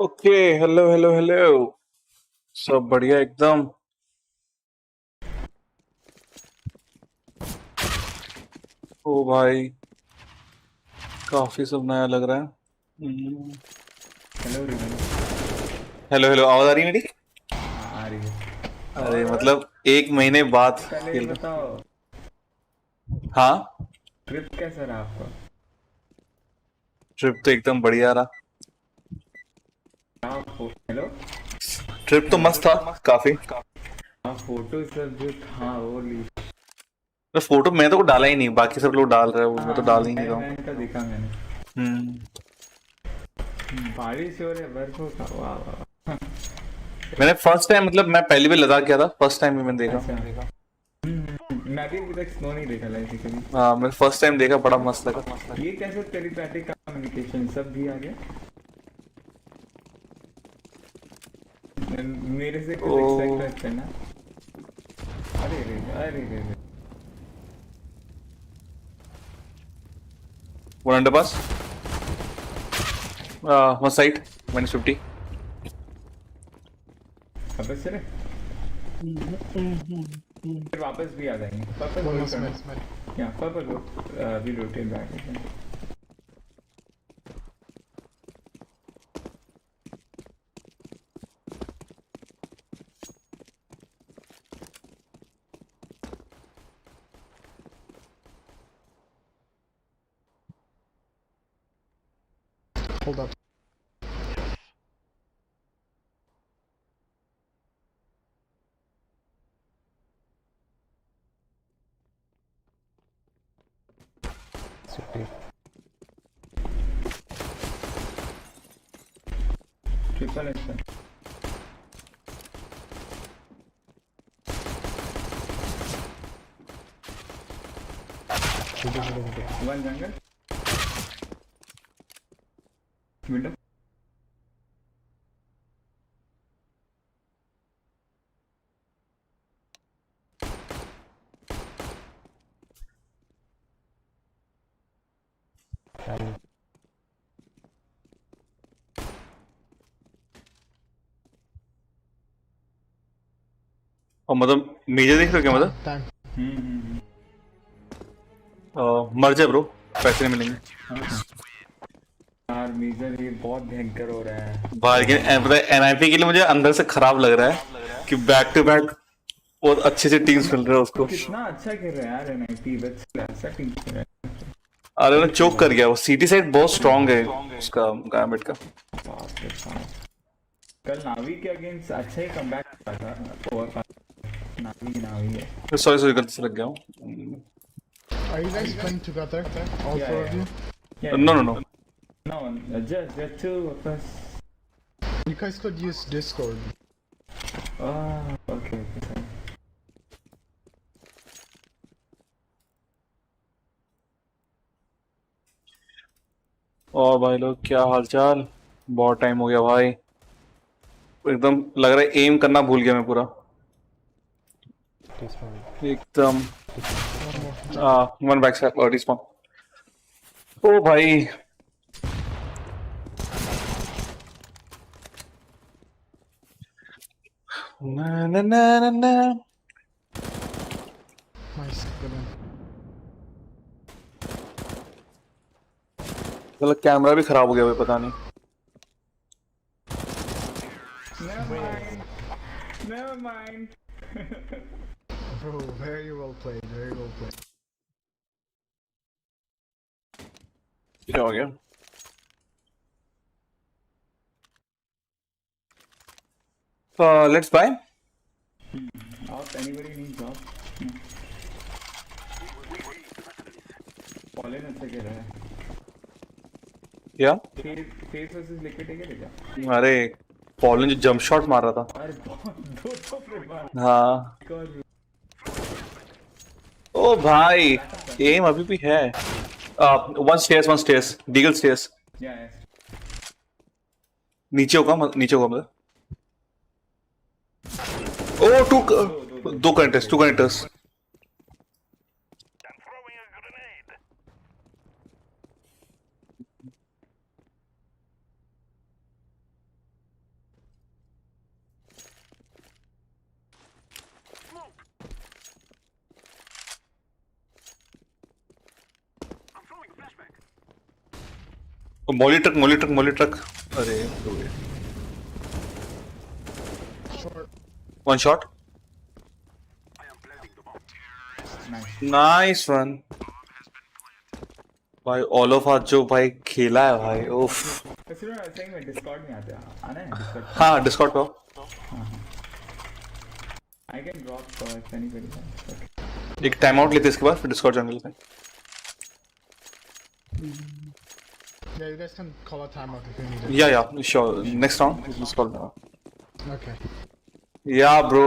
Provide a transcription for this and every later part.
Okay. Hello hello hello. सब बढ़िया एकदम। ओ भाई, काफी सब नया लग रहा है। हेलो रिवन। हेलो हेलो, आवाज आ रही है मेरी? आ रही है। अरे और मतलब 1 महीने बाद पहले ये खेल रहे। बताओ, हाँ, ट्रिप कैसा रहा आपका? ट्रिप तो एकदम बढ़िया रहा। आप हेलो। ट्रिप तो मस्त था काफी। हाँ, फोटो सब जो था वो ली। तो फोटो मैं तो डाला ही नहीं, बाकी सब लोग डाल रहे हैं, वो मैं तो डाल हाँ, ही नहीं रहा हूँ। मैंने तो देखा मैंने। हम्म। बारिश हो रही है, बर्फ होगा, वाह वाह। मैंने फर्स्ट टाइम, मतलब मैं पहली बार लद्दाख गया था, फर्स्ट टाइम ही मैंने देखा। अच्छा। मैं भी अभी तक स्नो नहीं देखा लाइफ में कभी। हाँ, मैंने फर्स्ट टाइम देखा, बड़ा मस्त लगा। ये कैसे टेलीपैथिक कम्युनिकेशन सब भी आ गया? मेरे से कुछ एक्सपेक्ट ओ, करते ना। अरे रे अरे रे। One under pass, one side, -50। वापस चले, फिर वापस भी आ जाएंगे। पर्पल होल्ड करना। या purple we rotate back. Hold up. Triple S है। One jungle window. और मतलब मेजर देख रहे हो क्या? मतलब Time. हम्म। मर जाए ब्रो, पैसे नहीं मिलेंगे। यार मेजर ये बहुत भयंकर हो रहा है। भाई लेकिन पता है, एनआईपी के लिए मुझे अंदर से खराब लग रहा है कि बैक टू बैक बहुत अच्छे से टीम्स मिल रहे हैं उसको। कितना अच्छा खेल रहा है यार एनआईटी, बस ऐसा टीम खेल रहा है। अरे ना चोक कर गया वो, सीटी साइड बहुत स्ट्रांग है उसका, गायमेट का। बाप रे बाप। कल नावी के अगेंस्ट अच्छा ही कमबैक था ओवर। नावी है। सॉरी सॉरी, गलती से लग गया हूँ। Are you guys playing together? All Yeah, four of yeah. you? Yeah, no no yeah. No. No, just two of us. You guys could use Discord. Okay. और भाई लोग क्या हालचाल? बहुत टाइम हो गया भाई, एकदम लग रहा है एम करना भूल गया मैं पूरा एकदम। One more. One back step और रिस्पॉन। ओ भाई, ना ना ना ना ना। Nice. Good one. मतलब कैमरा भी खराब हो गया भाई, पता नहीं। Never mind. Bro, very well played. Very well played. क्या हो गया? Let's buy. Anybody needs off? Fallen अच्छा खेल रहा है। क्या? फेस वर्सेस लिक्विड है क्या? अरे पॉलन जो जंप शॉट मार रहा था। अरे बहुत दो तो फ्रेम मार। हाँ। ओ भाई, एम अभी भी है। One stairs Diggle stairs. Yeah. नीचे होगा, नीचे होगा मतलब। ओ दो कनेक्टर्स। मॉली ट्रक अरे Short. One shot Nice. Nice one भाई ऑल ऑफ आज जो भाई खेला है भाई उफ सिर्फ ऐसे ही में डिस्कॉर्ड में आते हैं आना है डिस्कॉर्ड हाँ डिस्कॉर्ड पे आओ। I can drop if anybody wants एक टाइम आउट लेते हैं इसके बाद फिर डिस्कॉर्ड ज्वाइन लेते हैं Yeah, you guys can call a timeout if you need it. या श्योर नेक्स्ट राउंड डिस्कॉर्ड में Okay. या bro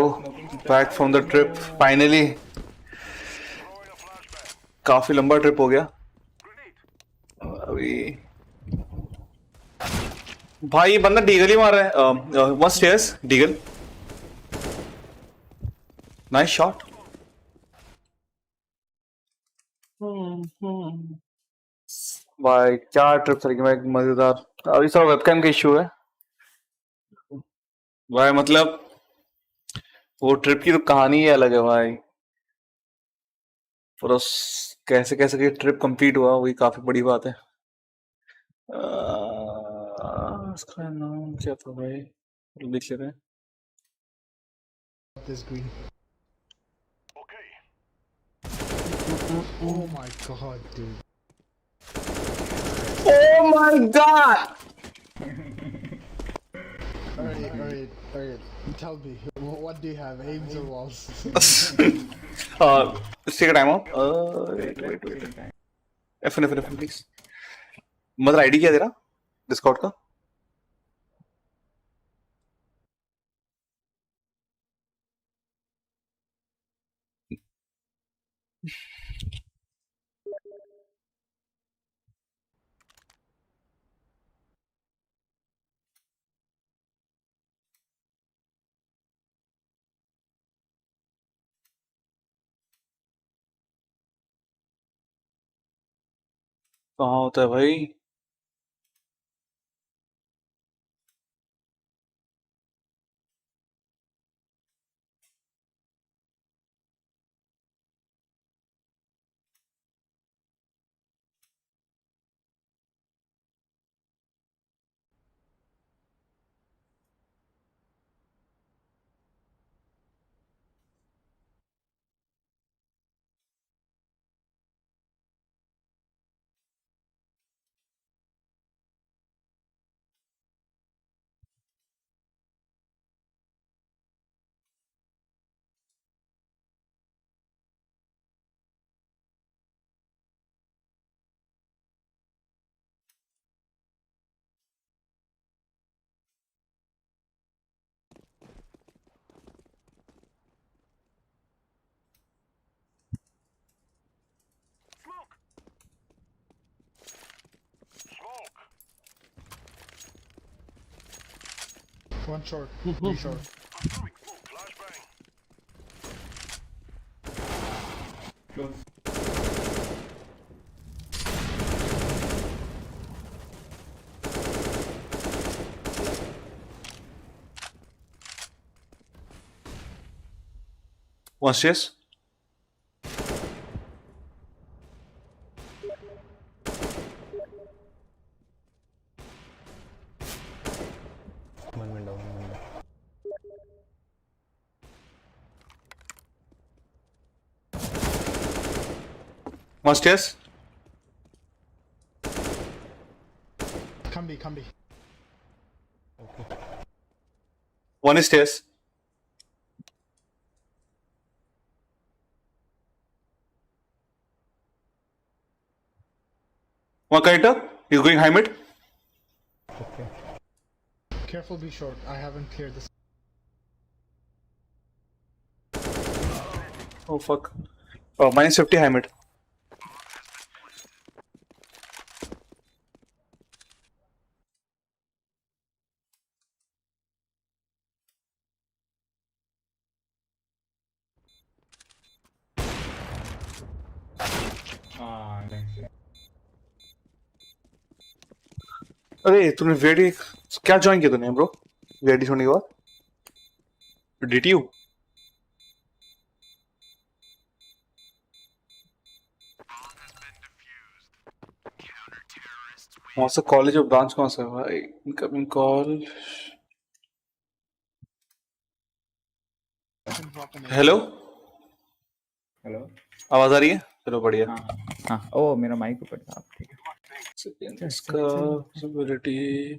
back from the trip finally काफी लंबा ट्रिप हो गया अभी भाई ये बंदा डीगल ही मार रहा है one stairs Diggle nice shot भाई क्या ट्रिप चलेगी भाई मजेदार अभी सब वेबकैम का इश्यू है भाई मतलब वो ट्रिप की तो कहानी ही अलग है भाई पूरा कैसे कैसे कि ट्रिप कंप्लीट हुआ वही काफी बड़ी बात है इसका नाम क्या था भाई देख लेते हैं This green. Oh my god, dude. Oh my god! Alright. Tell me, what do you have? Aims or walls? Let's take a time out. Wait. FN please. Mother ID क्या है तेरा डिस्कॉर्ड का कहाँ होता है भाई One short. Three short. Close. One stairs. One window. One stairs. Come B. Okay. One is stairs. One character. He's going high mid. Okay. Careful B short. I haven't cleared this. Oh fuck. Oh, minus 50 high mid. Nice. अरे तूने VD क्या join किया तूने bro VD छोड़ने के बाद DTU कौन सा कॉलेज और ब्रांच कौन सा है भाई? Incoming call. Hello, hello. आवाज आ रही है? चलो बढ़िया। हाँ हाँ, ओ मेरा माइक ऊपर था, ठीक है। सेकंड इसका विजिबिलिटी,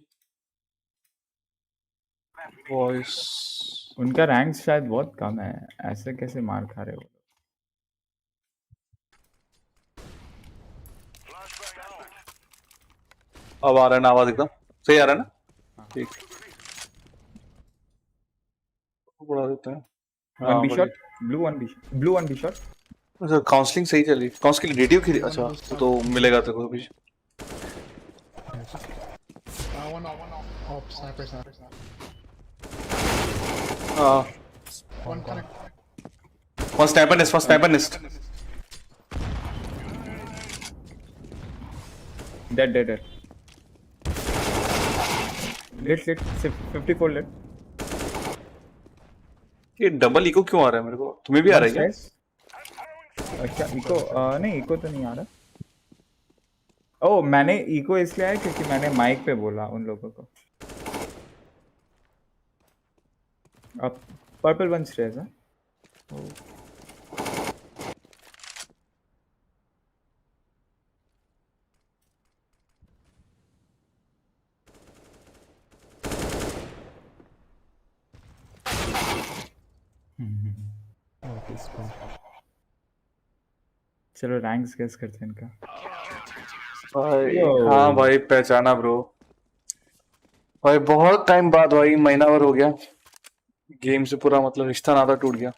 वॉइस। उनका रैंक शायद बहुत कम है, ऐसे कैसे मार खा रहे हो? अब आ रहा है ना आवाज? एकदम सही आ रहा है ना? ठीक, बढ़ा देते हैं। वन हाँ बी बढ़िया। Shot, blue one B shot. अच्छा, काउंसलिंग सही चली। काउंसलिंग रेडियो की, अच्छा वो तो मिलेगा तेरे को भी। One off. Oh, sniper. हाँ, One connect. First sniper nest. Dead dead dead. Late 54 late. ये डबल इको क्यों आ रहा है मेरे को? तुम्हें भी आ रहा है क्या? अच्छा इको, नहीं इको तो नहीं आ रहा। ओ मैंने इको इसलिए आया क्योंकि मैंने माइक पे बोला उन लोगों को। अब पर्पल वन स्टेयर्स है। चलो रैंक्स गेस करते हैं इनका। भाई Yo. हाँ भाई, पहचाना ब्रो। भाई बहुत टाइम बाद भाई, महीना भर हो गया गेम से, पूरा मतलब रिश्ता नाता टूट गया।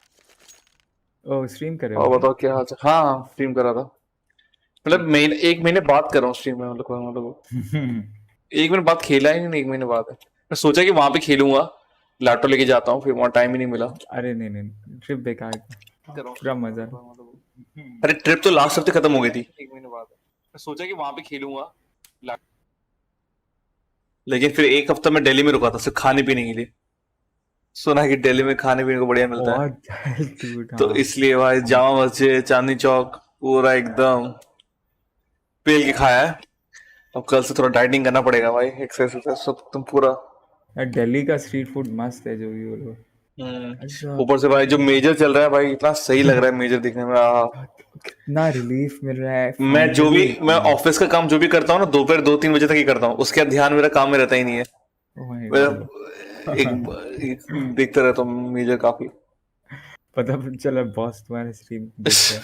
ओ स्ट्रीम कर रहे और हो बताओ क्या हाल? हाँ स्ट्रीम करा था, मतलब महीने, एक महीने बाद कर रहा हूँ स्ट्रीम में। मतलब क्या? एक महीने बाद खेला ही नहीं, एक महीने बाद है। मैं सोचा कि वहां पे खेलूंगा, लैपटॉप लेके जाता हूँ, फिर वहां टाइम ही नहीं मिला। अरे नहीं ट्रिप बेकार था, पूरा मजा। अरे ट्रिप तो लास्ट हफ्ते खत्म हो गई थी, एक महीने बाद है। मैं सोचा कि वहां पे खेलूंगा, लेकिन फिर एक हफ्ता मैं दिल्ली में रुका था सिर्फ खाने पीने के लिए। सुना कि दिल्ली में खाने पीने को बढ़िया मिलता है, बहुत dude, तो हाँ। इसलिए भाई जामा मस्जिद, चांदनी चौक पूरा एकदम पेल के खाया है। अब कल से थोड़ा डाइटिंग करना पड़ेगा भाई, एक्सरसाइज सब तुम पूरा। यार दिल्ली का स्ट्रीट फूड मस्त है, जो भी बोलो। ऊपर से भाई जो मेजर चल रहा है भाई, इतना सही लग रहा है मेजर दिखने में। कितना रिलीफ मिल रहा है मैं फाइनली। ऑफिस का काम जो भी करता हूँ ना, दोपहर 2-3 बजे तक ही करता हूँ, उसके बाद ध्यान मेरा काम में रहता ही नहीं है। ओह माय मैं गॉड। एक देखता रहता हूँ मेजर काफी। पता चला बॉस तुम्हारे स्ट्रीम देखते हैं।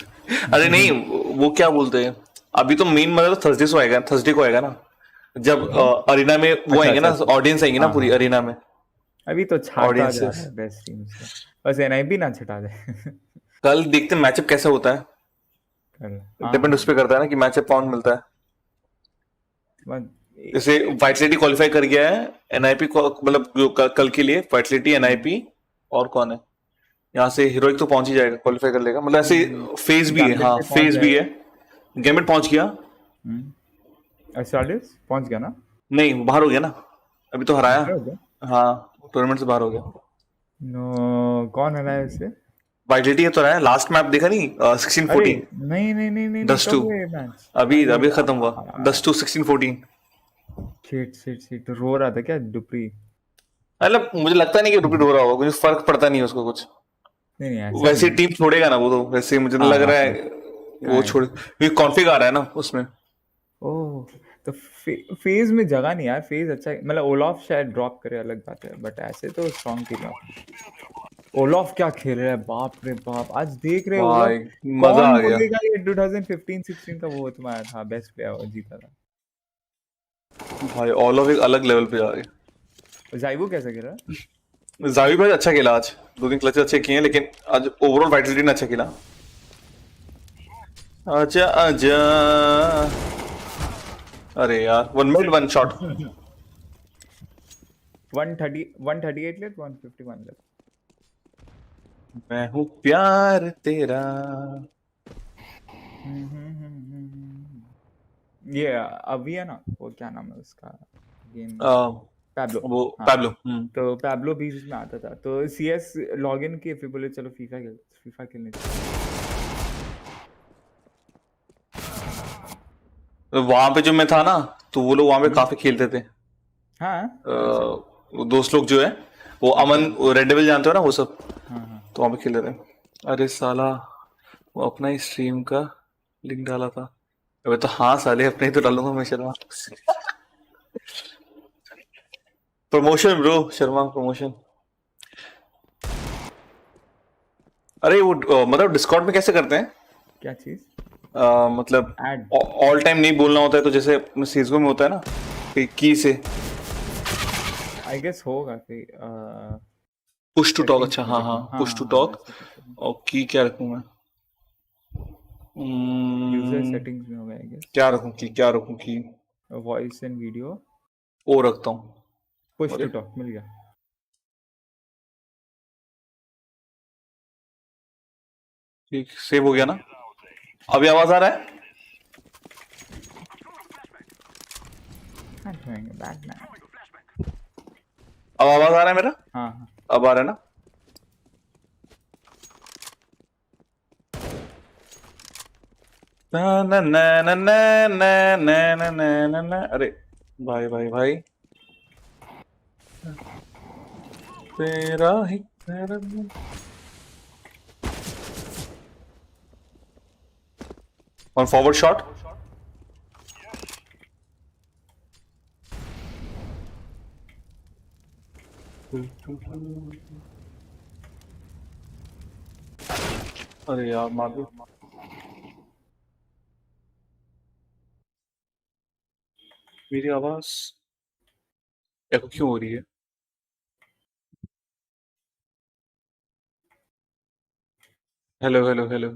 अरे नहीं, वो क्या बोलते हैं, अभी तो मेन मतलब थर्सडे को आएगा ना, जब अरीना में वो आएंगे ना, ऑडियंस आएंगे ना हाँ पूरी हाँ, अरीना में। अभी तो छाटा जा रहा ऑडियंसेस है बेस्ट स्ट्रीम से। बस एनआईपी ना छटा जाए। कल देखते हैं मैचअप कैसा होता है। कल डिपेंड उस पर करता है ना कि मैचअप कौन मिलता है। जैसे वाइट सिटी क्वालिफाई कर गया है, एनआईपी को मतलब जो कल के लिए वाइट सिटी, एनआईपी और कौन है यहाँ से, हीरोइक तो पहुंच ही जाएगा, क्वालिफाई कर लेगा, मतलब ऐसे फेज भी है। हाँ फेज भी है। गैमेट पहुंच गया। एस्ट्राडिस पहुंच गया ना? नहीं बाहर हो गया ना, अभी तो हराया। हो गया? हाँ टूर्नामेंट से बाहर हो गया। नो, कौन हराया उसे? वाइटलिटी है तो रहा है, लास्ट मैप देखा नहीं? 16-14 नहीं, डस्ट टू, कब हुआ ये मैच? अभी खत्म हुआ। Dust to 16-14। शिट रो रहा था क्या दुपरी? मतलब मुझे लगता नहीं कि रुपी रो रहा होगा, कुछ फर्क पड़ता नहीं है उसको कुछ। नहीं ऐसा वैसे नहीं। टीम छोड़ेगा ना वो, तो वैसे मुझे हाँ लग हाँ रहा हाँ, है वो छोड़, कॉन्फिग आ रहा है ना उसमें। ओह तो फेज में जगह नहीं यार, फेज अच्छा है। मतलब ओलॉफ शायद ड्रॉप करे अलग बात है, बट ऐसे तो स्ट्रॉन्ग टीम है। ओलॉफ क्या खेल रहा है, बाप रे बाप। आज देख रहे हो ओलॉफ, भाई मजा कौन आ गया बोलेगा ये 2015-16 का वो तुम्हारा था बेस्ट प्लेयर, जीता था। भाई, ऑल ऑफ एक अलग लेवल पे आ गए। जाइवो कैसा खेल रहा है? जावी भाई अच्छा खेला आज, 2-3 क्लचेस अच्छे किए हैं, लेकिन आज ओवरऑल वाइटलिटी ने अच्छा खेला। आजा आजा, अरे यार 1 शॉट। 138 late 151 late. मैं हूँ प्यार तेरा। ये अभी है ना, वो क्या नाम है उसका गेम? पैब्लो। वो हाँ, पैब्लो। तो पैब्लो बीच में आता था, तो सीएस लॉगिन किए, फिर बोले चलो फीफा खेलने चलो। वहां पे जो मैं था ना, तो वो लोग वहां पे काफी खेलते थे। हाँ वो दोस्त लोग जो है वो अमन रेड डेविल जानते हो ना वो सब, हाँ हाँ। तो वहां पे खेल रहे थे। अरे साला वो अपना ही स्ट्रीम का लिंक डाला था। अबे तो हाँ साले अपने ही तो डालूंगा मैं Sharma. Promotion bro, Sharma promotion. अरे वो मतलब डिस्कॉर्ड में कैसे करते हैं? क्या चीज? मतलब ऐड? ऑल टाइम नहीं बोलना होता है तो जैसे सीजगो में होता है ना की से आई गेस होगा कि पुश टू टॉक। सेटिंग्स अच्छा में हाँ हाँ देखना। पुश टू हाँ टॉक। वैसे कुछ होगा। और की क्या रखूं मैं? यूजर Hmm, सेटिंग्स में होगा आई गेस। क्या रखूं की, क्या रखूं की? वॉइस एंड वीडियो, ओ रखता हूँ। पुश अरे टू टॉक मिल गया। ठीक, सेव हो गया ना? अभी आवाज आ रहा है? Not doing a bad man. अब आवाज आ रहा है मेरा? हाँ हाँ। अब आ रहा है ना? ना ना ना ना ना ना ना ना ना ना ना। अरे भाई भाई भाई तेरा ही तेरा वन फॉरवर्ड शॉट। अरे यार मार दो। मेरी आवाज एको क्यों हो रही है? Hello hello hello.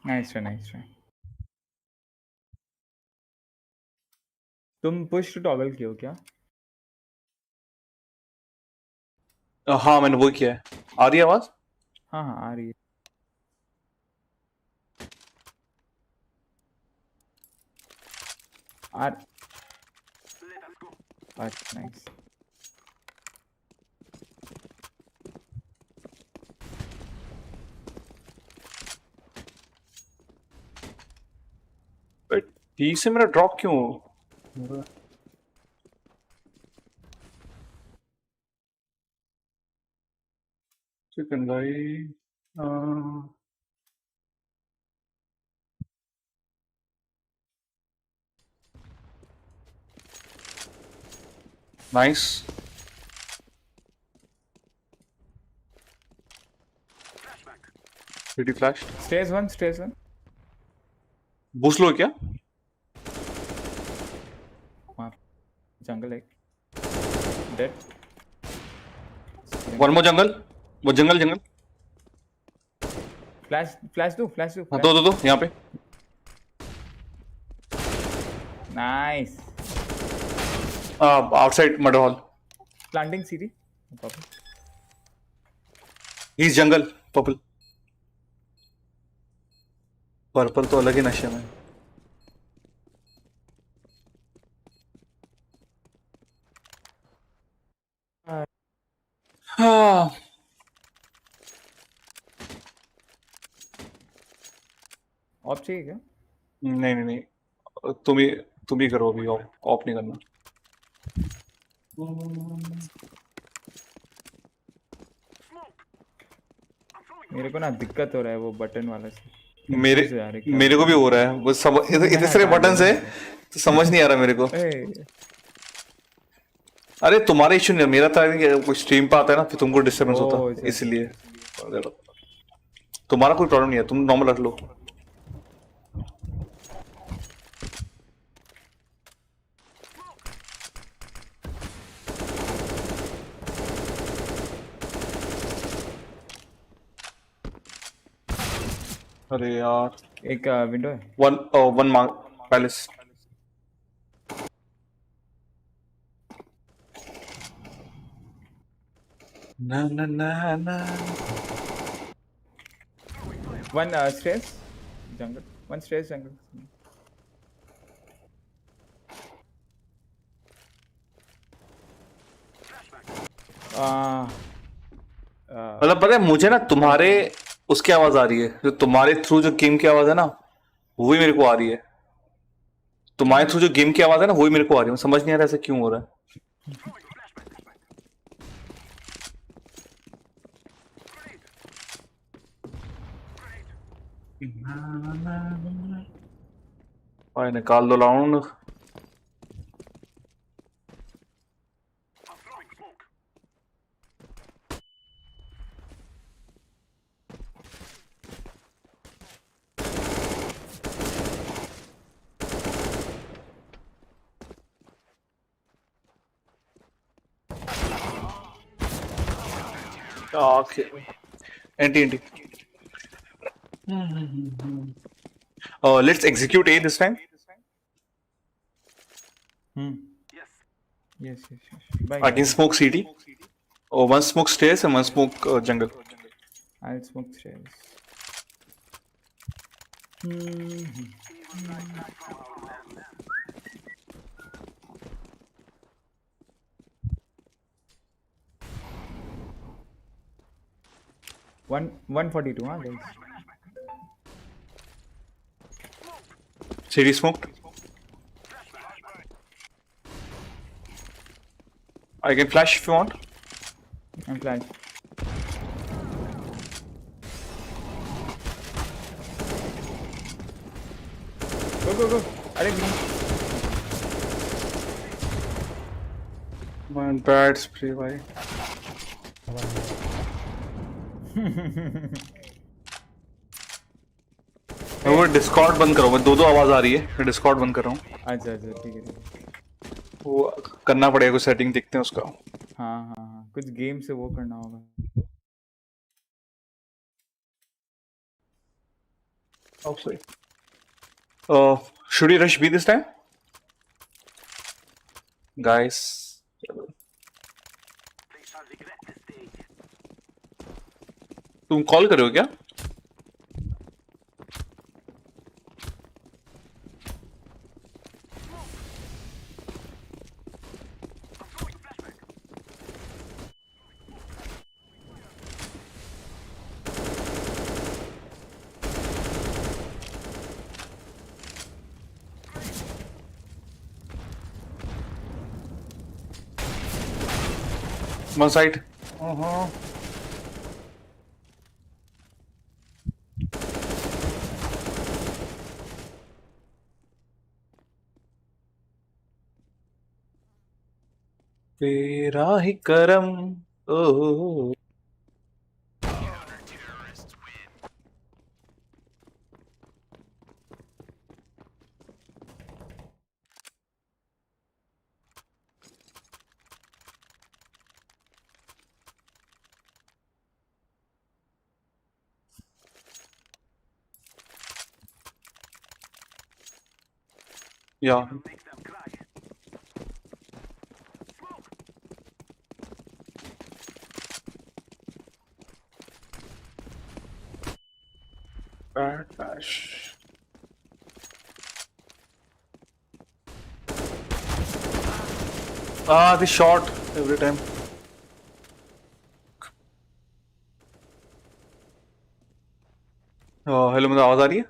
Nice try nice try. तुम पुश टू टॉगल किए हो क्या? हाँ मैंने वो किया है। आ रही है आवाज? हाँ हाँ आ रही है। आर अच्छा नाइस। ठीक से मेरा ड्रॉप क्यों हो रहा है? चिकन भाई nice. City flash stage one stage one. Boost लो क्या? वहाँ जंगल एक डेड। वन मोर जंगल, वो जंगल जंगल। फ्लैश फ्लैश दो फ्लैश दो हाँ दो दो दो यहाँ पे। Nice. Outside murder hall. Planting सीरी। इस जंगल पर्पल। पर्पल तो अलग ही नशे में। हाँ ऑफ चाहिए क्या? नहीं नहीं नहीं, तुम ही करो अभी, ऑफ ऑफ नहीं करना। मेरे को ना दिक्कत हो रहा है वो बटन वाला से। मेरे कंफ्यूज हो यार क्या मेरे को भी बटन हो रहा है वो सब, इतने मैं सारे हटा बटन दूंगा है मेरे। तो समझ नहीं आ रहा मेरे को। ए, अरे तुम्हारा इश्यू नहीं है, मेरा था कि कोई स्ट्रीम पे आता है ना फिर तुमको डिस्टर्बेंस होता ओ अच्छा अच्छा इसलिए। अच्छा। तुम्हारा कोई प्रॉब्लम नहीं है, तुम नॉर्मल रख लो। अरे यार एक विंडो है। One one palace. ना ना ना ना। वन स्टेज जंगल। वन स्टेज जंगल। मतलब पता है मुझे ना तुम्हारे उसकी आवाज आ रही है, जो तुम्हारे थ्रू जो गेम की आवाज है ना वही मेरे को आ रही है। तुम्हारे थ्रू जो गेम की आवाज है ना वही मेरे को आ रही है, समझ नहीं आ रहा ऐसा क्यों हो रहा है। भाई निकाल दो round. Anti anti. Let's execute A this time. Yes, yes, yes. Bye, I can guys. smoke CD. Oh, one smoke stairs and one smoke jungle. I'll smoke stairs. 142, huh, guys? CD smoked. I can flash if you want. I'm flash. Go, go, go. Arey, green. Man, bad spray भाई। मैं वो Discord बंद करो, मैं दो आवाज आ रही है, मैं डिस्कॉर्ड बंद कर रहा हूँ। अच्छा अच्छा, ठीक है ठीक है। वो करना पड़ेगा, कुछ सेटिंग देखते हैं उसका। हाँ हाँ हाँ, कुछ गेम से वो करना होगा। Oh, sorry. Should we rush B this time? Guys. तुम कॉल कर रहे हो क्या? One side. तेरा ही करम। ओह या bad flash. This shot every time. Hello, मुझे आवाज आ रही है?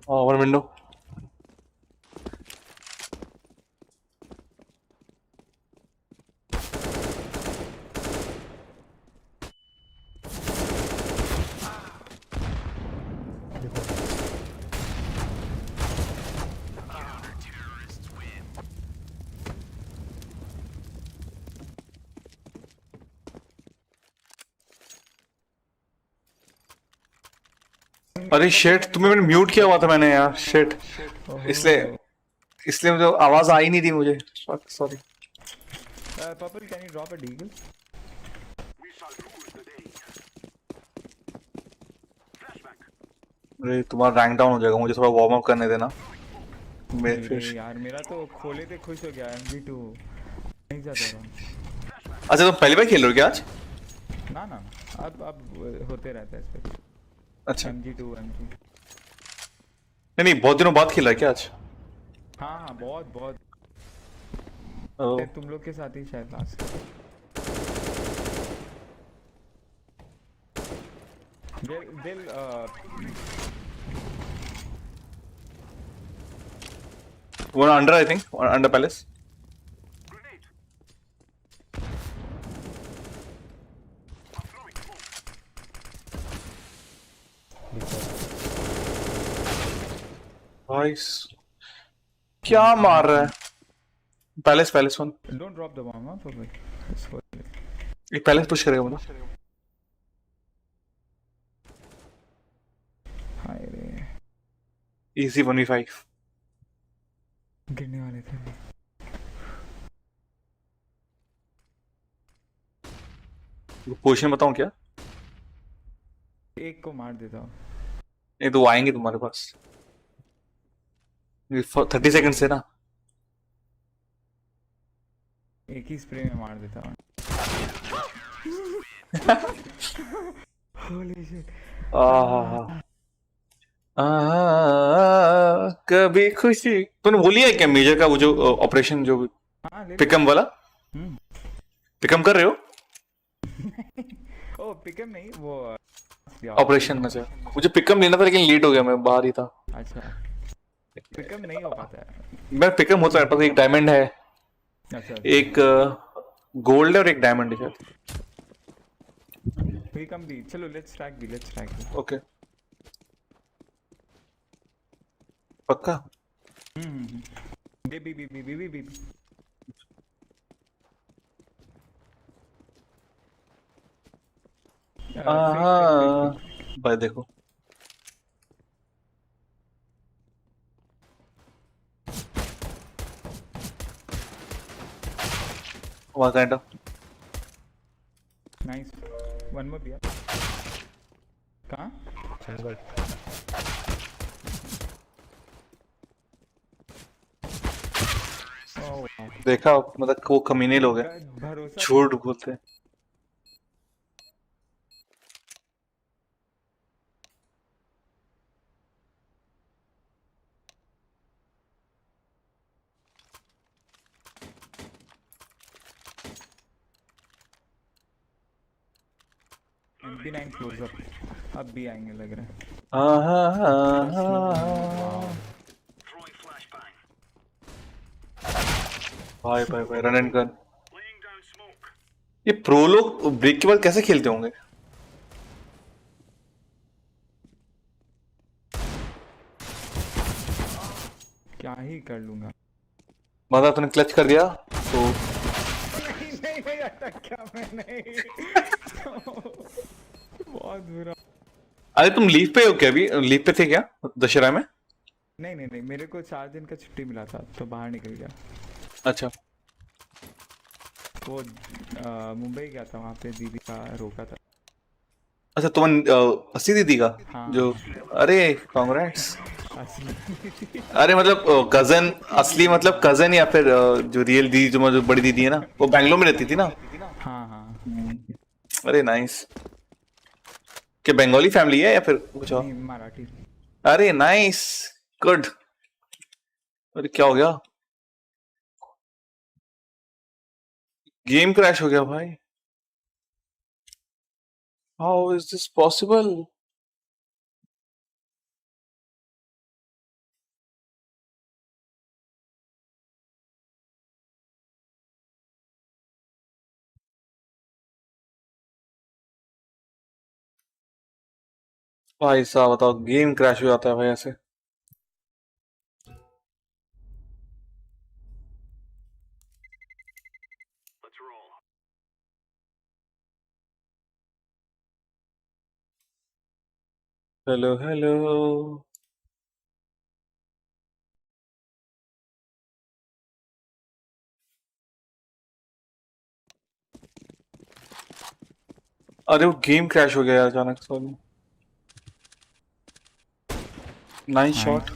One window. अरे शिट, तुम्हें मैंने म्यूट किया हुआ था मैंने यार, शिट। इसलिए मुझे आवाज आई नहीं थी मुझे, sorry. Purple can you drop a Diggle? अरे तुम्हारा रैंक डाउन हो जाएगा, मुझे थोड़ा वार्म अप करने देना। यार मेरा तो खोले थे खुश हो गया। MG2 नहीं जाता रहा। अच्छा, तुम पहली बार खेल रहे हो क्या आज? ना ना, अब होते रहता है इस पे। अच्छा, MG2 MG। नहीं नहीं, बहुत दिनों बाद खेला है क्या आज? हाँ हाँ, बहुत बहुत। ओह, तुम लोग के साथ ही शायद लास्ट। दिल one under, I think under palace. Nice, क्या मार रहा है? Palace palace one. Don't drop the bomb हां पर्पल। एक पैलेस पुश करेगा मतलब। हाय रे, इजी 1v5। गिरने वाले थे। पोजीशन बताऊं क्या? एक को मार देता हूँ। नहीं तो वो आएंगे तुम्हारे पास। 30 सेकंड से ना। एक ही स्प्रे में मार देता हूँ। Holy shit. कभी खुशी तूने बोली है क्या मेजर का वो जो ऑपरेशन जो हाँ ले पिकम वाला? पिकम कर रहे हो? ओ पिकअप नहीं, वो ऑपरेशन में से मुझे पिकअप लेना था लेकिन लेट हो गया, मैं बाहर ही था। अच्छा, पिकअप नहीं हो पाता है। मैं पिकअप होता है, एक डायमंड है, अच्छा एक गोल्ड है और एक डायमंड है शायद। पिकअप भी चलो, लेट्स ट्रैक भी। ओके, पक्का। बी। भाई देखो वहाँ kind of nice, one more भैया। कहाँ? जंगल। देखा, मतलब वो कमीने लोग हैं, भरोसा झूठ बोलते हैं। MP9 क्लोजअप अब भी आएंगे लग रहा है। भाई भाई भाई, रन एंड गन। ये प्रो लोग ब्रेक के बाद कैसे खेलते होंगे? क्या ही कर लूंगा। मतलब तूने क्लच कर दिया तो नहीं अटक क्या मैं नहीं। बहुत बुरा। अरे तुम लीव पे हो क्या? अभी लीव पे थे क्या दशहरा में? नहीं मेरे को 4 दिन का छुट्टी मिला था तो बाहर निकल गया। अच्छा, वो मुंबई गया था, वहाँ पे दीदी का रोका था। अच्छा तुम अस्सी दीदी का हाँ। जो, अरे कांग्रेट्स। असली। अरे मतलब कजन, असली मतलब कजन, या फिर जो रियल दीदी जो मतलब बड़ी दीदी है ना, वो बैंगलोर में रहती थी ना? हाँ अरे नाइस। क्या बंगाली फैमिली है या फिर कुछ और? नहीं, मराठी। अरे नाइस, गुड। अरे क्या हो गया? गेम क्रैश हो गया भाई। How is this possible? भाई साहब बताओ, गेम क्रैश हो जाता है भाई ऐसे। Hello hello. अरे वो गेम क्रैश हो गया यार अचानक, सॉरी। Nice shot.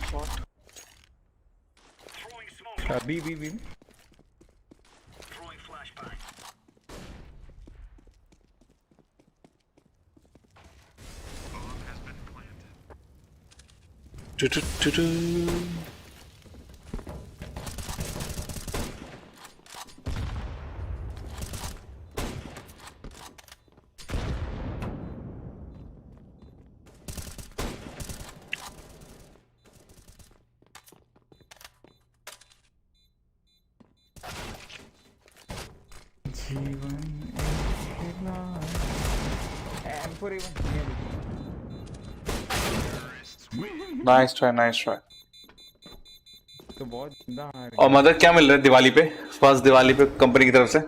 बी जीवन नाइस ट्राई, नाइस ट्राई। तो बहुत गंदा हार और गया। मदर क्या मिल रहा है दिवाली पे, फर्स्ट दिवाली पे कंपनी की तरफ से?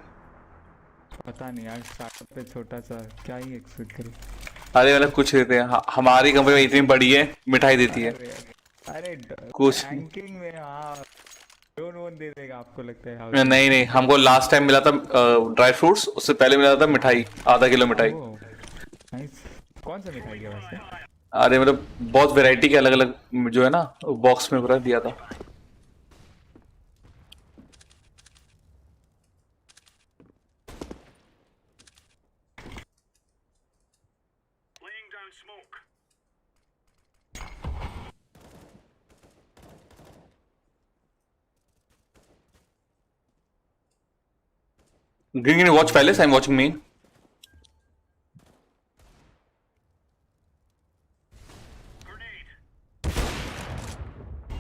पता नहीं यार, स्टार्टअप पे छोटा सा क्या ही एक्सपेक्ट करूं। अरे मतलब कुछ देते हैं, हमारी कंपनी में इतनी बड़ी है, मिठाई देती है अरे कुछ। रैंकिंग में हाँ लोन वोन दे देगा आपको लगता है? नहीं नहीं, हमको लास्ट टाइम मिला था ड्राई फ्रूट्स, उससे पहले मिला था मिठाई, आधा किलो मिठाई। नाइस। कौन सा मिठाई है वैसे? अरे मतलब बहुत वैरायटी के अलग अलग जो है ना, बॉक्स में पूरा दिया था। Green, watch palace. I'm watching main.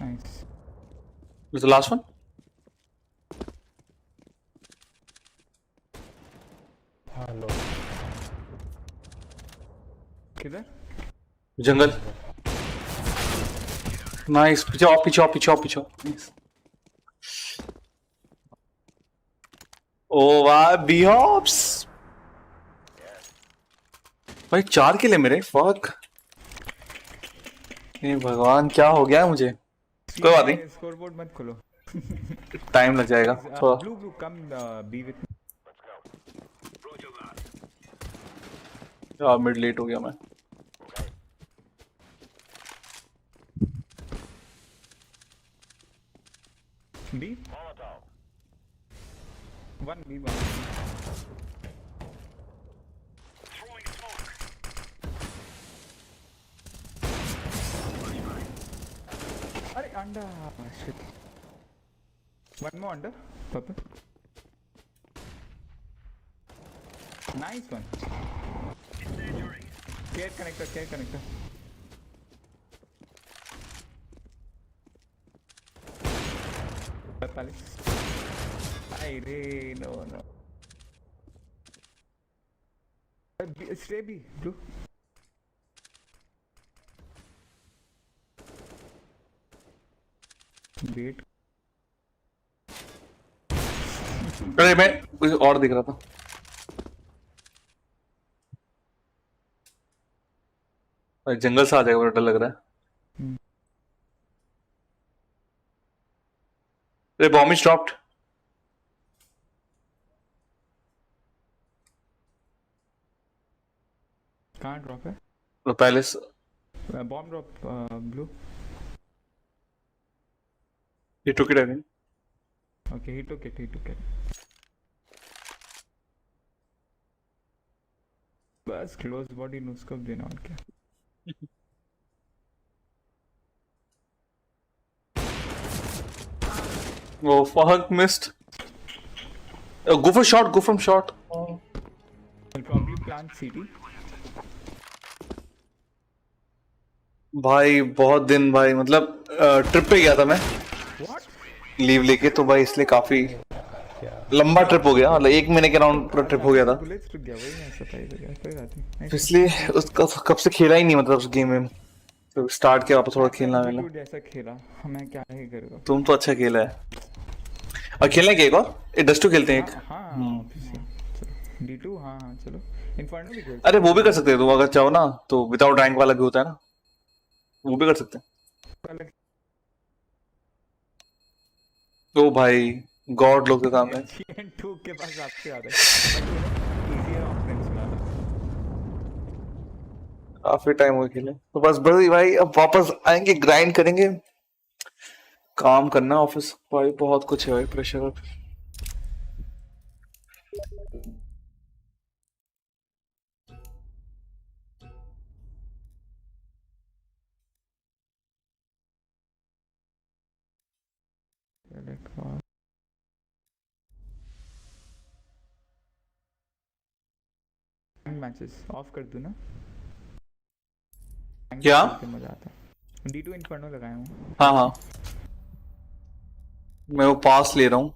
Nice. Who's the last one? Hello किधर? Jungle. Nice. पीछे आओ, पीछे आओ, पीछे आओ, पीछे आओ. Nice. ओ वाह, बीहॉप्स भाई 4 किले मेरे, फक। ये भगवान क्या हो गया है मुझे। कोई बात नहीं, स्कोर बोर्ड मत खोलो। टाइम लग जाएगा थोड़ा। Blue blue come B with यार मिड लेट हो गया मैं। B one B one. अरे under shit. One more under purple. Nice one. Care connector, care connector. अरे no no. Stay B blue. Wait. अरे मैं कुछ और दिख रहा था। भाई जंगल से आ जाएगा, मुझे डर लग रहा है। अरे बॉम्ब इज ड्रॉप्ड। कहाँ ड्रॉप है? तो palace. Bomb drop blue. He took it, I think. Okay, he took it, he took it. बस क्लोज बॉडी नुस्कोप देना और क्या। Oh fuck, missed. Go for shot, go from shot. I'll probably plant CT. भाई बहुत दिन भाई, मतलब trip पे गया था मैं What? लीव लेके, तो भाई इसलिए काफी क्या लंबा ट्रिप हो गया, मतलब 1 महीने के राउंड पूरा ट्रिप हो गया था, बुलेट्स रुक गया, वही मैं सरप्राइज हो गया, कोई बात नहीं। इसलिए उसका कब से खेला ही नहीं, मतलब उस गेम में तो स्टार्ट किया वापस थोड़ा खेलना मैंने। डूड जैसा खेला, मैं क्या ही करूँगा। तुम तो अच्छा खेला है। और खेलने के एक और डस्ट 2 खेलते हैं एक। हाँ चलो D2, हाँ चलो इन्फर्नो भी खेलते अरे वो भी कर सकते हैं तुम अगर चाहो ना, तो विदाउट रैंक वाला भी होता है ना, वो भी कर सकते हैं। हैं। तो भाई गॉड लोग के सामने GN2 के पास आपसे आता है, इजी है ऑफरेंस में। काफी टाइम हो खेले, तो बस भाई अब वापस आएंगे, ग्राइंड करेंगे, काम करना ऑफिस भाई, बहुत कुछ है भाई, प्रेशर अब। मैचेस ऑफ कर दूं ना, क्या? मजा आता है। D2 इन्फर्नो लगाया हूँ। हाँ हाँ, मैं वो पास ले रहा हूँ।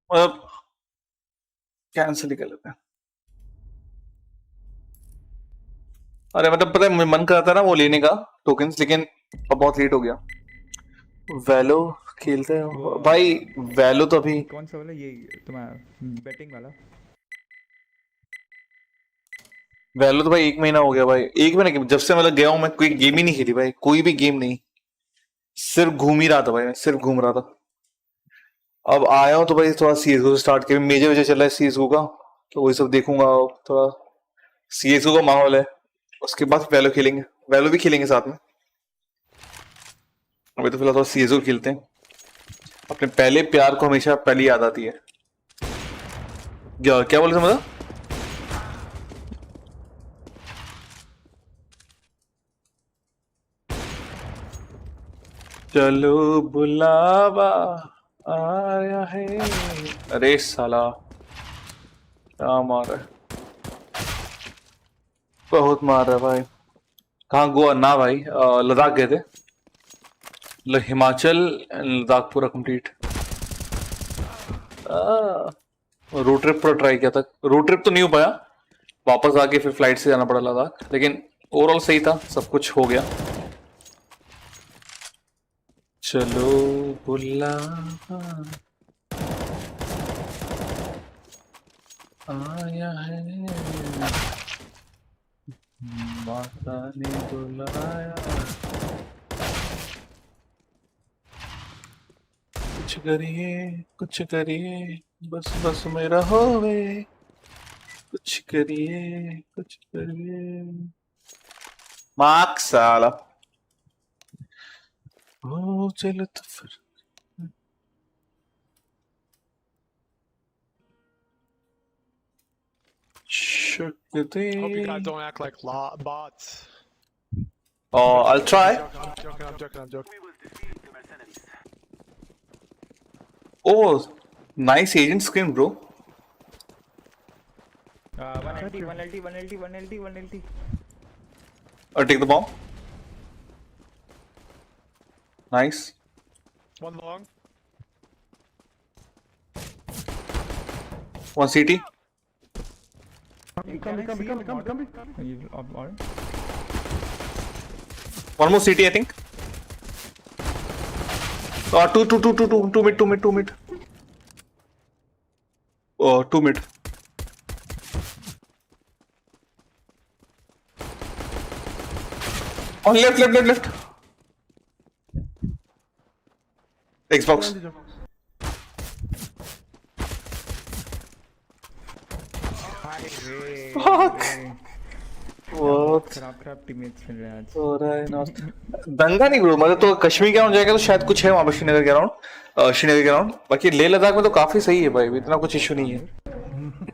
मतलब कैंसिल ही कर लेते हैं। अरे मतलब पता है मुझे मन करता था ना वो लेने का टोकन्स, लेकिन अब बहुत लेट हो गया। वैलो खेलते हैं भाई, वैलो तो अभी कौन सा वाला, ये तुम्हारा बैटिंग वाला? वैलो तो भाई 1 महीना हो गया भाई, 1 महीना जब से मतलब गया हूँ मैं, कोई गेम ही नहीं खेली भाई, कोई भी गेम नहीं, सिर्फ घूम ही रहा था भाई, मैं सिर्फ घूम रहा था। अब आया हूँ तो भाई थोड़ा CSGO से स्टार्ट किया, मेजर वजह चल रहा है CSGO का, तो वही सब देखूंगा। थोड़ा CSGO का माहौल है, उसके बाद वैलो खेलेंगे, वैलो भी खेलेंगे साथ में। अभी तो फिलहाल थोड़ा CSGO खेलते हैं, अपने पहले प्यार को हमेशा पहली याद आती है। क्या बोले थे मतलब? चलो बुलावा आया है। अरे साला क्या मार रहा है, बहुत मार रहा है भाई। कहाँ गोवा ना भाई, लद्दाख गए थे, मतलब हिमाचल लद्दाख पूरा कंप्लीट। रोड ट्रिप पूरा ट्राई किया था, रोड ट्रिप तो नहीं हो पाया, वापस आके फिर फ्लाइट से जाना पड़ा लद्दाख, लेकिन ओवरऑल सही था, सब कुछ हो गया। चलो बुलावा आया है, माता ने बुलाया, कुछ करिए बस बस मेरा होवे, कुछ करिए मार्क साला। ओ चलो तो फिर शक्ति। Hope you guys don't act like bots. Oh, I'll try. I'm joking. Oh, nice agent skin, bro. 1LT. I'll take the bomb. Nice. One long. One CT. Coming. One more CT, I think. Two mid. Oh, 2 mid. On left. Xbox. Fuck. What? खराब teammates मिल रहे हैं आज। हो रहा है north दंगा नहीं bro, मतलब तो कश्मीर के राउंड जाएगा तो शायद कुछ है वहां पर, श्रीनगर के राउंड, बाकी लेह लद्दाख में तो काफी सही है भाई, इतना कुछ इशू नहीं है।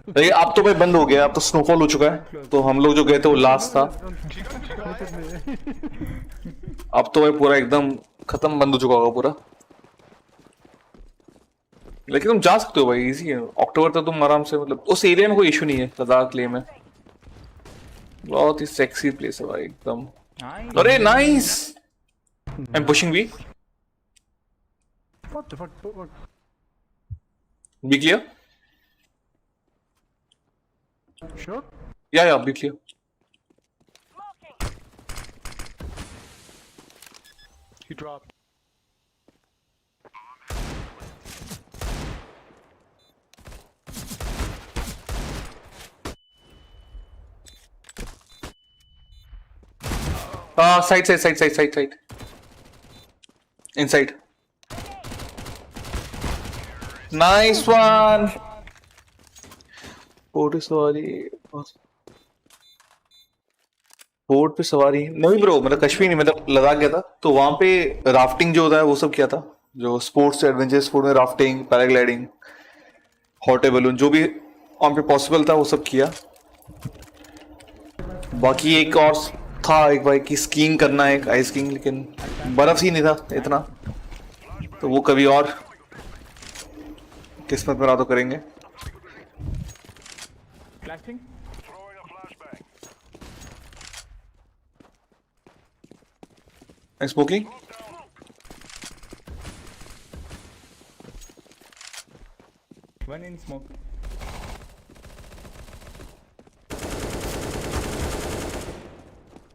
लेकिन अब तो भाई बंद हो गया, अब तो स्नोफॉल हो चुका है, तो हम लोग जो गए थे वो लास्ट था, अब तो भाई पूरा एकदम खत्म, बंद हो चुका होगा पूरा। लेकिन तुम जा सकते हो भाई, इजी है, अक्टूबर तक तुम आराम से, मतलब उस एरिया में कोई इशू नहीं है लद्दाख लेह में। बहुत ही सेक्सी प्लेस है भाई एकदम। Nice. अरे nice. I am pushing B. What the fuck? What? B clear. Sure? या B clear. He dropped. Side inside. Nice one. Boat पे सवारी नहीं ब्रो, मतलब कश्मीर नहीं, मतलब लद्दाख गया था तो वहां पे राफ्टिंग जो होता है वो सब किया था। जो स्पोर्ट्स एडवेंचर स्पोर्ट में rafting, paragliding, hot air balloon, जो भी वहां पे पॉसिबल था वो सब किया। बाकी एक और था एक भाई की स्कीइंग करना है, एक आइस स्कीइंग, लेकिन बर्फ ही नहीं था इतना, तो वो कभी और किस्मत में रहा तो करेंगे। Flashing. Smoking. One in smoke.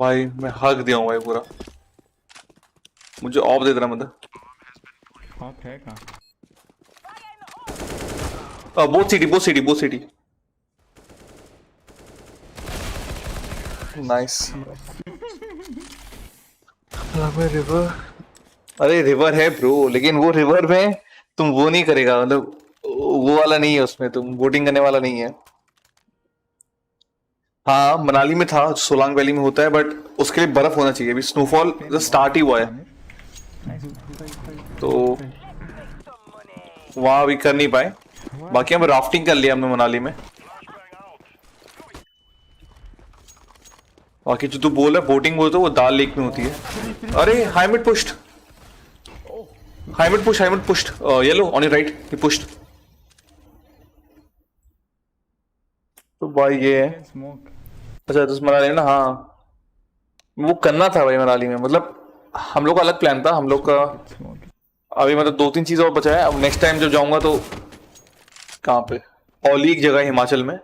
भाई मैं हक दिया हूँ भाई पूरा, मुझे ऑफ दे देना मतलब। Hop है कहाँ? Both city. नाइस। रिवर, अरे रिवर है ब्रो, लेकिन वो रिवर में तुम वो नहीं करेगा, मतलब वो वाला नहीं है, उसमें तुम बोटिंग करने वाला नहीं है। हाँ मनाली में था, सोलांग वैली में होता है, बट उसके लिए बर्फ होना चाहिए। अभी स्नोफॉल स्टार्ट ही हुआ है तो वहां अभी कर नहीं पाए। बाकी हम राफ्टिंग कर लिया हमने मनाली में। बाकी जो तू बोल रहा है बोटिंग बोलते वो दाल लेक में होती है। अरे हाइमिट pushed, yellow on your right, he pushed. तो भाई ये है। Smoke. अच्छा तो मनाली में ना, हाँ वो करना था भाई मनाली में, मतलब हम लोग का अलग प्लान था हम लोग का। Smoke. अभी मतलब 2-3 चीज और बचा है। अब नेक्स्ट टाइम जब जाऊंगा तो कहाँ पे, औली एक जगह है हिमाचल में,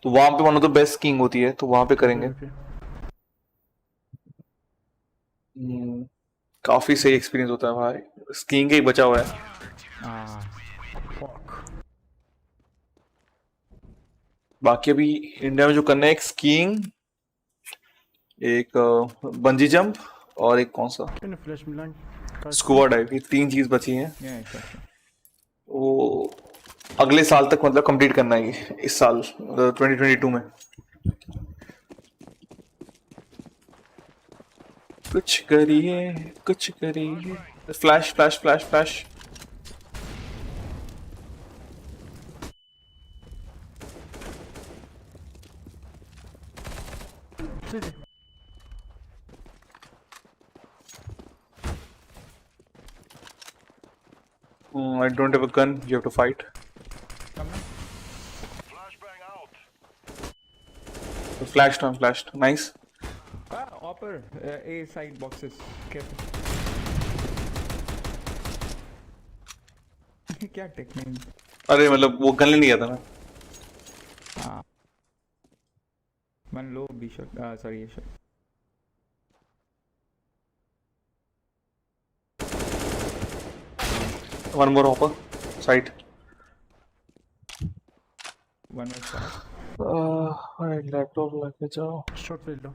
तो वहां पे one of the best skiing होती है, तो वहां पे करेंगे। काफी सही एक्सपीरियंस होता है भाई, स्कीइंग का ही बचा हुआ है। बाकी अभी इंडिया में जो करना है, एक स्कीइंग, एक बंजी जंप, और एक कौन सा In a flash milan. Scuba dive, ये 3 चीज बची हैं। Yeah, exactly. वो अगले साल तक मतलब कंप्लीट करना है ये, इस साल 2022 में। कुछ करिए। Flash. I don't have a gun, you have to fight. Flashed. Nice. Upper A side boxes. Careful. क्या टेक्निक? अरे मतलब वो गन नहीं आता ना। हाँ. One low B shot. Sorry, A shot. One more hopper. Side. One was shot. Laptop लेके जाओ। Short window.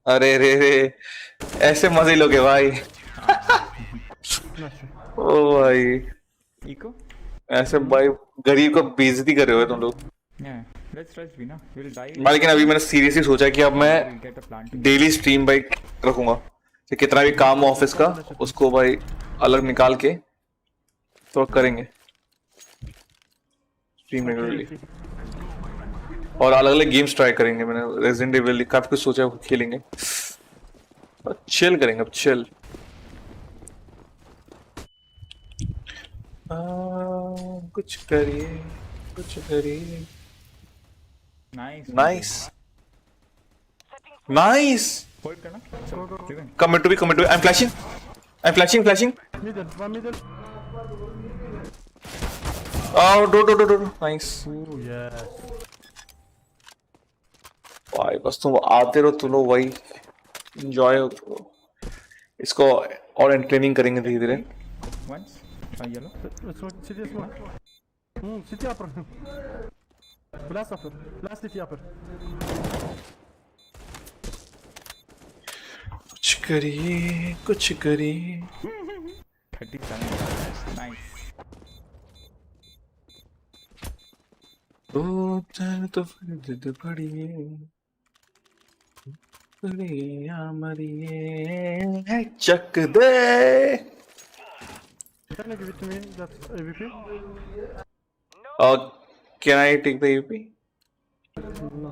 अरे रे ऐसे मजे लोगे भाई। ओ भाई Eco? ऐसे भाई गरीब को बेइज्जती कर रहे हो तुम लोग। Yeah. Let's rush B ना. We'll die. लेकिन अभी मैंने सीरियसली सोचा कि अब मैं We'll get a plant. Daily stream भाई रखूंगा, तो कितना भी काम हो ऑफिस का उसको भाई अलग निकाल के तो करेंगे स्ट्रीम रेगुलरली, और अलग अलग गेम्स ट्राई करेंगे। मैंने रेजिडेंट एविल काफी कुछ सोचा है, खेलेंगे, चिल करेंगे अब चिल। कुछ करिए। नाइस नाइस नाइस होल्ड करना चलो commit to B I am flashing Middle, one middle. डो नाइस Oh, yes. भाई बस तुम आते रहो, तुम लोग वही एंजॉय इसको और एंटरटेनिंग करेंगे धीरे धीरे. Once yellow Let's go. City is one. City upper. Blast upper. Blast city upper. कुछ करिए 37 नाइस तो फिर जिद पड़िए मरिए चक दे. Can you give it to me? That's AVP? Can I take the AP? No.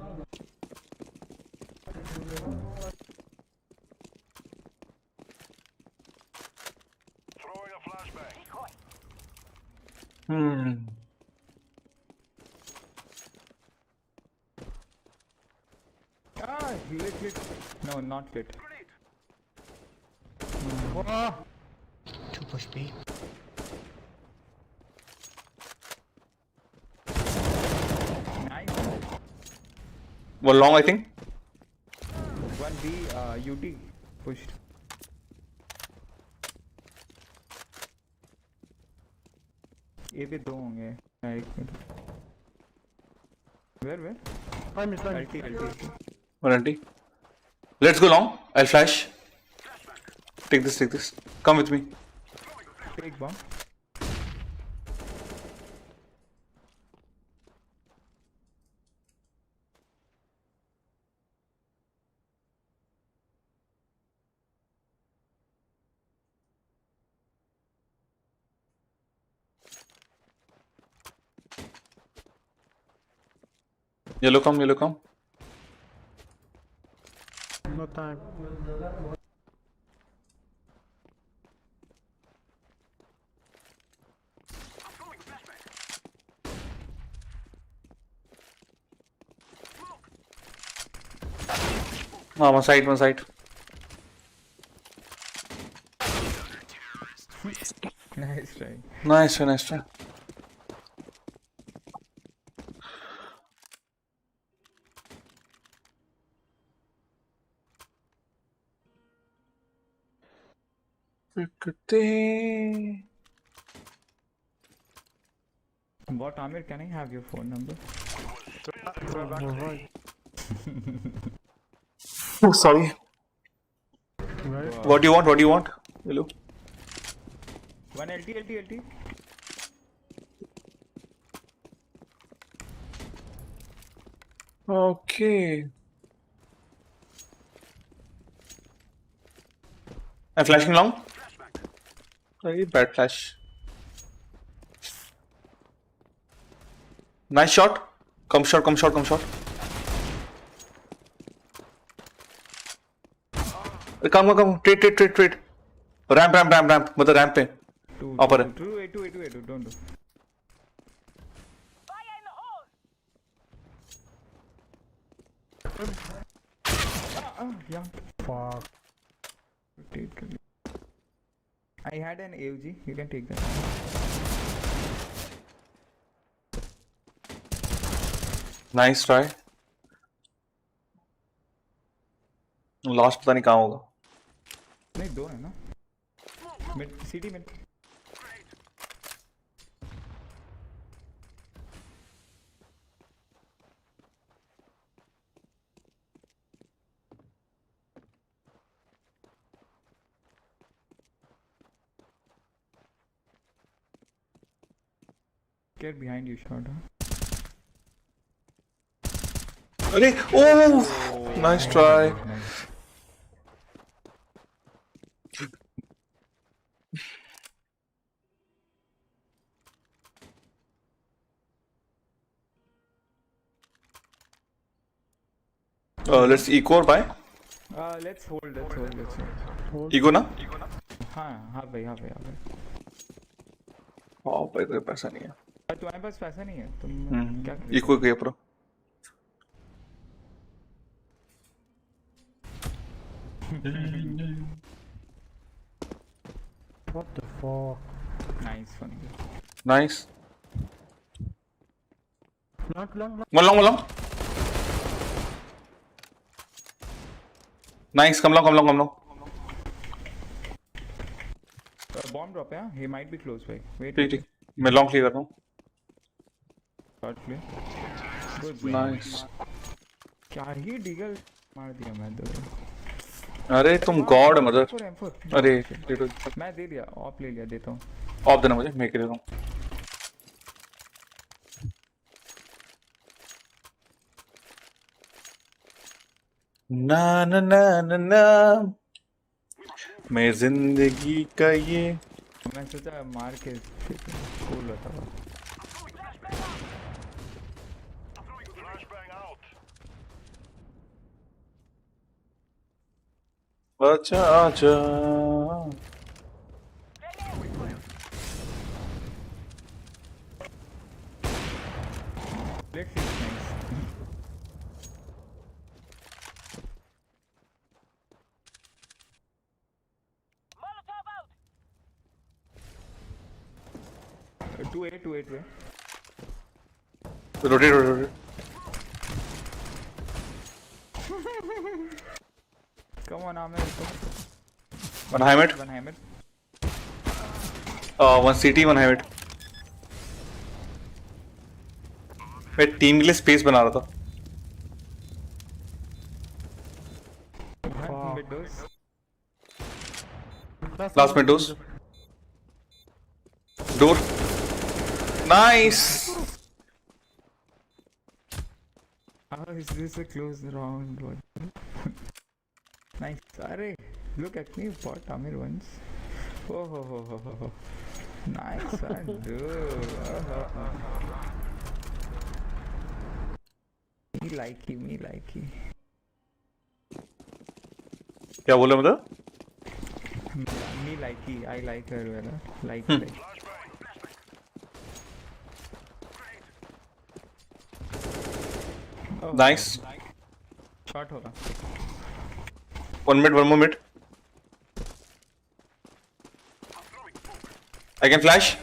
lit no not lit Two push B. nice One long, I think. one B UT pushed ये भी दो होंगे एक minute where I'm in time. LT 190. Let's go long. I'll flash. Take this. Come with me. take bomb Yellow come. No time. One side. nice try Nice try. what Amir can I have your phone number Oh, sorry. Right. What do you want? Hello. one LT Okay. I'm flashing long. Very bad flash. Nice shot. Come shot. Come. Trade. Ramp. मतलब ramp पे. Upper है. two don't do yeah Fuck. I had an AUG you can take that Nice try. Last पता नहीं कहाँ होगा. नहीं दो है ना mid city mid get behind you shot huh? अरे oh nice try. Let's eco or buy. let's hold Eco ना? हाँ भाई हाँ भाई कोई पैसा नहीं है. तुम्हारे पास पैसा नहीं है तुम क्या Eco किया pro. What the fuck? Nice one. Nice. Long. One long. Nice. Come long. Bomb drop है. He might be close by. Wait. ठीक. मैं long clear करता हूँ. Shot clear. Good. Nice. क्या ही डीगल मार दिया मैं तो. अरे तुम गॉड मदर. M4. अरे मैं दे दिया. ऑफ ले लिया देता हूँ. ऑफ देना मुझे. मैं कर रहा हूँ. ना मैं जिंदगी का ये. मैं सोचा मार के कूल होता है. आजा. Flex is nice. Two eight way. Rotate. Come on, Ahmed. One helmet. One CT, one helmet. मैं टीम के लिए स्पेस बना रहा था. Last mid dose. Door. Nice. How is this a close round? Nice. Arey, look at me, bot Amir once. Oh. Nice one, dude. Me like he. क्या बोला मतलब? Me like he. I like her, well. Like. Oh, Nice. Shot होगा. One more mid. I can flash.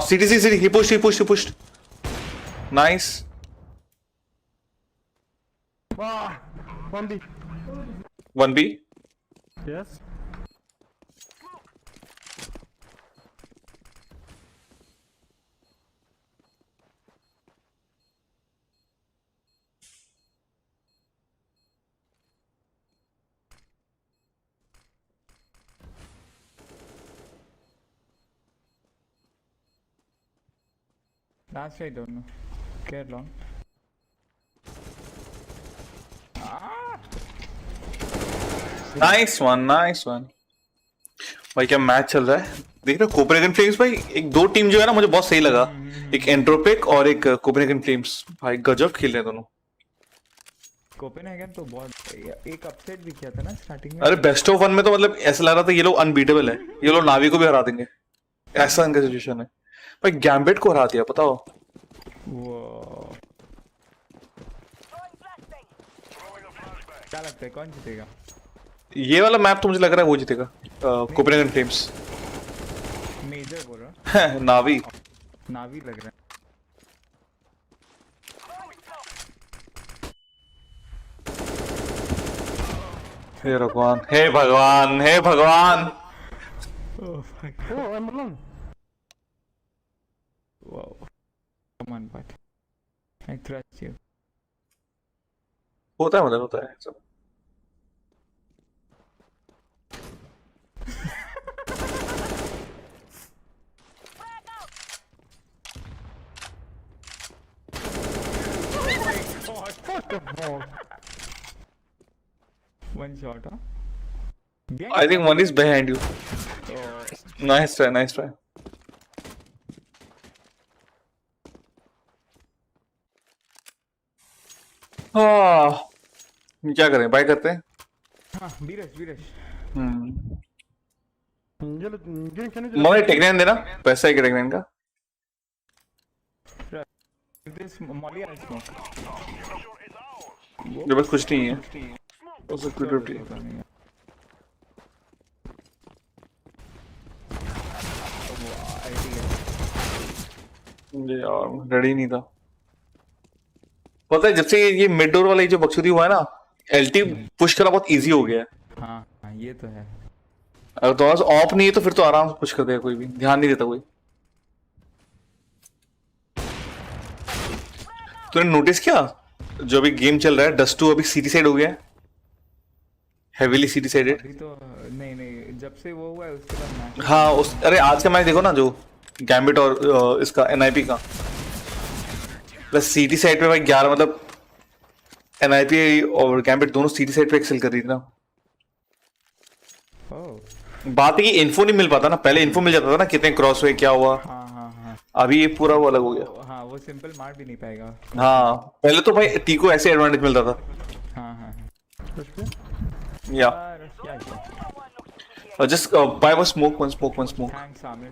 CT. He pushed. Nice. Ah, 1B. 1B. Yes. Last I don't know. Care long. Nice one. भाई क्या match चल रहा है. देख रहे हो Copenhagen flames भाई. एक दो टीम जो है ना मुझे बहुत सही लगा. एक एंट्रोपिक और एक कोपेनहेगन फ्लेम्स. भाई गजब खेल रहे हैं दोनों. कोपेनहेगन तो बहुत एक अपसेट भी किया था ना स्टार्टिंग में. अरे बेस्ट ऑफ 1 में तो मतलब ऐसा लग रहा था ये लोग अनबीटेबल है. ये लोग नावी को भी हरा देंगे. ऐसा इनका सिचुएशन है. भाई गैम्बिट को हरा दिया पता हो. वो क्या लगता है कौन जीतेगा? ये वाला मैप तो मुझे लग रहा है वो जीतेगा. Copenhagen flames. मेजर बोल रहा है. नावी लग रहा है. हे भगवान. Oh fuck. Oh, I'm alone. Wow. Come on, but I trust you. होता है सब. What the fuck? One shot, huh? I think one is behind you. Oh. Nice try. क्या करें? बाय करते हैं. हाँ, बीरज. Can you मगर टेक्नियन देना. पैसा है क्या टेक्नियन का? This molly and smoke. ये बस कुछ नहीं है उससे क्विक होता रोटी नहीं है। ये यार रेडी नहीं था पता है जब से ये मिड डोर वाला ये जो बकचोदी हुआ है ना एलटी पुश करना बहुत इजी हो गया है हाँ ये तो है। अगर तो ऑफ नहीं है तो फिर तो आराम से पुश कर देगा कोई भी ध्यान नहीं देता कोई तूने नोटिस किया जो अभी गेम चल रहा है डस्टू अभी सीटी साइड हो गया है हेवीली सीटी साइडेड अभी तो नहीं जब से वो हुआ है उसके बाद मैच हाँ उस अरे आज का मैच देखो ना जो गैम्बिट और इसका एनआईपी का प्लस सीटी साइड पे भाई 11 मतलब एनआईपी और गैम्बिट दोनों सीटी साइड पे एक्सेल कर रही थी ना बात है कि इन्फो नहीं मिल पाता ना पहले इन्फो मिल जाता था ना कितने क्रॉस हुए क्या हुआ हाँ अभी ये पूरा वो अलग हो गया हाँ वो सिंपल मार भी नहीं पाएगा। हाँ पहले तो भाई टी को ऐसे एडवांटेज मिलता था हाँ या यार क्या किया just buy one smoke thanks Aamir.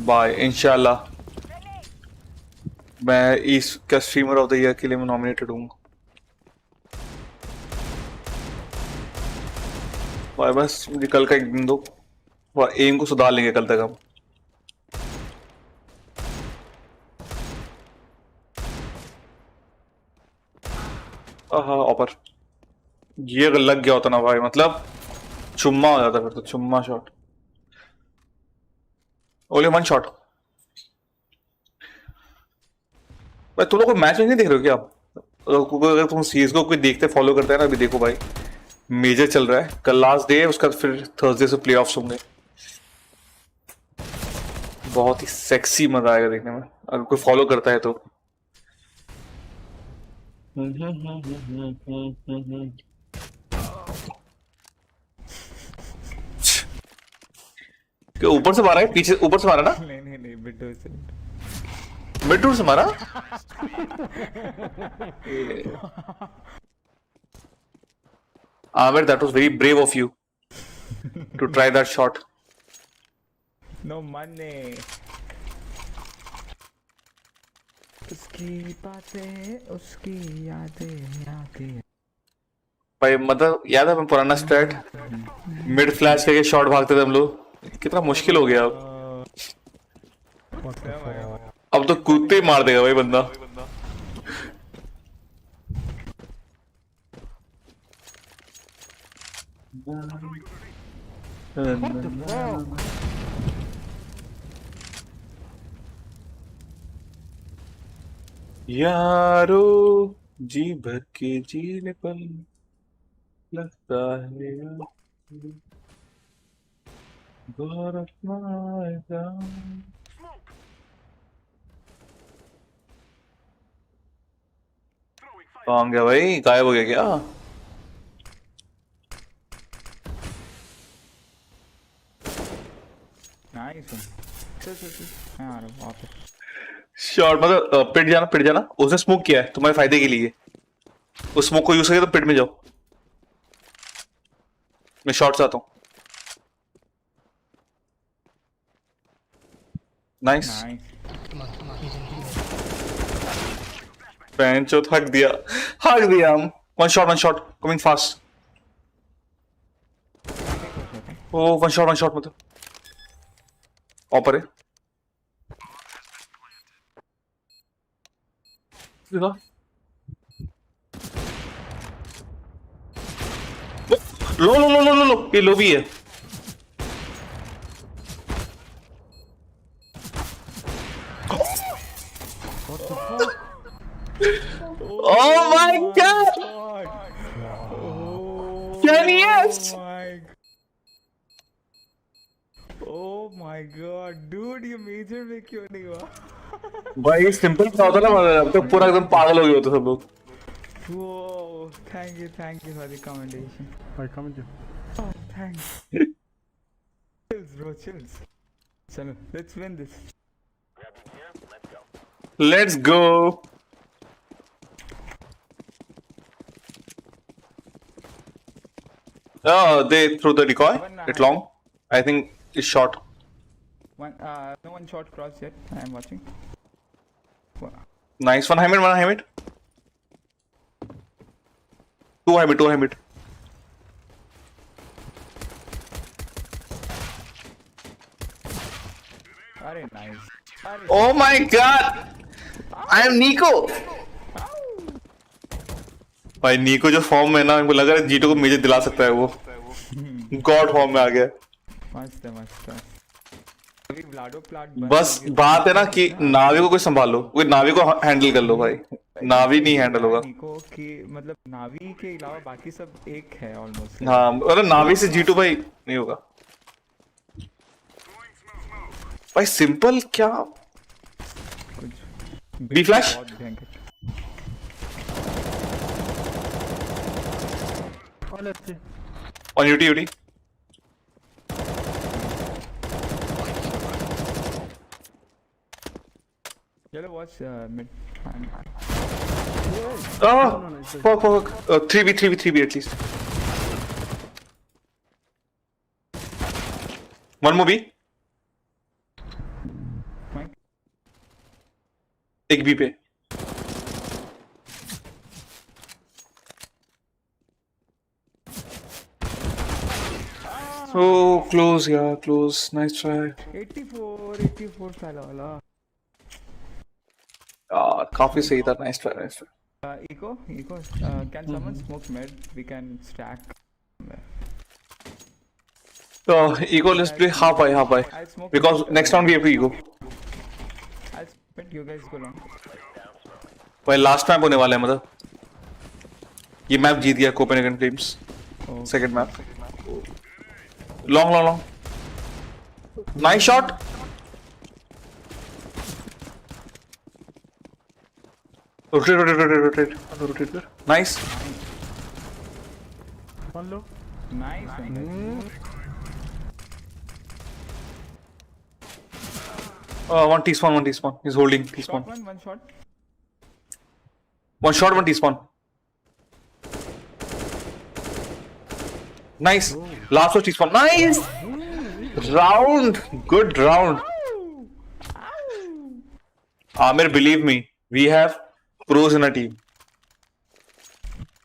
Bye इंशाल्लाह मैं इस का स्ट्रीमर ऑफ द ईयर के लिए मैं नॉमिनेटेड हूँ भाई बस मुझे कल का एक दिन दो और एम को सुधार लेंगे कल तक हम हाँ ऑपर ये अगर लग गया होता ना भाई मतलब चुम्मा हो जाता फिर तो चुम्मा शॉट ओनली वन शॉट भाई तुम लोग कोई मैच नहीं देख रहे हो क्या आप अगर तुम सीएसगो कोई देखते फॉलो करते हैं ना अभी देखो भाई मेजर चल रहा है कल लास्ट डे है उसका फिर थर्सडे से प्लेऑफ्स होंगे बहुत ही सेक्सी मजा आएगा देखने में अगर कोई फॉलो करता है तो ऊपर से मारा है पीछे ऊपर से मारा ना नहीं बिट्टू से मिड से मारा Amir, that was very brave of you to try that shot. No money. उसकी बातें उसकी यादें आती है भाई मतलब याद है पुराना स्ट्रैट मिड फ्लैश करके शॉट भागते थे हम लोग कितना मुश्किल हो गया अब तो कूदते ही मार देगा भाई बंदा यारो जी भर के जीने पर लगता है गौर अपनाएगा कौन गया भाई गायब हो गया क्या नाइस चल आ रहा वापस शॉट मतलब पिट जाना उसने स्मोक किया है तुम्हारे फायदे के लिए उस स्मोक को यूज करके तो पिट में जाओ मैं शॉट से आता हूँ नाइस पैंचो हक दिया हम वन शॉट कमिंग फास्ट ओ वन शॉट मतलब ऑपर है देखा लो ये लो भी है Oh my god! Genius! Oh my god, dude, ये मेजर में क्यों नहीं हुआ? भाई सिंपल था ना अब तो पूरा एकदम पागल हो गए होते सब लोग Whoa, thank you for the commendation. I comment you. Oh, thanks. Chills, bro, chills. Chalo, let's win this. Let's go. They threw the decoy. It's long. I think it's short. No one shot cross yet. I am watching. Nice. One high mid. Two high mid. Very nice. Oh my god! I am Nico! भाई निको जो form में ना इनको लग रहा है जीटो को मेजर दिला सकता है वो गॉड फॉर्म में आ गया मस्त है अभी व्लाडो प्लाट बस बात है ना कि नावी को कोई संभालो कोई नावी को हैंडल कर लो भाई नावी नहीं हैंडल होगा निको की मतलब नावी के अलावा बाकी सब एक है ऑलमोस्ट हाँ अरे नावी से जीटो भाई नहीं होगा भाई सिंपल क्या B flash All left. on UT चलो watch mid fuck 3v at least one more B एक B पे So close, yeah, close. Nice try. 84 पहला वाला काफी सही था. Nice try. Eco. Can someone smoke mid? We can stack. So Ego, let's play half by. Because next round we have to Ego. I'll split. You guys go long. भाई last map होने वाला है मतलब ये map जीत गया Copenhagen flames. Second map. Long. Nice shot. Rotate. Nice. One low. Nice. One T-spawn. He's holding T-spawn. One shot. One shot, one T-spawn. Nice. Last was T-spawn. Nice. Round. Good round. Amir, believe me, we have pros in our team.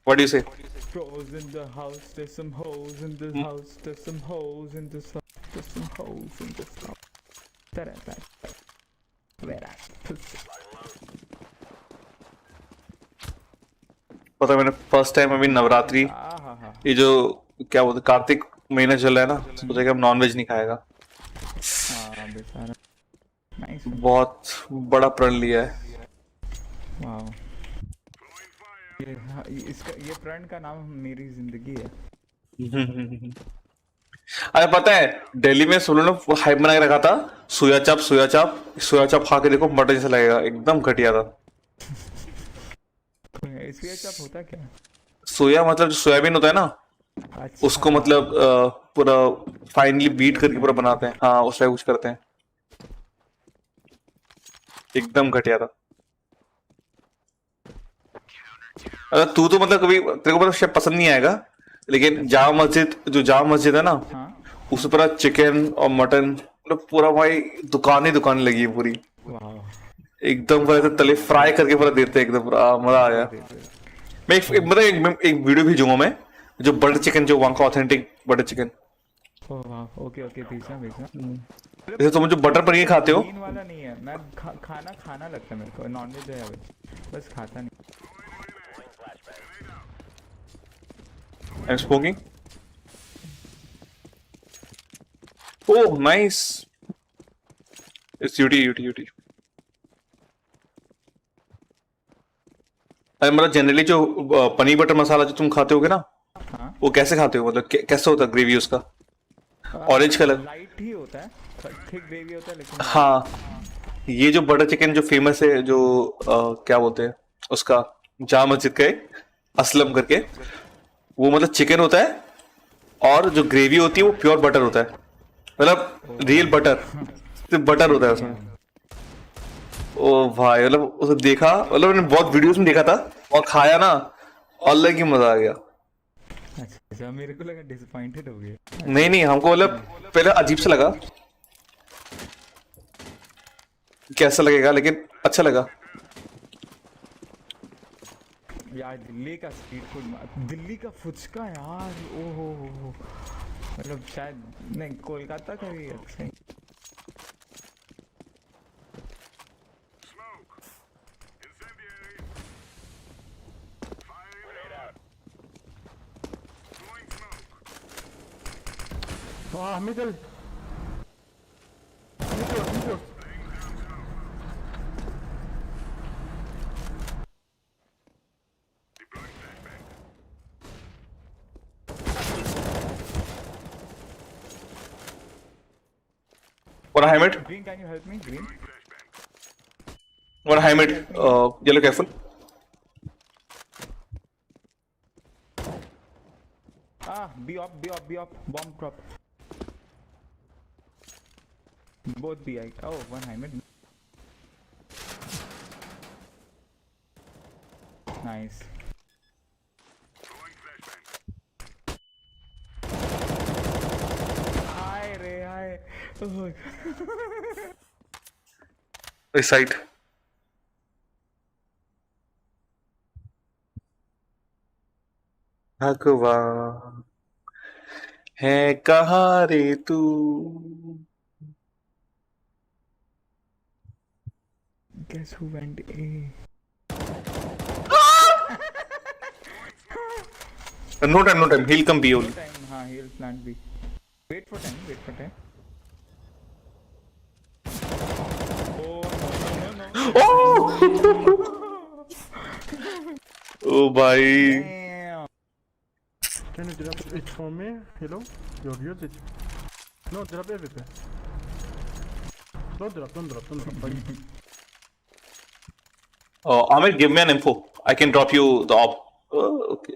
What do you say? Pros in the house. There's some hoes in this house. There's some hoes in this house. There's some hoes in this house. पता है मैंने first time अभी नवरात्रि ये जो क्या बोलते कार्तिक महीना चल रहा है ना सोचा कि हम नॉनवेज नहीं खाएगा. बहुत बड़ा प्रण लिया है. वाव. ये प्रण का नाम मेरी जिंदगी है. अरे पता है दिल्ली में सुनो ना हाइप बना के रखा था सोया चाप खा के देखो मटन जैसा लगेगा. एकदम घटिया था. सोया चाप होता क्या? सोया मतलब जो सोयाबीन होता है ना अच्छा. उसको मतलब पूरा फाइनली बीट करके पूरा बनाते हैं. हाँ उस टाइप कुछ करते हैं. एकदम घटिया था. अगर तू तो मतलब कभी तेरे को मतलब शायद पसंद नहीं आएगा लेकिन जामा मस्जिद है ना उस पर चिकन और मटन मतलब पूरा भाई दुकानें लगी है पूरी. एकदम पूरा तले फ्राई करके पूरा देते हैं. एकदम पूरा मजा आ गया. मैं एक वीडियो भेजूंगा मैं जो बटर चिकन जो वहां का ऑथेंटिक बटर चिकन. ओके भेजना. जैसे तुम जो बटर पनीर खाते हो वाला नहीं है. मैं खाना लगता है मेरे को. नॉनवेज है बस खाता नहीं. I'm smoking. Oh, nice. It's UT. अरे मतलब जनरली जो पनीर बटर मसाला जो तुम खाते होगे ना वो कैसे खाते हो मतलब कैसे होता है ग्रेवी उसका? Orange colour. लाइट ही होता है. थिक ग्रेवी होता है लेकिन हाँ ये जो बटर चिकन जो फेमस है जो क्या बोलते हैं उसका जामा मस्जिद का असलम करके वो मतलब चिकन होता है और जो ग्रेवी होती है वो प्योर बटर होता है. मतलब रियल बटर सिर्फ बटर होता है उसमें. ओ भाई मतलब उसे देखा मतलब मैंने बहुत वीडियोस में देखा था और खाया ना अलग ही मजा आ गया. अच्छा मेरे को लगा डिसअपॉइंटेड हो गया। नहीं नहीं, हमको मतलब पहले अजीब सा लगा कैसा लगेगा, लेकिन अच्छा लगा। यार दिल्ली का स्ट्रीट फूड, दिल्ली का फुचका यार, ओहो मतलब शायद नहीं, कोलकाता का भी अच्छा है। Middle. Middle. One high mid. Green, can you help me? Green. One high mid. Yellow, careful. Be up. Bomb drop. Both B. Oh, one high mid. Nice. Hi. Oh my god. This side. भगवान है कहाँ रे तू। Guess who went A? No time. He'll come B only. No time. हाँ, he'll plant B. Wait for time. Oh! Oh भाई। Damn. Can you drop it for me? Hello? Your usage? No, drop everything. Don't drop. Buddy. Amit, give me an info. I can drop you the op. Okay.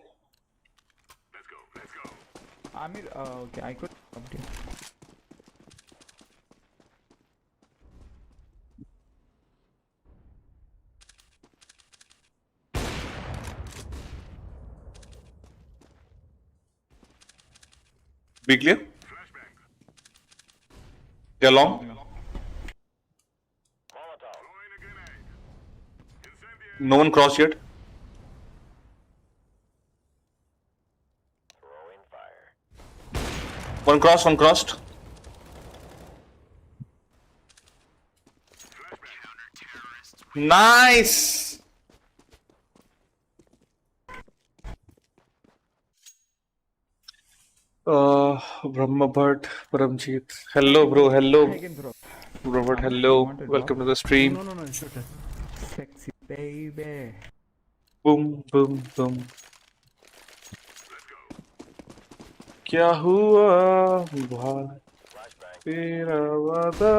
Amir, okay, I could update. Be clear? They're long. No one crossed yet. One crossed. Nice. Brahma Bhatt, Paramjeet. Hello, bro. Hello. I can throw. Robert, hello. Welcome to the stream. No, it's okay. Sexy baby. Boom. क्या हुआ भाई तेरा वादा।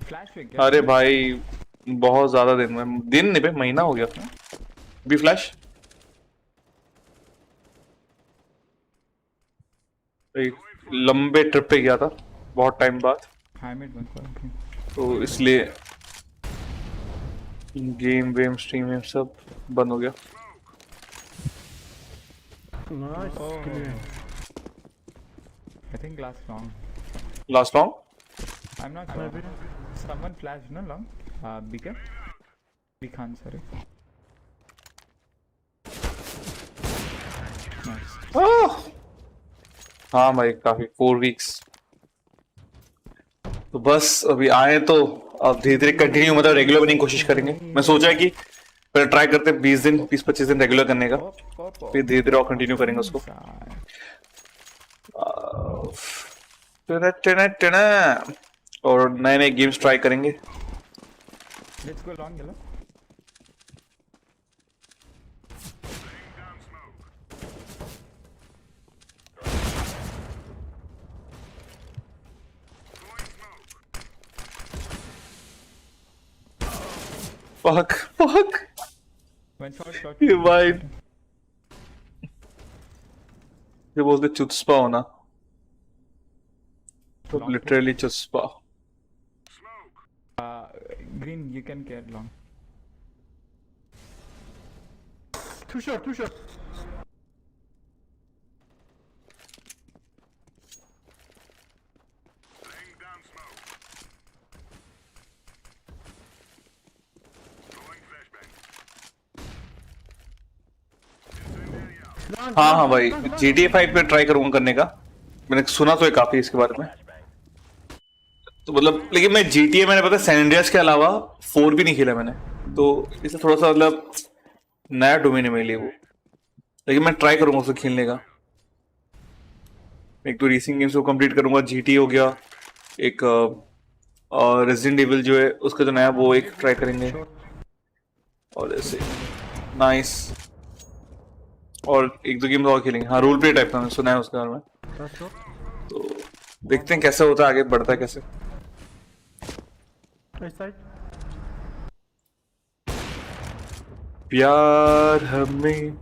Flash with क्या? अरे भाई बहुत ज्यादा दिन नहीं पे महीना हो गया। बी फ्लैश एक लंबे ट्रिप पे गया था बहुत टाइम बाद, High mid one for. तो इसलिए गेम वेम स्ट्रीम वेम सब बंद हो गया। Nice. Oh. Clear. I think last long. Last long I'm not sure. Maybe. Someone flashed, no long. Bika. Bikhan, sorry. Nice. हाँ भाई काफी 4 वीक्स। तो बस अभी आए तो अब धीरे धीरे कंटिन्यू मतलब रेगुलर बनने की कोशिश करेंगे। मैं सोचा है कि पहले ट्राई करते 20-25 दिन रेगुलर करने का, फिर धीरे धीरे और कंटिन्यू करेंगे उसको। और नए गेम्स ट्राई करेंगे। Let's go long, yellow. Fuck. One shot. ये भाई ये बोलते चुत्स्पा होना, तो literally चुत्स्पा। Green, you can get long. Too short. हाँ हाँ भाई, GTA 5 पे ट्राई करूंगा करने का। मैंने सुना तो है काफी इसके बारे में, तो मतलब लेकिन मैं GTA मैंने पता सैन एंड्रियास के अलावा 4 भी नहीं खेला मैंने, तो इसे थोड़ा सा मतलब नया डोमेन है मेरे लिए वो, लेकिन मैं ट्राई करूंगा उसे खेलने का। एक तो रेसिंग गेम्स को कंप्लीट करूंगा, GTA हो गया, एक और रेजिडेंट एविल जो है उसका जो नया वो एक ट्राई करेंगे, और ऐसे नाइस, और एक दो गेम और खेलेंगे। हाँ, रोल प्ले टाइप का मैंने सुना है उसके बारे में, तो देखते हैं कैसे होता है, आगे बढ़ता है कैसे। प्यार हमें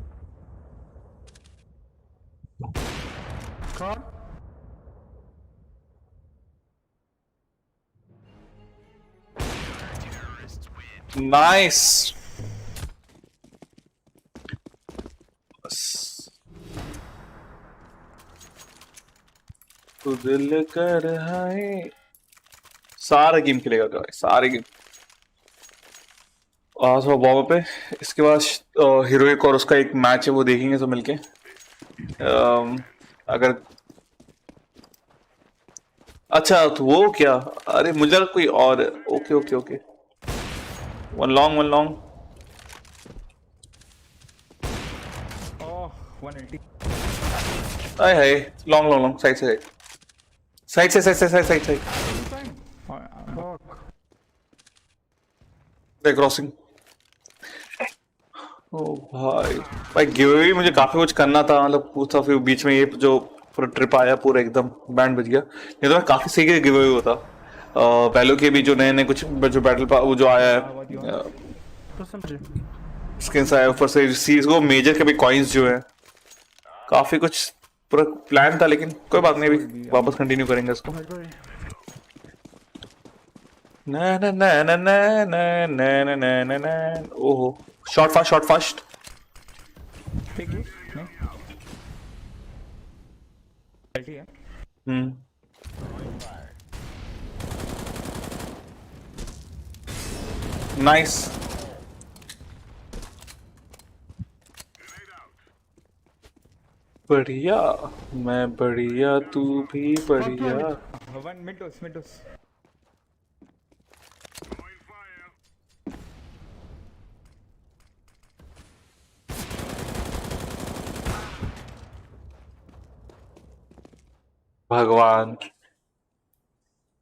नाइस, तो दिल कर है सारा गेम खेलेगा क्या, सारे गेम। आज वो बॉम्ब पे, इसके बाद हीरोइक और उसका एक मैच है वो देखेंगे सब मिलके। अगर अच्छा तो वो क्या, अरे मुझे लगा कोई और, okay okay okay, one long one long. Oh 180 आए हाय, लॉन्ग लॉन्ग लॉन्ग, साइड से साइड से साइड से side side side side crossing. ओ भाई भाई गिवअवे मुझे काफी कुछ करना था, मतलब पूछा, फिर बीच में ये जो पूरा ट्रिप आया पूरा एकदम बैंड बज गया, नहीं तो मैं काफी सही गिवअवे होता। वैलो के भी जो नए नए कुछ जो बैटल वो जो आया है स्किन्स आया, ऊपर से सीजगो मेजर के भी कॉइन्स जो है, काफी कुछ पूरा प्लान था, लेकिन कोई बात नहीं, अभी वापस कंटिन्यू करेंगे इसको। ना ना ना ना ना ना ना ना ना ना, ओहो शॉट फास्ट शॉट फास्ट। ठीक है नहीं ठीक है। नाइस, बढ़िया, मैं बढ़िया तू भी बढ़िया। वन मिडोस मिडोस भगवान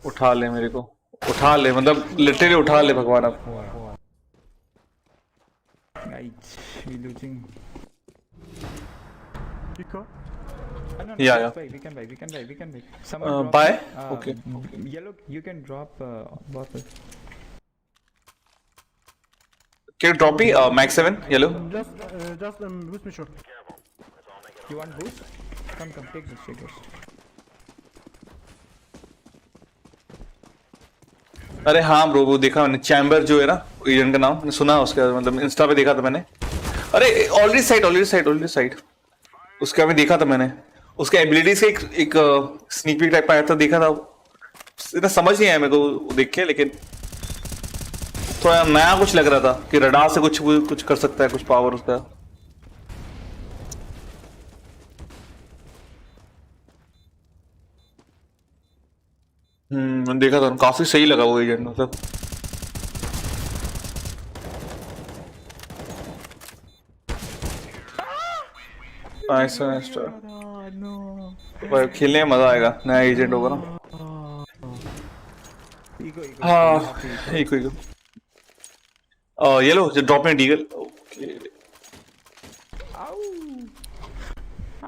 उठा ले मेरे को, उठा ले, मतलब लिटरली उठा ले भगवान अब। Guys we losing Yeah. we can buy someone drop Buy? Okay. Yellow you can drop bottle. Can you drop me max 7 yellow? Just boost me short. You want boost? Come take this figures. अरे हाँ bro, वो देखा मैंने, chamber जो है ना agent का नाम, मैंने सुना है उसका, मतलब इंस्टा पे देखा था मैंने। अरे ऑलरेडी साइड उसका मैं देखा था मैंने, उसके एबिलिटीज का एक स्नीक पीक टाइप आया था, देखा था, इतना समझ नहीं आया मेरे को देख के, लेकिन थोड़ा नया कुछ लग रहा था कि रडार से कुछ कर सकता है, कुछ पावर उसका। मैंने देखा था, काफी सही लगा वो एजेंट, मतलब भाई खेलने में मजा आएगा, नया एजेंट होगा ना। हाँ इको ये लो जो ड्रॉप में डीगल।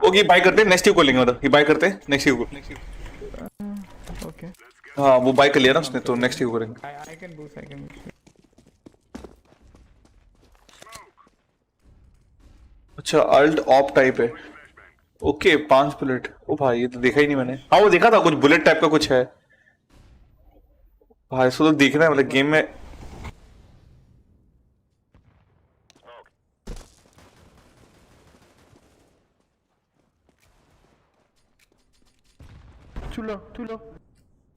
ओके बाय करते, नेक्स्ट को लेंगे, मतलब ये बाय करते नेक्स्ट को। Okay. हाँ वो बाय कर लिया ना उसने, तो नेक्स्ट को करेंगे। I can boost. अच्छा अल्ट ऑप टाइप है, ओके 5 बुलेट, ओ भाई ये तो देखा ही नहीं मैंने। हाँ वो देखा था कुछ बुलेट टाइप का कुछ है भाई, इसको तो देखना है मतलब गेम में। Too low.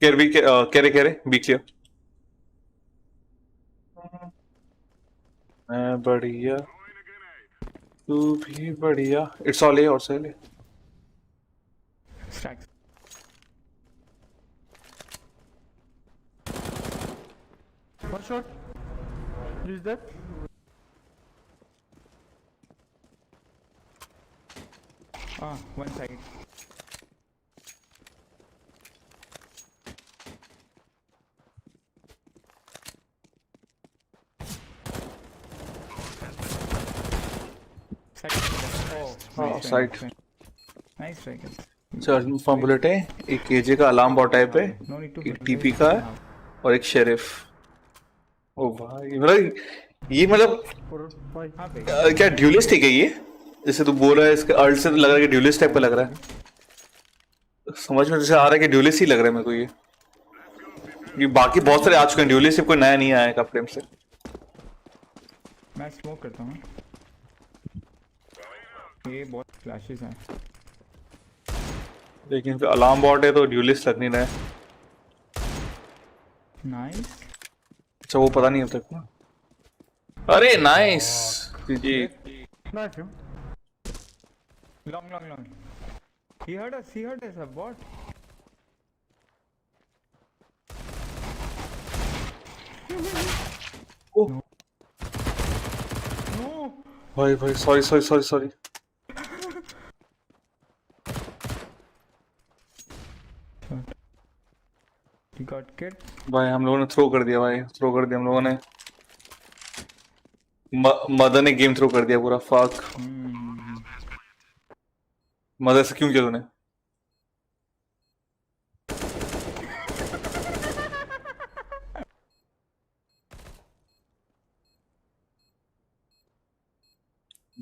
कह रहे बी क्लियर। मैं बढ़िया तू भी बढ़िया. It's all A or say A. Stacks. One shot. He's dead. One side. Side. Nice strike. Charging form bullet है, एक केजे का अलार्म बॉट टाइप है, No need to. एक टीपी का है और एक शेरिफ. ओ भाई मतलब ये मतलब 4 5. हाँ भाई. क्या ड्यूलिस्ट है ये? जैसे तू बोल रहा है इसके अर्थ से लग रहा है कि ड्यूलिस्ट टाइप का लग रहा है. समझ में जैसे आ रहा है कि ड्यूलिस्ट ही लग रहा है मेरे को ये बाकी बहुत सारे आ चुके हैं ड्यूलिस्ट, कोई नया नहीं आया है फ्रेम से. मैं स्मोक करता हूँ. ये बहुत फ्लैशेस हैं. लेकिन अलार्म बॉट है तो ड्यूलिस्ट लग नहीं रहा है. नाइस. अच्छा वो पता नहीं अब तक ना. अरे nice ji. Knife him. Long. He heard us, a bot. Oh. No. भाई सॉरी. He got killed. भाई हम लोगों ने थ्रो कर दिया हम लोगों ने. मदर ने गेम थ्रो कर दिया पूरा. फक. मदर से क्यों किया तूने?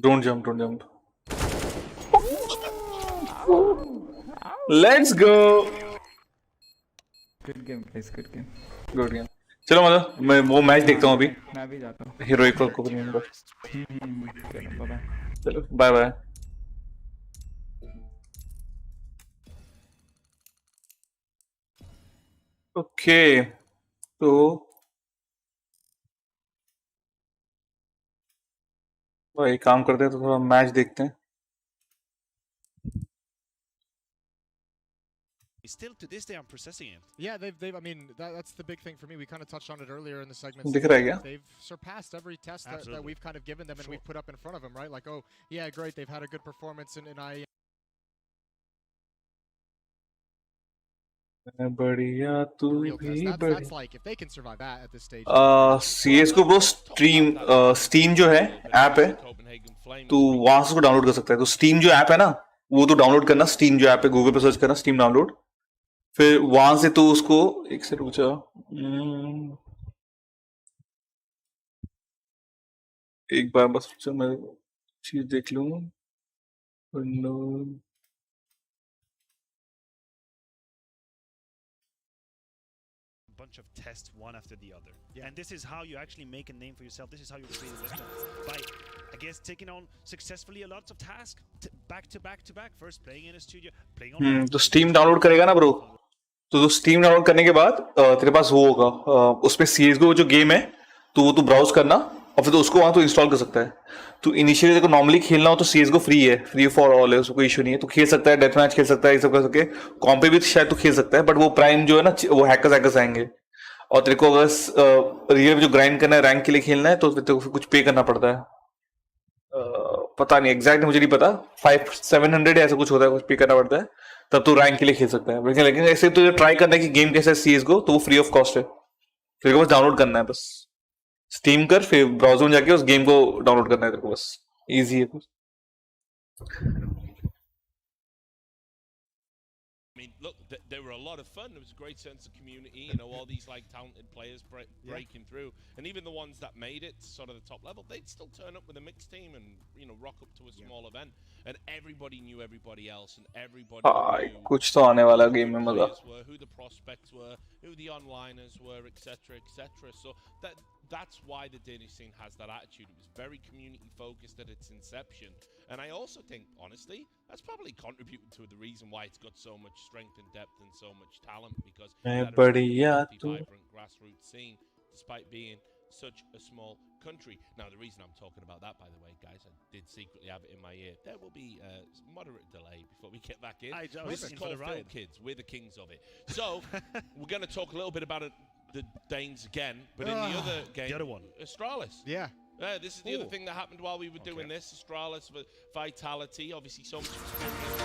Don't jump. Let's go. Good game, guys. Good game. Good game. चलो मतलब मैं वो मैच देखता हूँ अभी. मैं भी जाता हूँ. हीरोइक को नहीं बस. चलो बाय. चलो बाय. ओके तो भाई काम करते हैं तो थोड़ा मैच देखते हैं. Still to this day I'm processing it. Yeah, I mean, that's the big thing for me. We kind of touched on it earlier in the segments. दिख रहा है क्या? They've surpassed every test that we've kind of given them and we've put up in front of them, right? Like, oh, yeah, great, they've had a good performance in IE. बढ़िया तू Real test. भी That's बढ़िया. like, if they can survive that at this stage. CS:GO bro steam जो है app है तो वहां से उसको डाउनलोड कर सकता है. तो स्टीम जो ऐप है ना वो तो डाउनलोड करना. स्टीम जो ऐप है गूगल पे सर्च करना स्टीम डाउनलोड. फिर वहां से तो उसको एक से रुक जा. एक बार बस मैं चीज देख लूं. Bunch of tests one after the other. Yeah. And this is how you actually make a name for yourself. This is how you create a restaurant. By, I guess, taking on successfully a lot of tasks back to back. First playing in a studio, playing on. तो steam download करेगा ना bro. तो steam download करने के बाद तेरे पास वो होगा उसमें CS:GO जो गेम है तो वो तू ब्राउज करना और फिर तो उसको वहां तो इंस्टॉल कर सकता है. तो इनिशियली देखो नॉर्मली खेलना हो तो CS:GO फ्री है, फ्री फॉर ऑल है, उसको कोई इशू नहीं है. तो खेल सकता है, डेथ मैच खेल सकता है, ये सब कर सके. कॉम पे भी शायद तो खेल सकता है बट वो प्राइम जो है ना वो हैकर्स आएंगे. और तेरे को अगर रियल में जो ग्राइंड करना है रैंक के लिए खेलना है तो फिर तेरे को कुछ पे करना पड़ता है. पता नहीं एग्जैक्ट मुझे नहीं पता. 500-700 ऐसा कुछ होता है, कुछ पे करना पड़ता है तब तो रैंक के लिए खेल सकता है. लेकिन ऐसे तो ट्राई करना है कि गेम कैसा है CS:GO तो वो फ्री ऑफ कॉस्ट है. तेरे को बस डाउनलोड करना है. बस स्टीम कर फिर ब्राउजर में जाके उस गेम को डाउनलोड करना है तेरे को. बस इजी है. I mean, look, they were a lot of fun. There was a great sense of community, you know, all these like talented players breaking through, and even the ones that made it to sort of the top level, they'd still turn up with a mixed team and, you know, rock up to a small event, and everybody knew everybody else, and everybody knew कुछ तो आने वाला game में मजा. who the prospects were, who the onliners were, etc. So that's why the Danish scene has that attitude. It was very community focused at its inception, and I also think, honestly, that's probably contributed to the reason why it's got so much strength and depth and so much talent, because that vibrant grassroots scene, despite being such a small country. Now, the reason I'm talking about that, by the way, guys, I did secretly have it in my ear. There will be a moderate delay before we get back in. This is called Phil Kids. We're the kings of it. So we're going to talk a little bit about the Danes again, but in the other game, the other one, Astralis. Yeah. This is the other thing that happened while we were doing this. Astralis for Vitality, obviously so much experience.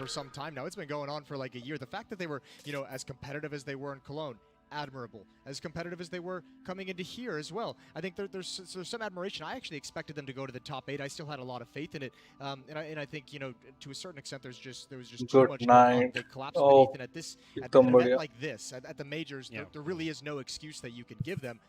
Some time now. It's been going on for like a year. The fact that they were, you know, as competitive as they were in Cologne, admirable. As competitive as they were coming into here as well. I think there's some admiration. I actually expected them to go to the top 8. I still had a lot of faith in it. And I think, you know, to a certain extent, there was just too much going on. They collapsed beneath, and at an event like this, at the majors, there really is no excuse that you could give them.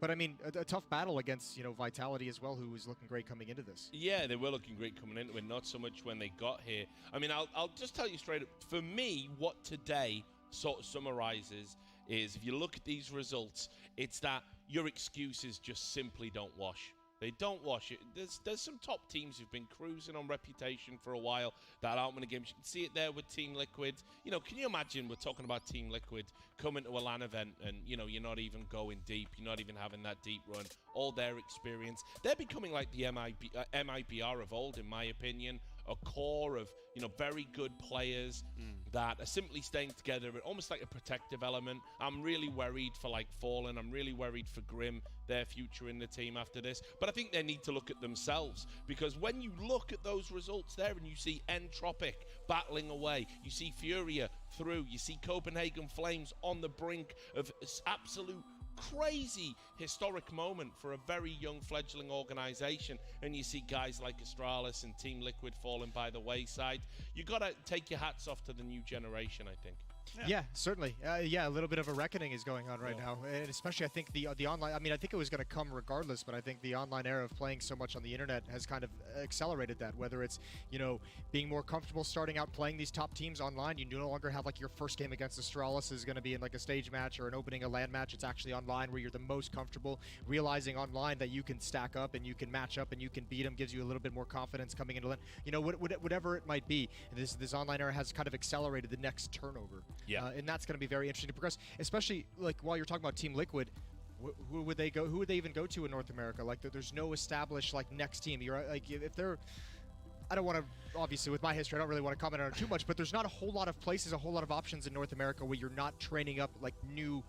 But I mean, a tough battle against, you know, Vitality as well, who was looking great coming into this. Yeah, they were looking great coming into it, not so much when they got here. I mean, I'll just tell you straight up, for me, what today sort of summarizes is, if you look at these results, it's that your excuses just simply don't wash. They don't wash it. There's some top teams who've been cruising on reputation for a while that aren't winning games. You can see it there with Team Liquid. You know, can you imagine we're talking about Team Liquid coming to a LAN event and, you know, you're not even going deep. You're not even having that deep run. All their experience. They're becoming like the MIBR of old, in my opinion. A core of, you know, very good players that are simply staying together, almost like a protective element. I'm really worried for like Fallen. I'm really worried for Grim, their future in the team after this. But I think they need to look at themselves, because when you look at those results there and you see Entropic battling away, you see Furia through, you see Copenhagen Flames on the brink of absolute crazy historic moment for a very young fledgling organization, and you see guys like Astralis and Team Liquid falling by the wayside, you got to take your hats off to the new generation, I think. Yeah, certainly. Yeah, a little bit of a reckoning is going on right now, and especially I think the online. I mean, I think it was going to come regardless, but I think the online era of playing so much on the internet has kind of accelerated that. Whether it's, you know, being more comfortable starting out playing these top teams online, you no longer have like your first game against Astralis is going to be in like a stage match or an opening a LAN match. It's actually online where you're the most comfortable. Realizing online that you can stack up and you can match up and you can beat them gives you a little bit more confidence coming into LAN. You know, whatever it might be, this online era has kind of accelerated the next turnover. Yeah. And that's going to be very interesting to progress, especially like while you're talking about Team Liquid. Who would they go? Who would they even go to in North America? Like, there's no established like next team. You're like, if they're, I don't want to, obviously with my history, I don't really want to comment on it too much, but there's not a whole lot of places, a whole lot of options in North America where you're not training up like new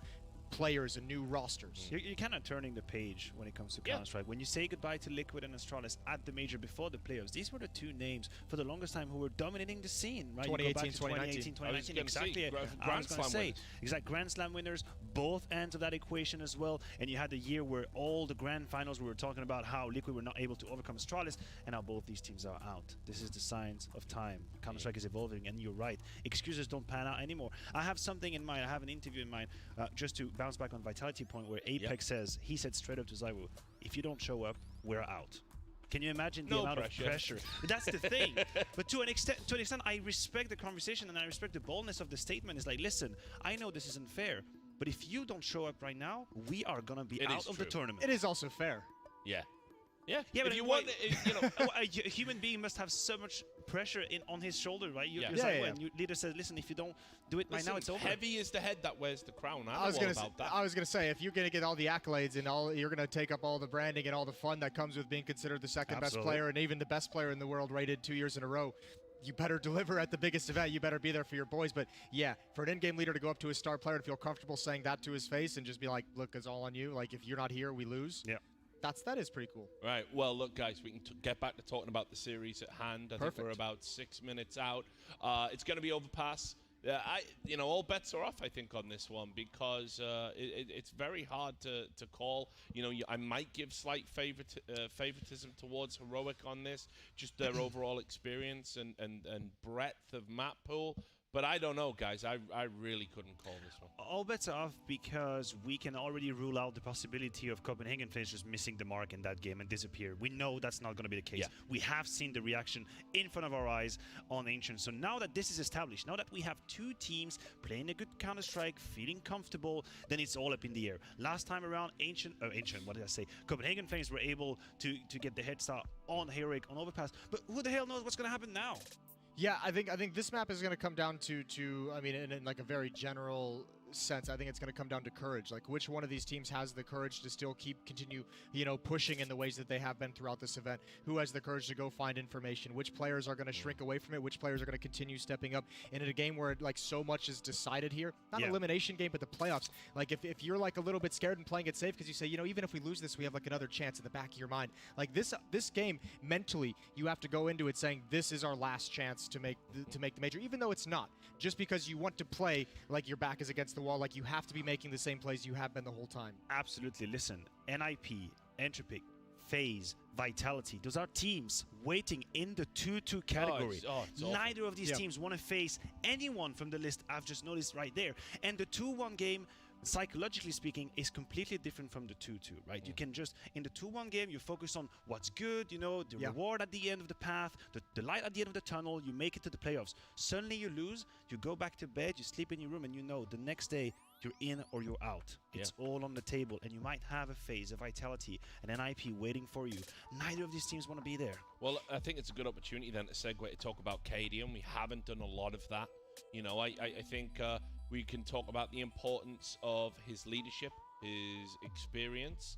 players and new rosters. You're kind of turning the page when it comes to Counter-Strike. When you say goodbye to Liquid and Astralis at the major before the playoffs, these were the two names for the longest time who were dominating the scene, right? 2018, 2019. Exactly. Grand Slam winners. Exactly. Grand Slam winners, both ends of that equation as well. And you had the year where all the grand finals, we were talking about how Liquid were not able to overcome Astralis, and now both these teams are out. This is the signs of time. Counter-Strike is evolving, and you're right. Excuses don't pan out anymore. I have something in mind. I have an interview in mind, just to bounce back on Vitality point, where Apex says, he said straight up to Zywo, if you don't show up, we're out. Can you imagine the amount of pressure? That's the thing. But to an extent, I respect the conversation and I respect the boldness of the statement. It's like, listen, I know this isn't fair, but if you don't show up right now, we are gonna be out of the tournament. It is also fair. Yeah. Yeah, Yeah, if but you wait- want, you know, a human being must have so much pressure on his shoulder, right? Yeah. You're like, Yeah, when your leader says, listen, if you don't do it right now, it's over. Heavy is the head that wears the crown. I I was know gonna all about that. I was gonna say, if you're gonna get all the accolades and you're gonna take up all the branding and all the fun that comes with being considered the second best Absolutely. player and even the best player in the world rated 2 years in a row, you better deliver at the biggest event. You better be there for your boys. But yeah, for an in-game leader to go up to a star player and feel comfortable saying that to his face and just be like, look, it's all on you. Like, if you're not here, we lose. Yeah. That is pretty cool. Right. Well, look, guys, we can get back to talking about the series at hand. I think we're Perfect. about 6 minutes out. It's going to be Overpass. All bets are off, I think, on this one because it's very hard to call. I might give slight favoritism towards Heroic on this, just their overall experience and breadth of map pool. But I don't know, guys. I really couldn't call this one. All bets are off because we can already rule out the possibility of Copenhagen Flames just missing the mark in that game and disappear. We know that's not going to be the case. Yeah. We have seen the reaction in front of our eyes on Ancient. So now that this is established, now that we have two teams playing a good Counter-Strike, feeling comfortable, then it's all up in the air. Last time around, Copenhagen Flames were able to get the head start on Heroic, on Overpass. But who the hell knows what's going to happen now? Yeah, I think this map is going to come down to I mean, in like a very general sense, I think it's going to come down to courage. Like, which one of these teams has the courage to continue, pushing in the ways that they have been throughout this event? Who has the courage to go find information? Which players are going to shrink away from it? Which players are going to continue stepping up? And in a game where like so much is decided here, not an elimination game, but the playoffs. Like, if you're like a little bit scared and playing it safe because you say, even if we lose this, we have like another chance in the back of your mind. Like this game, mentally, you have to go into it saying this is our last chance to make the major, even though it's not. Just because you want to play like your back is against the wall, like you have to be making the same plays you have been the whole time. Absolutely. Listen, NIP, Entropic, FaZe, Vitality, those are teams waiting in the 2-2 category. It's awful. Neither of these teams want to face anyone from the list I've just noticed right there. And the 2-1 game, psychologically speaking, is completely different from the 2-2, right? You can just, in the 2-1 game, you focus on what's good, the reward at the end of the path, the light at the end of the tunnel, you make it to the playoffs. Suddenly you lose, you go back to bed, you sleep in your room, and the next day, you're in or you're out. It's all on the table, and you might have a FaZe, a Vitality, an NIP waiting for you. Neither of these teams want to be there. Well, I think it's a good opportunity then to segue to talk about Cadian. We haven't done a lot of that. I think we can talk about the importance of his leadership, his experience.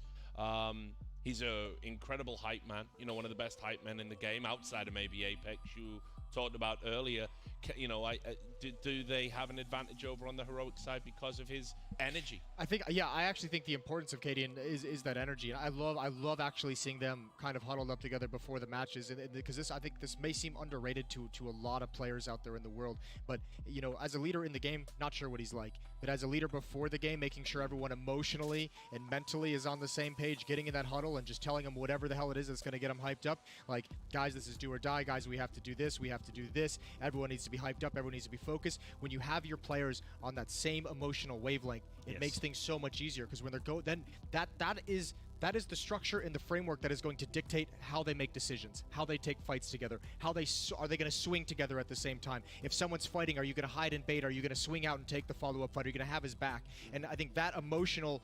He's an incredible hype man, one of the best hype men in the game outside of maybe Apex, you talked about earlier. Do they have an advantage over on the Heroic side because of his energy? I actually think the importance of Cadian is that energy. And I love actually seeing them kind of huddled up together before the matches, because I think this may seem underrated to a lot of players out there in the world. But as a leader in the game, not sure what he's like. But as a leader before the game, making sure everyone emotionally and mentally is on the same page, getting in that huddle and just telling them whatever the hell it is that's going to get them hyped up. Like, guys, this is do or die. Guys, we have to do this. We have to do this. Everyone needs to be hyped up. Everyone needs to be focused. When you have your players on that same emotional wavelength, it makes things so much easier, because when they're then that is the structure and the framework that is going to dictate how they make decisions, how they take fights together, are they going to swing together at the same time? If someone's fighting, are you going to hide and bait? Are you going to swing out and take the follow-up fight? Are you going to have his back? And I think that emotional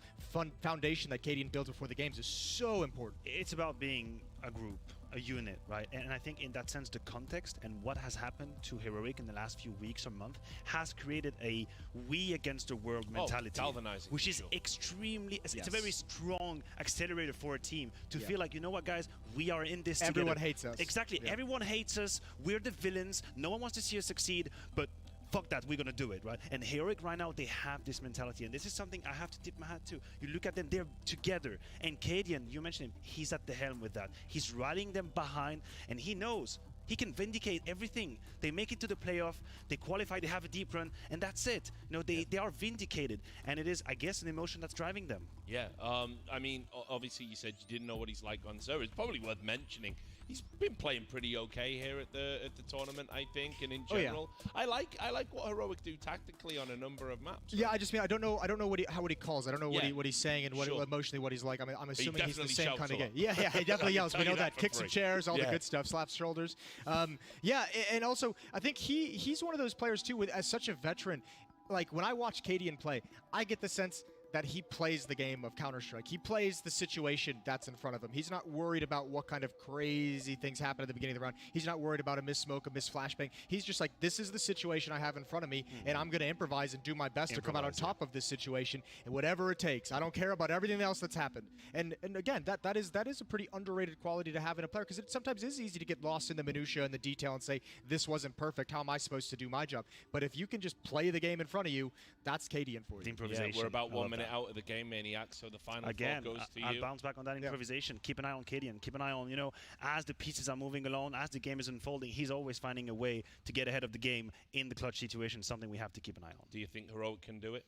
foundation that Cadian builds before the games is so important. It's about being a group, a unit, right? And I think in that sense, the context and what has happened to Heroic in the last few weeks or month has created a we against the world mentality, galvanizing, which is extremely, it's a very strong accelerator for a team to feel like, you know what, guys, we are in this Everyone together. hates us. Exactly. Everyone hates us. We're the villains. No one wants to see us succeed, but fuck that, we're gonna do it, right? And Heroic right now, they have this mentality, and this is something I have to tip my hat to. You look at them, they're together. And Cadian, you mentioned him, he's at the helm with that. He's rallying them behind, and he knows he can vindicate everything. They make it to the playoff, they qualify, they have a deep run, and that's it. They are vindicated, and it is, I guess, an emotion that's driving them. Yeah, I mean, obviously you said you didn't know what he's like on server. It's probably worth mentioning. He's been playing pretty okay here at the tournament, I think, and in general, I like what Heroic do tactically on a number of maps. Yeah, I just mean I don't know what he calls. I don't know what he's saying and emotionally what he's like. I mean, I'm assuming he's the same kind of guy. Yeah, he definitely yells. We know that. Kicks some chairs, all the good stuff, slaps shoulders. And also I think he's one of those players too, as such a veteran. Like, when I watch Cadian play, I get the sense that he plays the game of Counter-Strike. He plays the situation that's in front of him. He's not worried about what kind of crazy things happen at the beginning of the round. He's not worried about a miss smoke, a miss flashbang. He's just like, this is the situation I have in front of me, and I'm going to improvise and do my best to come out on top of this situation, and whatever it takes. I don't care about everything else that's happened. And again, that is a pretty underrated quality to have in a player, because it sometimes is easy to get lost in the minutia and the detail and say, this wasn't perfect. How am I supposed to do my job? But if you can just play the game in front of you, that's Cadian for you. Yeah, we're about 1 minute out of the game, Maniac, so the final Again, goes to I'll you. bounce back on that improvisation. Keep an eye on Cadian. Keep an eye on, you know, as the pieces are moving along, as the game is unfolding, he's always finding a way to get ahead of the game in the clutch situation, something we have to keep an eye on. Do you think Heroic can do it?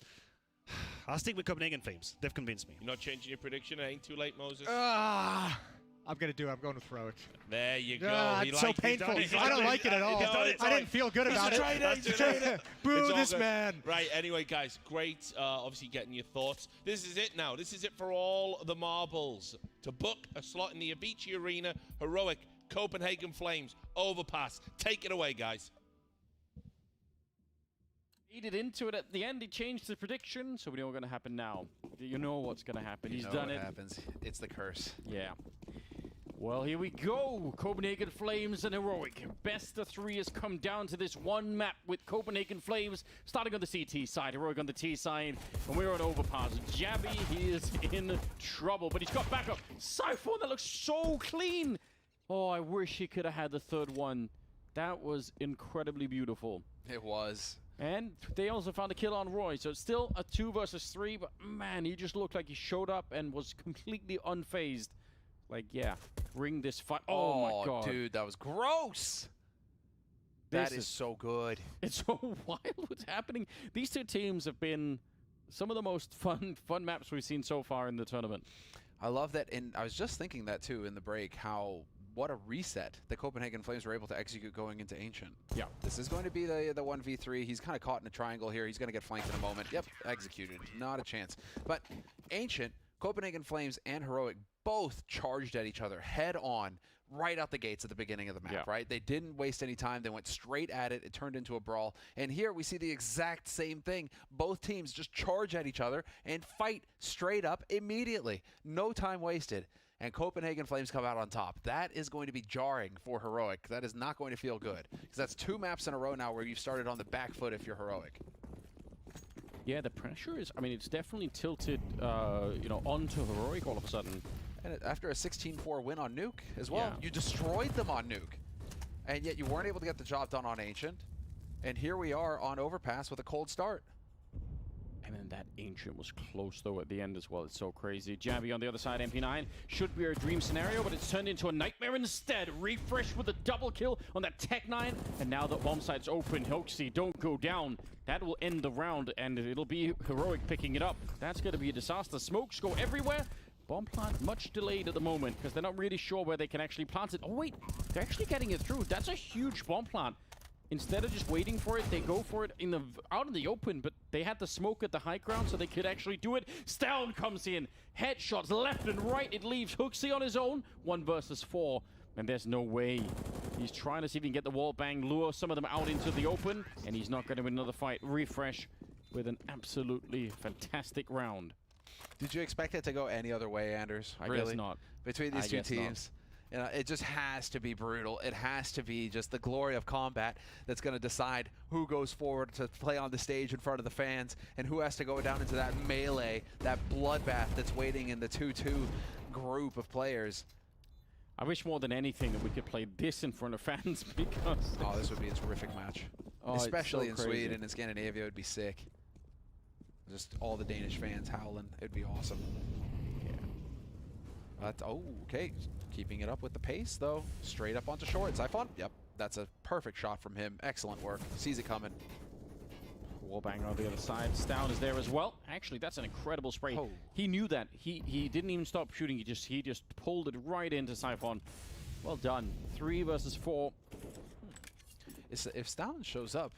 I'll stick with Copenhagen Flames. They've convinced me. You're not changing your prediction? It ain't too late, Moses? I'm going to do it. I'm going with Heroic. There you go. It's so painful. I don't like it at all. I didn't feel good about it. Boo this man. Right, anyway, guys, great obviously getting your thoughts. This is it now. This is it for all the marbles. To book a slot in the Avicii Arena, Heroic, Copenhagen Flames, Overpass. Take it away, guys. Feeded into it at the end. He changed the prediction, so we know what's going to happen now. You know what's going to happen. He's done it. Happens. It's the curse. Yeah. Well, here we go. Copenhagen Flames and Heroic. Best of 3 has come down to this one map with Copenhagen Flames starting on the CT side, Heroic on the T side, and we're on Overpass. Jabby, he is in trouble, but he's got backup. Siphon, that looks so clean. Oh, I wish he could have had the third one. That was incredibly beautiful. It was. And they also found a kill on Roy, so it's still a 2 versus 3, but man, he just looked like he showed up and was completely unfazed. Like, yeah, bring this fight. Oh my god. Dude, that was gross. That is so good. It's so wild what's happening. These two teams have been some of the most fun maps we've seen so far in the tournament. I love that, and I was just thinking that too in the break, what a reset the Copenhagen Flames were able to execute going into Ancient. Yeah. This is going to be the 1v3. He's kind of caught in a triangle here. He's going to get flanked in a moment. Yep, executed. Not a chance. But Ancient, Copenhagen Flames, and Heroic both charged at each other head on right out the gates at the beginning of the map, right? They didn't waste any time. They went straight at it. It turned into a brawl. And here we see the exact same thing. Both teams just charge at each other and fight straight up immediately. No time wasted. And Copenhagen Flames come out on top. That is going to be jarring for Heroic. That is not going to feel good, because that's 2 maps in a row now where you've started on the back foot if you're Heroic. Yeah, the pressure is, I mean, it's definitely tilted, you know, onto Heroic all of a sudden. And after a 16-4 win on Nuke as well, you destroyed them on Nuke. And yet you weren't able to get the job done on Ancient. And here we are on Overpass with a cold start. And then that Ancient was close, though, at the end as well. It's so crazy. Jabby on the other side, MP9. Should be a dream scenario, but it's turned into a nightmare instead. Refresh with a double kill on that Tech 9. And now the bomb site's open. Hoaxy, don't go down. That will end the round, and it'll be Heroic picking it up. That's going to be a disaster. Smokes go everywhere. Bomb plant much delayed at the moment, because they're not really sure where they can actually plant it. Oh, wait. They're actually getting it through. That's a huge bomb plant. Instead of just waiting for it, they go for it out in the open, but they had the smoke at the high ground, so they could actually do it. Stone comes in. Headshots left and right. It leaves Hoaxy on his own. 1 versus 4. And there's no way. He's trying to see if he can get the wall bang, lure some of them out into the open, and he's not going to win another fight. Refresh with an absolutely fantastic round. Did you expect it to go any other way, Anders? I guess not. Between these two teams? You know, it just has to be brutal. It has to be just the glory of combat that's going to decide who goes forward to play on the stage in front of the fans and who has to go down into that melee, that bloodbath that's waiting in the 2-2 group of players. I wish more than anything that we could play this in front of fans, because... Oh, this would be a terrific match. Oh, especially so in Sweden and Scandinavia, it would be sick. Just all the Danish fans howling. It'd be awesome. Yeah. Oh, okay. Keeping it up with the pace, though. Straight up onto short. Siphon? Yep. That's a perfect shot from him. Excellent work. Sees it coming. Wallbanger on the other side. Stown is there as well. Actually, that's an incredible spray. Oh. He knew that. He didn't even stop shooting. He just pulled it right into Siphon. Well done. 3 versus 4. If Stown shows up,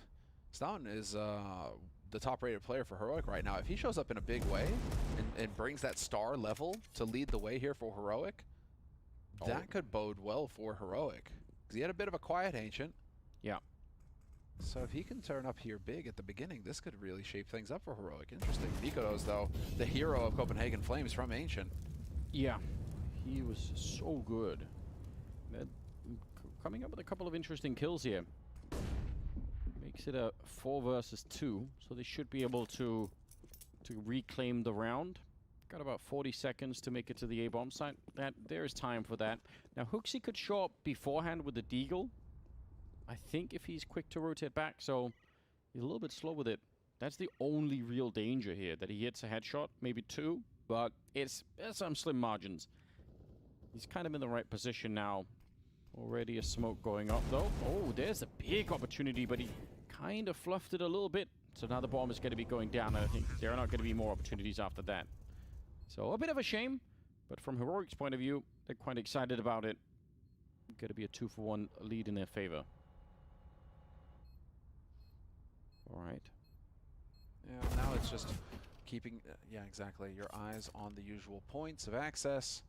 Stown is the top-rated player for Heroic right now. If he shows up in a big way and brings that star level to lead the way here for Heroic, that could bode well for Heroic. Because he had a bit of a quiet Ancient. Yeah. So if he can turn up here big at the beginning, this could really shape things up for Heroic. Interesting. Nikodos, though, the hero of Copenhagen Flames from Ancient. Yeah, he was so good. Coming up with a couple of interesting kills here. Makes it a 4 versus 2, so they should be able to reclaim the round. Got about 40 seconds to make it to the A-bomb site. There is time for that. Now, Hooksy could show up beforehand with the Deagle. I think if he's quick to rotate back, so he's a little bit slow with it. That's the only real danger here, that he hits a headshot, maybe 2, but it's some slim margins. He's kind of in the right position now. Already a smoke going up, though. Oh, there's a big opportunity, but he kind of fluffed it a little bit. So now the bomb is going to be going down, and I think there are not going to be more opportunities after that. So a bit of a shame, but from Heroic's point of view, they're quite excited about it. Going to be a 2-for-1 lead in their favor. All right. Yeah, now it's just keeping, yeah, exactly, your eyes on the usual points of access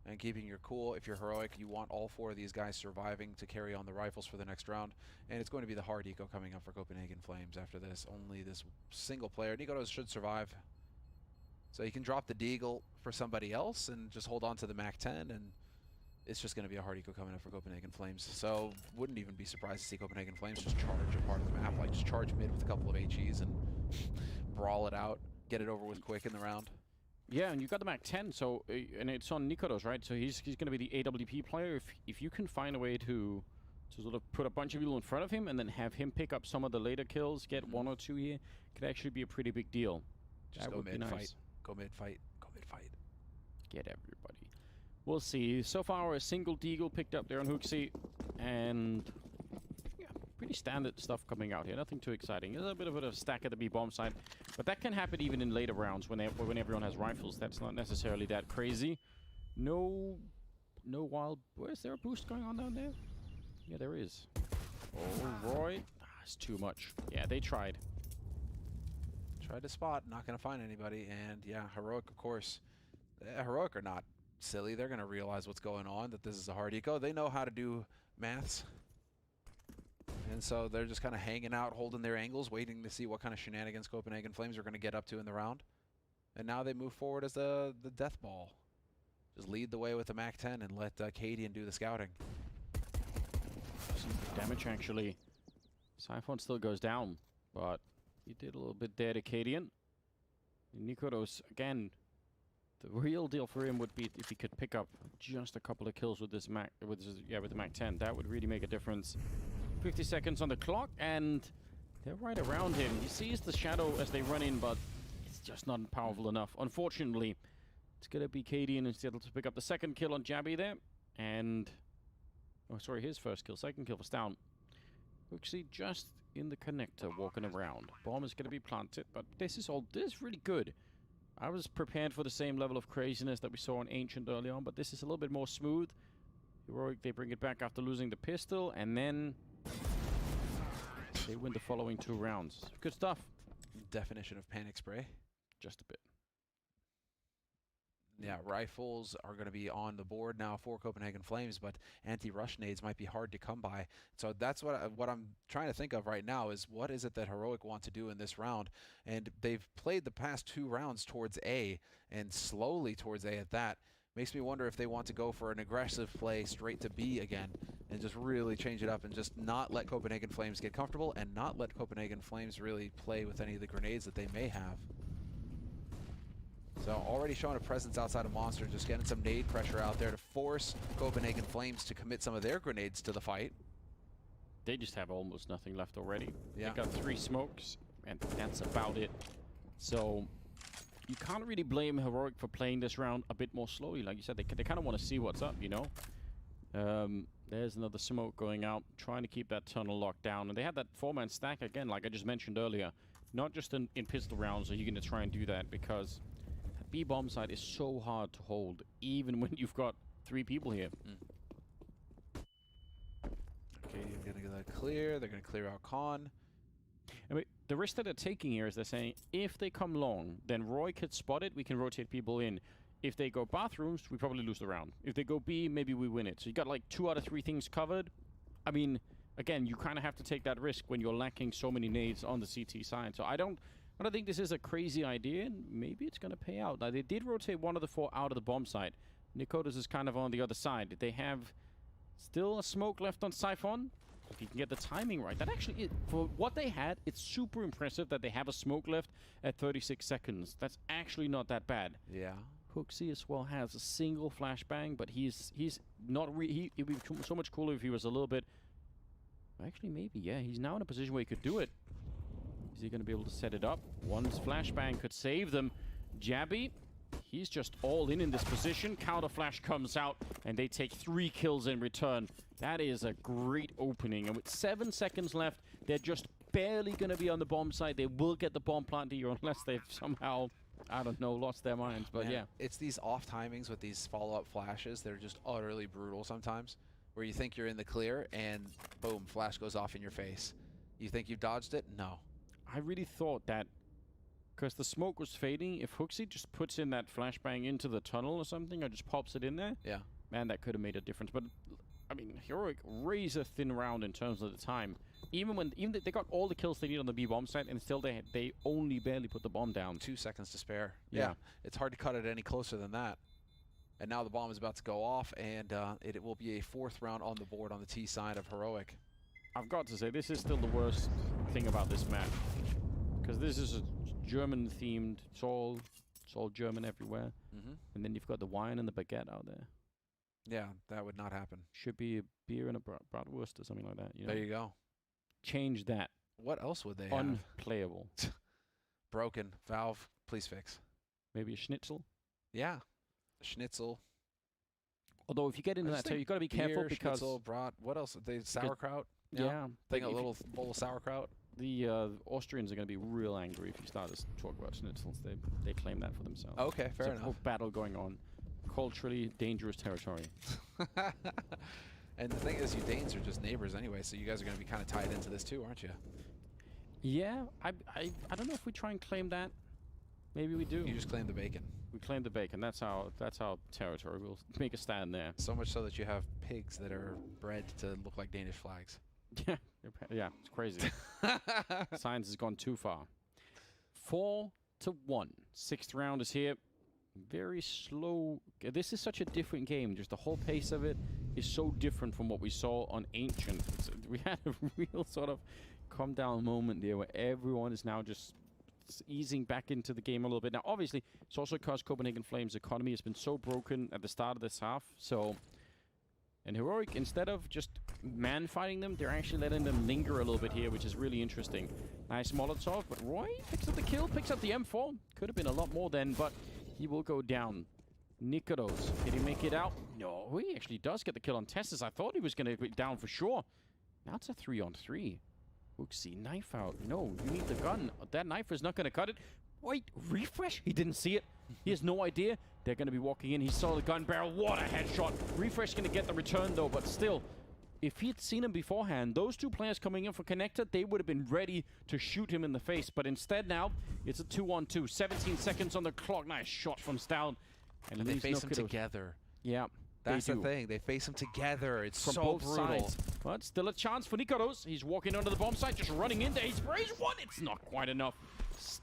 and keeping your cool. If you're Heroic, you want all 4 of these guys surviving to carry on the rifles for the next round. And it's going to be the hard eco coming up for Copenhagen Flames after this. Only this single player. Nikodos should survive. So he can drop the Deagle for somebody else and just hold on to the MAC-10, and it's just going to be a hard eco coming up for Copenhagen Flames. So wouldn't even be surprised to see Copenhagen Flames just charge a part of the map, like just charge mid with a couple of HEs and brawl it out, get it over with quick in the round. Yeah, and you got the MAC-10, so and it's on Nikodos, right? So he's going to be the AWP player. If you can find a way to sort of put a bunch of people in front of him and then have him pick up some of the later kills, get 1 or 2 here, could actually be a pretty big deal. Just that go would mid be nice. fight, go mid fight, go mid fight. Get everybody. We'll see. So far, a single Deagle picked up there on Hooksy, and yeah, pretty standard stuff coming out here. Nothing too exciting. There's a bit of a stack at the B bomb side, but that can happen even in later rounds when everyone has rifles. That's not necessarily that crazy. No wild. Is there a boost going on down there? Yeah, there is. Oh, Roy. It's too much. Yeah, they tried. Tried to spot, not going to find anybody, and yeah, Heroic, of course. Heroic are not silly. They're going to realize what's going on, that this is a hard eco. They know how to do maths. And so they're just kind of hanging out, holding their angles, waiting to see what kind of shenanigans Copenhagen Flames are going to get up to in the round. And now they move forward as the death ball. Just lead the way with the MAC-10 and let Cadian do the scouting. Some good damage, actually. Siphon still goes down, but he did a little bit there to Cadian. Nikodos, again, the real deal for him would be if he could pick up just a couple of kills with this with the MAC-10. That would really make a difference. 50 seconds on the clock, and they're right around him. He sees the shadow as they run in, but it's just not powerful enough. Unfortunately, it's going to be Cadian instead to pick up the second kill on Jabby there. And, oh, sorry, his first kill. Second kill for Stown. Hooksy just in the connector walking around. Bomb is going to be planted, but this is really good. I was prepared for the same level of craziness that we saw on Ancient early on, but this is a little bit more smooth. Heroic, they bring it back after losing the pistol, and then they win the following 2 rounds. Good stuff. Definition of panic spray. Just a bit. Yeah, rifles are going to be on the board now for Copenhagen Flames, but anti-rush nades might be hard to come by. So that's what I'm trying to think of right now is what is it that Heroic want to do in this round? And they've played the past 2 rounds towards A, and slowly towards A at that. Makes me wonder if they want to go for an aggressive play straight to B again and just really change it up and just not let Copenhagen Flames get comfortable and not let Copenhagen Flames really play with any of the grenades that they may have. So already showing a presence outside of Monster, just getting some nade pressure out there to force Copenhagen Flames to commit some of their grenades to the fight. They just have almost nothing left already. Yeah. They got 3 smokes, and that's about it. So you can't really blame Heroic for playing this round a bit more slowly. Like you said, they kind of want to see what's up, you know? There's another smoke going out, trying to keep that tunnel locked down. And they had that 4-man stack again, like I just mentioned earlier. Not just in pistol rounds are you going to try and do that, because that B-bomb side is so hard to hold, even when you've got 3 people here. Okay, you're going to get that clear. They're going to clear out Khan. I mean, the risk that they're taking here is they're saying, if they come long, then Roy could spot it, we can rotate people in. If they go bathrooms, we probably lose the round. If they go B, maybe we win it. So you got like 2 out of 3 things covered. I mean, again, you kind of have to take that risk when you're lacking so many nades on the CT side. So I don't think this is a crazy idea, and maybe it's going to pay out. Now, they did rotate one of the 4 out of the bomb site. Nikodas is kind of on the other side. They have still a smoke left on Siphon. If you can get the timing right, that actually, for what they had, it's super impressive that they have a smoke left at 36 seconds. That's actually not that bad. Yeah. Hooksy as well has a single flashbang, but he's not it'd be so much cooler if he was a little bit. Actually, maybe, yeah. He's now in a position where he could do it. Is he going to be able to set it up? One flashbang could save them. Jabby, he's just all in this position. Counter flash comes out, and they take 3 kills in return. That is a great opening. And with 7 seconds left, they're just barely going to be on the bomb site. They will get the bomb plant here unless they've somehow, I don't know, lost their minds. But Man, yeah. It's these off timings with these follow-up flashes. They're just utterly brutal sometimes, where you think you're in the clear, and boom, flash goes off in your face. You think you've dodged it? No. I really thought that, because the smoke was fading, if Hooksy just puts in that flashbang into the tunnel or something, or just pops it in there, yeah, man, that could have made a difference. But I mean, Heroic razor thin round in terms of the time. Even they got all the kills they need on the B bomb site, and still they only barely put the bomb down. 2 seconds to spare. Yeah. It's hard to cut it any closer than that. And now the bomb is about to go off, and it will be a 4th round on the board on the T side of Heroic. I've got to say, this is still the worst thing about this map, because this is a German-themed. It's all German everywhere. And then you've got the wine and the baguette out there. Yeah, that would not happen. Should be a beer and a bratwurst or something like that. You know? There you go. Change that. What else would they have? Unplayable. Broken. Valve, please fix. Maybe a schnitzel? Yeah. Schnitzel. Although if you get into that, you've got to be careful because... Schnitzel, brat, what else? They sauerkraut? Yeah. Take a little bowl of sauerkraut. The Austrians are going to be real angry if you start to talk about schnitzels. They claim that for themselves. Okay, fair enough. There's a whole battle going on. Culturally dangerous territory. And the thing is, you Danes are just neighbors anyway, so you guys are going to be kind of tied into this too, aren't you? Yeah, I don't know if we try and claim that. Maybe we do. You just claim the bacon. We claim the bacon. That's our territory. We'll make a stand there. So much so that you have pigs that are bred to look like Danish flags. Yeah, it's crazy. Science has gone too far. 4-1. 6th round is here. Very slow. This is such a different game. Just the whole pace of it is so different from what we saw on Ancient. We had a real sort of calm down moment there where everyone is now just easing back into the game a little bit. Now, obviously, it's also because Copenhagen Flames' economy has been so broken at the start of this half. So, and Heroic, instead of just man-fighting them, they're actually letting them linger a little bit here, which is really interesting. Nice Molotov, but Roy picks up the kill, picks up the M4. Could have been a lot more then, but he will go down. Nikodos, did he make it out? No, he actually does get the kill on Tessus. I thought he was going to be down for sure. Now it's a 3-on-3. Oopsie, knife out. No, you need the gun. That knife is not going to cut it. Wait, refresh? He didn't see it. He has no idea. They're going to be walking in. He saw the gun barrel. What a headshot. Refresh going to get the return, though, but still, if he had seen him beforehand, those two players coming in for connector, they would have been ready to shoot him in the face. But instead now, it's a 2-on-2. 17 seconds on the clock. Nice shot from Stout. And they face him together. Yeah. That's the thing. They face him together. It's from so both brutal. sides. But still a chance for Nikodos. He's walking onto the bomb site, just running into Ace Sprays. One, it's not quite enough.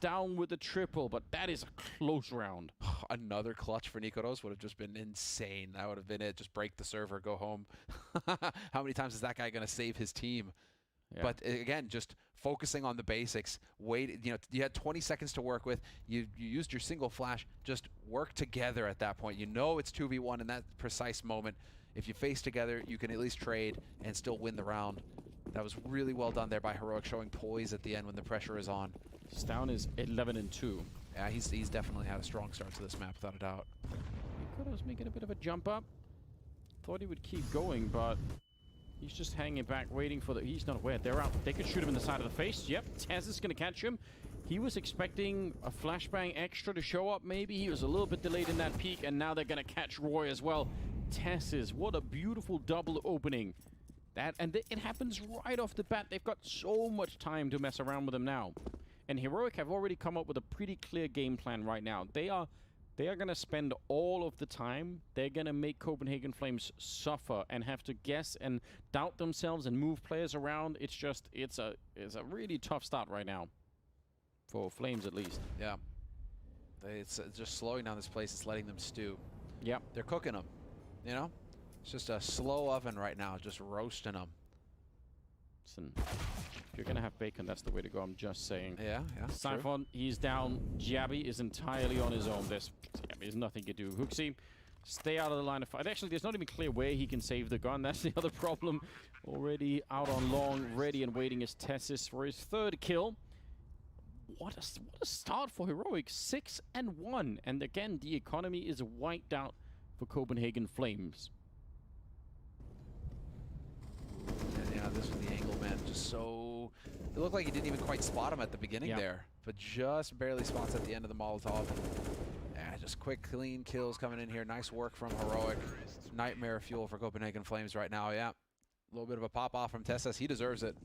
Down with the triple, but that is a close round. Another clutch for Nikodos would have just been insane. That would have been it. Just break the server, go home. How many times is that guy going to save his team? Yeah. But again, just focusing on the basics. Wait, you had 20 seconds to work with. You used your single flash. Just work together at that point. You know it's 2v1 in that precise moment. If you face together, you can at least trade and still win the round. That was really well done there by Heroic, showing poise at the end when the pressure is on. Down is 11-2. Yeah, he's definitely had a strong start to this map, without a doubt. Nikodos making a bit of a jump up. Thought he would keep going, but he's just hanging back, waiting for the... He's not aware. They're out. They could shoot him in the side of the face. Yep, Taz is going to catch him. He was expecting a flashbang extra to show up, maybe. He was a little bit delayed in that peak, and now they're going to catch Roy as well. Taz, what a beautiful double opening. It happens right off the bat. They've got so much time to mess around with him now. And Heroic have already come up with a pretty clear game plan right now. They are They are going to spend all of the time. They're going to make Copenhagen Flames suffer and have to guess and doubt themselves and move players around. It's just, it's a really tough start right now. For Flames, at least. Yeah. It's just slowing down this place. It's letting them stew. Yep. They're cooking them, you know? It's just a slow oven right now, just roasting them. Listen, if you're going to have bacon, that's the way to go. I'm just saying. Yeah. Siphon, he's down. Jabby is entirely on his own. There's nothing to do. Hooksy, stay out of the line of fire. Actually, there's not even clear where he can save the gun. That's the other problem. Already out on long, ready and waiting is Tessis for his 3rd kill. What a start for Heroic. 6-1. And again, the economy is wiped out for Copenhagen Flames. And yeah, this was the angle, man. Just so... It looked like he didn't even quite spot him at the beginning there. But just barely spots at the end of the Molotov. Yeah, just quick, clean kills coming in here. Nice work from Heroic. Nightmare fuel for Copenhagen Flames right now, yeah. A little bit of a pop-off from Tessis. He deserves it.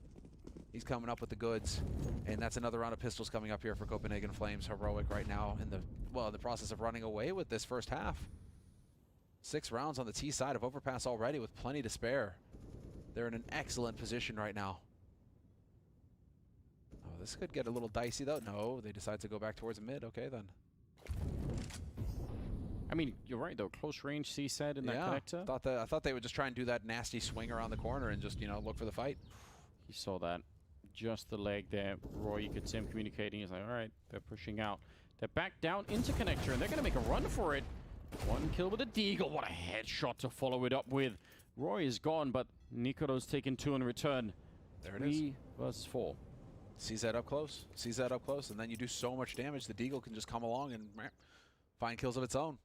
He's coming up with the goods. And that's another round of pistols coming up here for Copenhagen Flames. Heroic right now in the process of running away with this first half. 6 rounds on the T side of Overpass already with plenty to spare. They're in an excellent position right now. Oh, this could get a little dicey though. No, they decide to go back towards the mid. Okay then. I mean, you're right though. Close range C set in that connector. I thought they would just try and do that nasty swing around the corner and just, you know, look for the fight. You saw that. Just the leg there. Roy, you could see him communicating. He's like, all right, they're pushing out. They're back down into connector, and they're going to make a run for it. 1 kill with a deagle. What a headshot to follow it up with. Roy is gone, but Nikodo's taken 2 in return. There it is. 3 versus 4. Sees that up close. Sees that up close, and then you do so much damage, the deagle can just come along and find kills of its own.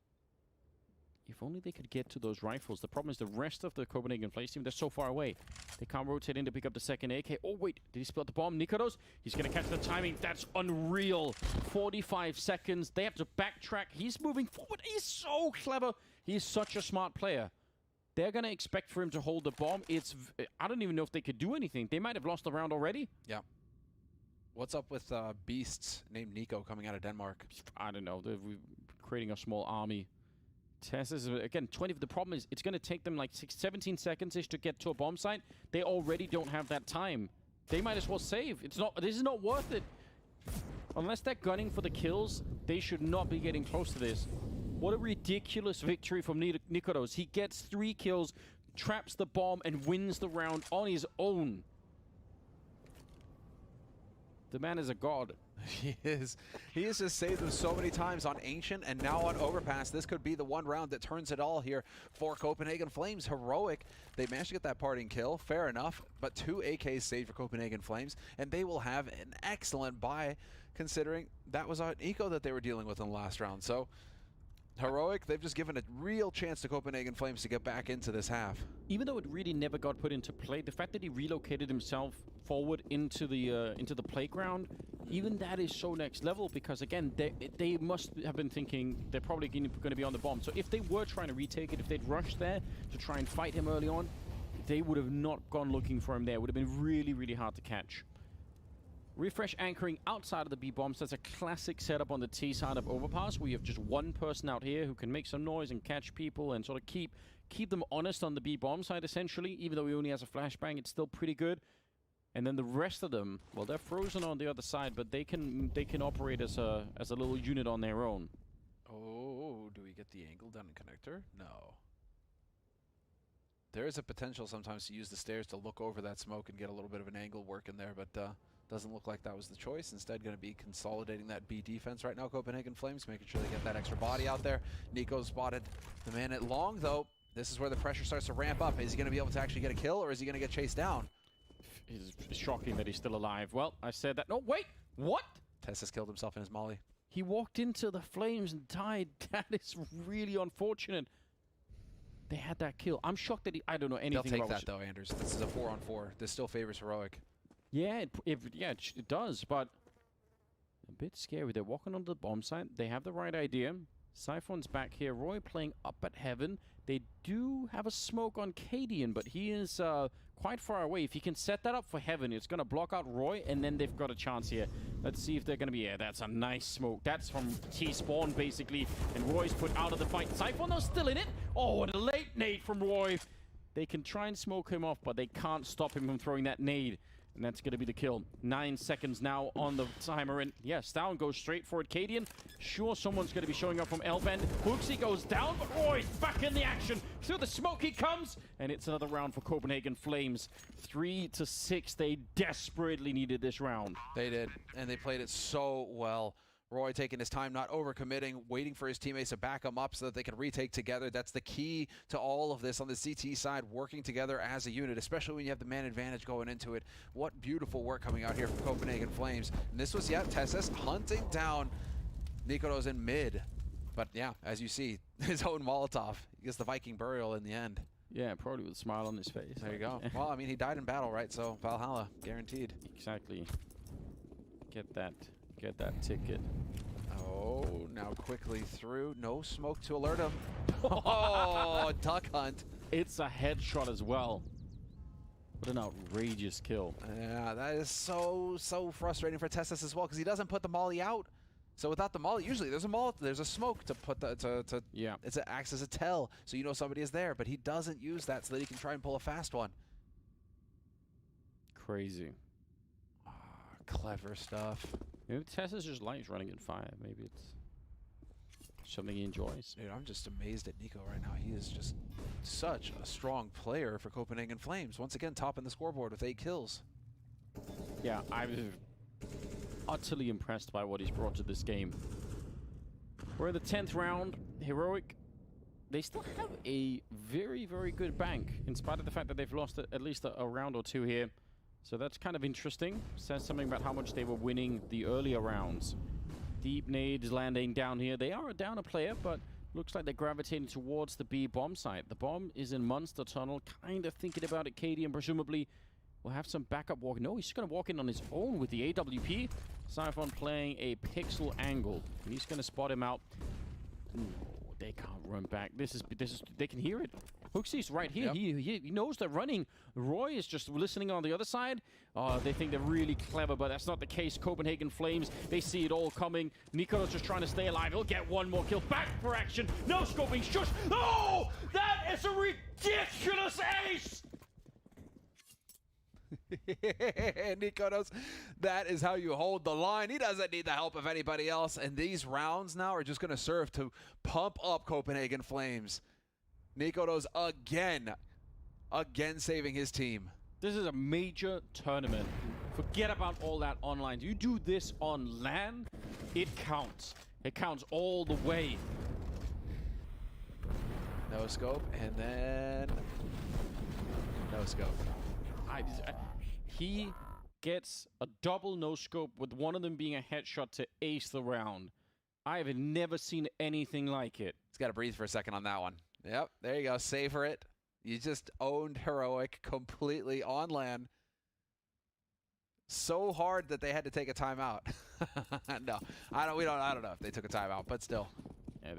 If only they could get to those rifles. The problem is the rest of the Copenhagen Flames team, they're so far away. They can't rotate in to pick up the second AK. Oh, wait. Did he spot the bomb? Nikodos? He's going to catch the timing. That's unreal. 45 seconds. They have to backtrack. He's moving forward. He's so clever. He's such a smart player. They're going to expect for him to hold the bomb. I don't even know if they could do anything. They might have lost the round already. Yeah. What's up with beasts named Nico coming out of Denmark? I don't know. They're creating a small army. Tess is, again, 20. The problem is it's going to take them like 17 seconds-ish to get to a bomb site. They already don't have that time. They might as well save. This is not worth it. Unless they're gunning for the kills, they should not be getting close to this. What a ridiculous victory from Nikodos. He gets 3 kills, traps the bomb, and wins the round on his own. The man is a god. He is. He has just saved them so many times on Ancient and now on Overpass. This could be the one round that turns it all here for Copenhagen Flames. Heroic. They managed to get that parting kill. Fair enough. But 2 AKs saved for Copenhagen Flames. And they will have an excellent buy considering that was an eco that they were dealing with in the last round. So Heroic, they've just given a real chance to Copenhagen Flames to get back into this half. Even though it really never got put into play, the fact that he relocated himself forward into the playground, even that is so next level because again, they must have been thinking they're probably going to be on the bomb. So if they were trying to retake it, if they'd rushed there to try and fight him early on, they would have not gone looking for him there. It would have been really, really hard to catch. Refresh anchoring outside of the B-bombs. That's a classic setup on the T side of Overpass where you have just one person out here who can make some noise and catch people and sort of keep them honest on the B-bomb side essentially. Even though he only has a flashbang, it's still pretty good. And then the rest of them, well, they're frozen on the other side, but they can operate as a little unit on their own. Oh, do we get the angle down in connector? No. There is a potential sometimes to use the stairs to look over that smoke and get a little bit of an angle work in there, but doesn't look like that was the choice. Instead, going to be consolidating that B defense right now. Copenhagen Flames making sure they get that extra body out there. Nico spotted the man at long, though. This is where the pressure starts to ramp up. Is he going to be able to actually get a kill, or is he going to get chased down? It's shocking that he's still alive. Well, I said that. No, wait! What? Tess has killed himself in his molly. He walked into the flames and died. That is really unfortunate. They had that kill. I'm shocked that I don't know anything They'll take about that, though, Anders. This is a 4-on-4. This still favors Heroic. Yeah, it does, but a bit scary. They're walking onto the bomb site. They have the right idea. Siphon's back here. Roy playing up at Heaven. They do have a smoke on Cadian, but he is quite far away. If he can set that up for Heaven, it's going to block out Roy, and then they've got a chance here. Let's see if they're going to be... Yeah, that's a nice smoke. That's from T-Spawn, basically, and Roy's put out of the fight. Siphon, though, still in it. Oh, and a late nade from Roy. They can try and smoke him off, but they can't stop him from throwing that nade. And that's going to be the kill. 9 seconds now on the timer. And yeah, Stown goes straight for it. Cadian, sure someone's going to be showing up from Elbend. Hooksy goes down, but Roy's back in the action. Through the smoke he comes. And it's another round for Copenhagen Flames. 3-6. They desperately needed this round. They did, and they played it so well. Roy taking his time, not overcommitting, waiting for his teammates to back him up so that they can retake together. That's the key to all of this on the CT side, working together as a unit, especially when you have the man advantage going into it. What beautiful work coming out here from Copenhagen Flames. And this was, yeah, Tessus hunting down Nikodos in mid. But yeah, as you see, his own Molotov. He gets the Viking burial in the end. Yeah, probably with a smile on his face. There you go. Well, I mean, he died in battle, right? So Valhalla, guaranteed. Exactly. Get that ticket. Oh, now quickly through. No smoke to alert him. Oh, duck hunt. It's a headshot as well. What an outrageous kill. Yeah, that is so frustrating for Tessus as well, because he doesn't put the molly out. So without the molly, usually there's a smoke to put the yeah. It acts as a tell, so you know somebody is there. But he doesn't use that so that he can try and pull a fast one. Crazy. Clever stuff. Maybe Tessus just likes running in fire. Maybe it's something he enjoys. Dude, I'm just amazed at Nico right now. He is just such a strong player for Copenhagen Flames. Once again, topping the scoreboard with 8 kills. Yeah, I'm utterly impressed by what he's brought to this game. We're in the 10th round. Heroic. They still have a very, very good bank, in spite of the fact that they've lost at least a round or two here. So that's kind of interesting. Says something about how much they were winning the earlier rounds. Deep nades landing down here. They are a downer player, but looks like they're gravitating towards the B bomb site. The bomb is in Monster Tunnel. Kind of thinking about it. Cadian presumably will have some backup walk. No, he's just going to walk in on his own with the AWP. Siphon playing a pixel angle. And he's going to spot him out. Ooh, they can't run back. This is they can hear it. Hooksy's right here. Yep. He knows they're running. Roy is just listening on the other side. They think they're really clever, but that's not the case. Copenhagen Flames, they see it all coming. Niko's just trying to stay alive. He'll get one more kill. Back for action. No scoping. Shush. Oh! That is a ridiculous ace! Nikodos, that is how you hold the line. He doesn't need the help of anybody else. And these rounds now are just going to serve to pump up Copenhagen Flames. Nikodos again saving his team. This is a major tournament. Forget about all that online. You do this on LAN, it counts. It counts all the way. No scope, and then no scope. He gets a double no scope with one of them being a headshot to ace the round. I have never seen anything like it. He's got to breathe for a second on that one. Yep, there you go. Savor it. You just owned Heroic completely on LAN. So hard that they had to take a timeout. No, I don't know if they took a timeout, but still. Yeah,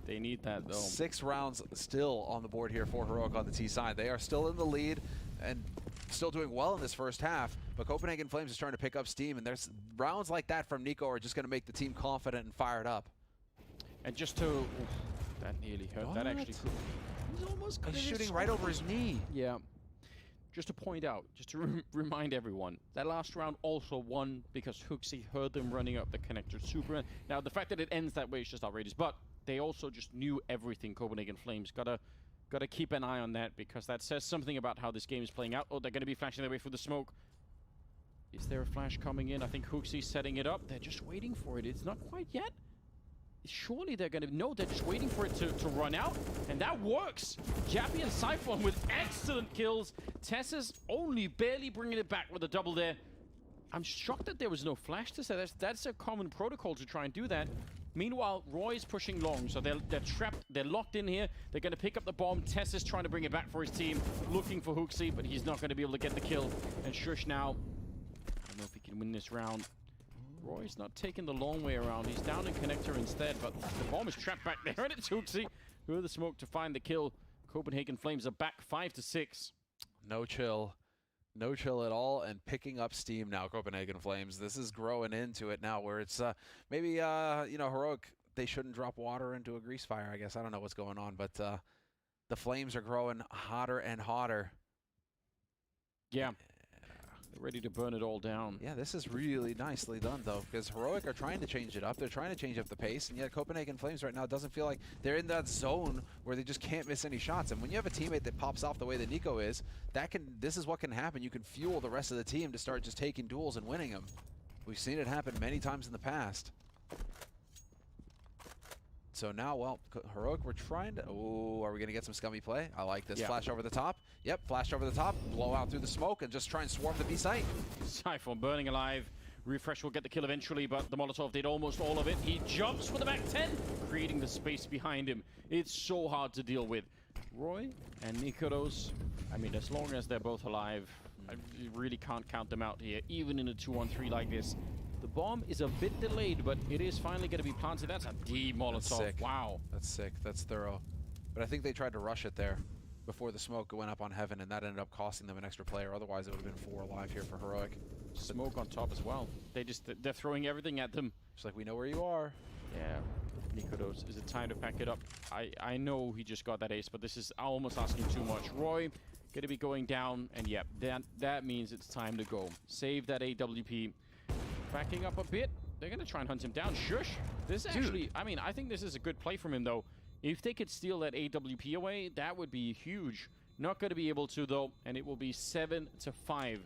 they need that though. 6 rounds still on the board here for Heroic on the T side. They are still in the lead and still doing well in this first half, but Copenhagen Flames is trying to pick up steam, and there's rounds like that from Nico are just going to make the team confident and fired up. And just to... that nearly hurt. What? That actually could... He's almost got He's shooting right over his knee. Yeah. Just to point out, just to remind everyone, that last round also won because Hooksy heard them running up the connector super. Now, the fact that it ends that way is just outrageous, but they also just knew everything, Copenhagen Flames. Gotta keep an eye on that, because that says something about how this game is playing out. Oh, they're going to be flashing their way through the smoke. Is there a flash coming in? I think Hooksy's setting it up. They're just waiting for it. It's not quite yet. Surely they're going to... No, they're just waiting for it to run out. And that works. Jappy and Siphon with excellent kills. Tessa's only barely bringing it back with a double there. I'm shocked that there was no flash to say. That's a common protocol to try and do that. Meanwhile, Roy's pushing long, so they're trapped. They're locked in here. They're going to pick up the bomb. Tessa's trying to bring it back for his team. Looking for Hooksy, but he's not going to be able to get the kill. And Shush now... I don't know if he can win this round. Roy's not taking the long way around. He's down in connector instead, but the bomb is trapped back there, and it's Huxi with the smoke to find the kill. Copenhagen Flames are back 5-6. No chill. No chill at all, and picking up steam now, Copenhagen Flames. This is growing into it now, where it's maybe, you know, Heroic, they shouldn't drop water into a grease fire, I guess. I don't know what's going on, but the Flames are growing hotter and hotter. Yeah. They're ready to burn it all down. Yeah, this is really nicely done, though, because Heroic are trying to change it up. They're trying to change up the pace, and yet Copenhagen Flames right now doesn't feel like they're in that zone where they just can't miss any shots. And when you have a teammate that pops off the way that Nico is, this is what can happen. You can fuel the rest of the team to start just taking duels and winning them. We've seen it happen many times in the past. So now, well, Heroic, we're trying to... Oh, are we going to get some scummy play? I like this. Yeah. Flash over the top. Yep, flash over the top. Blow out through the smoke and just try and swarm the B site. Siphon burning alive. Refresh will get the kill eventually, but the Molotov did almost all of it. He jumps for the back 10, creating the space behind him. It's so hard to deal with. Roy and Nikodos, I mean, as long as they're both alive, I really can't count them out here, even in a 2-on-3 like this. The bomb is a bit delayed, but it is finally going to be planted. That's a deep Molotov. That's sick. Wow. That's sick. That's thorough. But I think they tried to rush it there before the smoke went up on Heaven, and that ended up costing them an extra player. Otherwise, it would have been 4 alive here for Heroic. Smoke on top as well. They're throwing everything at them. Just like, we know where you are. Yeah. Nikodos, is it time to pack it up? I know he just got that ace, but this is almost asking too much. Roy going to be going down, and yeah, that means it's time to go. Save that AWP. Backing up a bit. They're going to try and hunt him down. Shush. This actually, I mean, I think this is a good play from him, though. If they could steal that AWP away, that would be huge. Not going to be able to, though, and it will be 7-5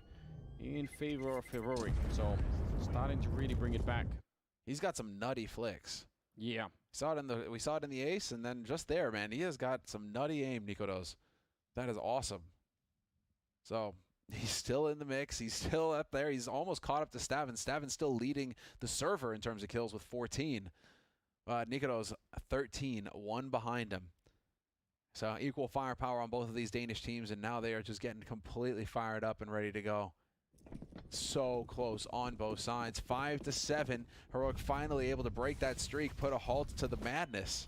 in favor of Heroic. So, starting to really bring it back. He's got some nutty flicks. Yeah. We saw it in the ace, and then just there, man, he has got some nutty aim, Nikodos. That is awesome. So... he's still in the mix. He's still up there. He's almost caught up to Stavin. Stavin's still leading the server in terms of kills with 14. Nikodos 13, 1 behind him. So equal firepower on both of these Danish teams, and now they are just getting completely fired up and ready to go. So close on both sides. 5-7. Heroic finally able to break that streak, put a halt to the madness.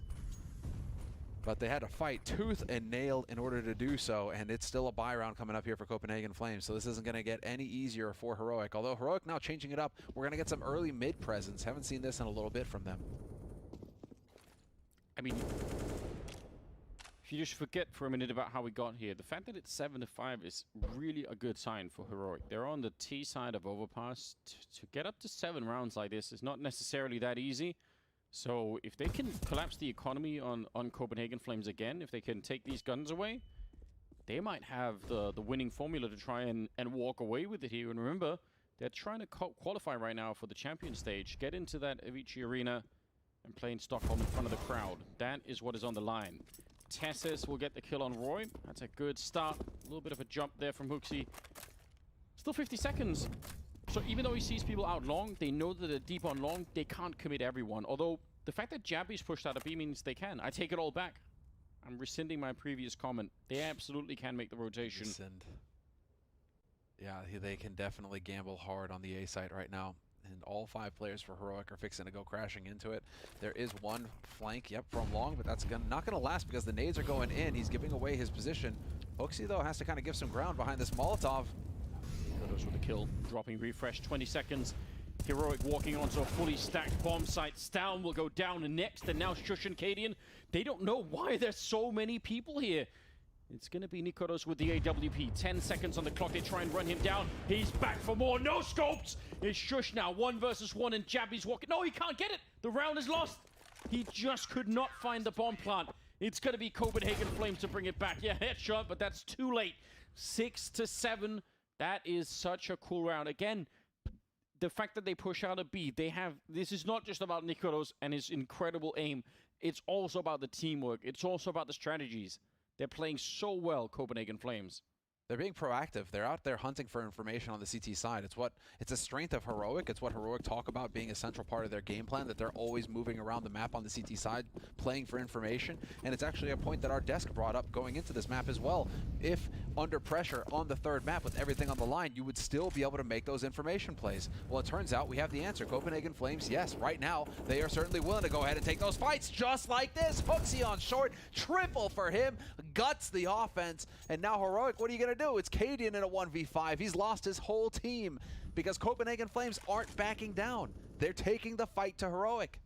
But they had to fight tooth and nail in order to do so, and it's still a buy round coming up here for Copenhagen Flames, so this isn't going to get any easier for Heroic. Although Heroic now changing it up, we're going to get some early mid presence. Haven't seen this in a little bit from them. I mean, if you just forget for a minute about how we got here, the fact that it's 7-5 is really a good sign for Heroic. They're on the T side of Overpass. To get up to 7 rounds like this is not necessarily that easy. So if they can collapse the economy on Copenhagen Flames again, if they can take these guns away, they might have the winning formula to try and walk away with it here. And remember, they're trying to qualify right now for the champion stage, get into that Avicii Arena and play in Stockholm in front of the crowd. That is what is on the line. Tessis will get the kill on Roy. That's a good start. A little bit of a jump there from Huxi. Still 50 seconds. So even though he sees people out long, they know that they're deep on long, they can't commit everyone. Although, the fact that Jabby's pushed out of B means they can. I take it all back. I'm rescinding my previous comment. They absolutely can make the rotation. Rescind. Yeah, they can definitely gamble hard on the A site right now. And all 5 players for Heroic are fixing to go crashing into it. There is one flank, yep, from long, but that's not going to last because the nades are going in. He's giving away his position. Huxi, though, has to kind of give some ground behind this Molotov. Goes with the kill, dropping refresh, 20 seconds. Heroic walking onto a fully stacked bomb site. Stown will go down next, and now Shush and Cadian. They don't know why there's so many people here. It's going to be Nikodos with the AWP. 10 seconds on the clock. They try and run him down. He's back for more. No scopes! It's Shush now. 1 versus 1, and Jabby's walking. No, he can't get it! The round is lost! He just could not find the bomb plant. It's going to be Copenhagen Flames to bring it back. Yeah, headshot, but that's too late. 6-7. That is such a cool round. Again, the fact that they push out a B, this is not just about Nikodos and his incredible aim. It's also about the teamwork. It's also about the strategies. They're playing so well, Copenhagen Flames. They're being proactive. They're out there hunting for information on the CT side. It's a strength of Heroic. It's what Heroic talk about being a central part of their game plan, that they're always moving around the map on the CT side, playing for information. And it's actually a point that our desk brought up going into this map as well. If under pressure on the third map with everything on the line, you would still be able to make those information plays. Well, it turns out we have the answer. Copenhagen Flames, yes, right now, they are certainly willing to go ahead and take those fights just like this. Hooksy on short, triple for him, guts the offense. And now Heroic, what are you going to do? It's Cadian in a 1v5. He's lost his whole team because Copenhagen Flames aren't backing down. They're taking the fight to Heroic.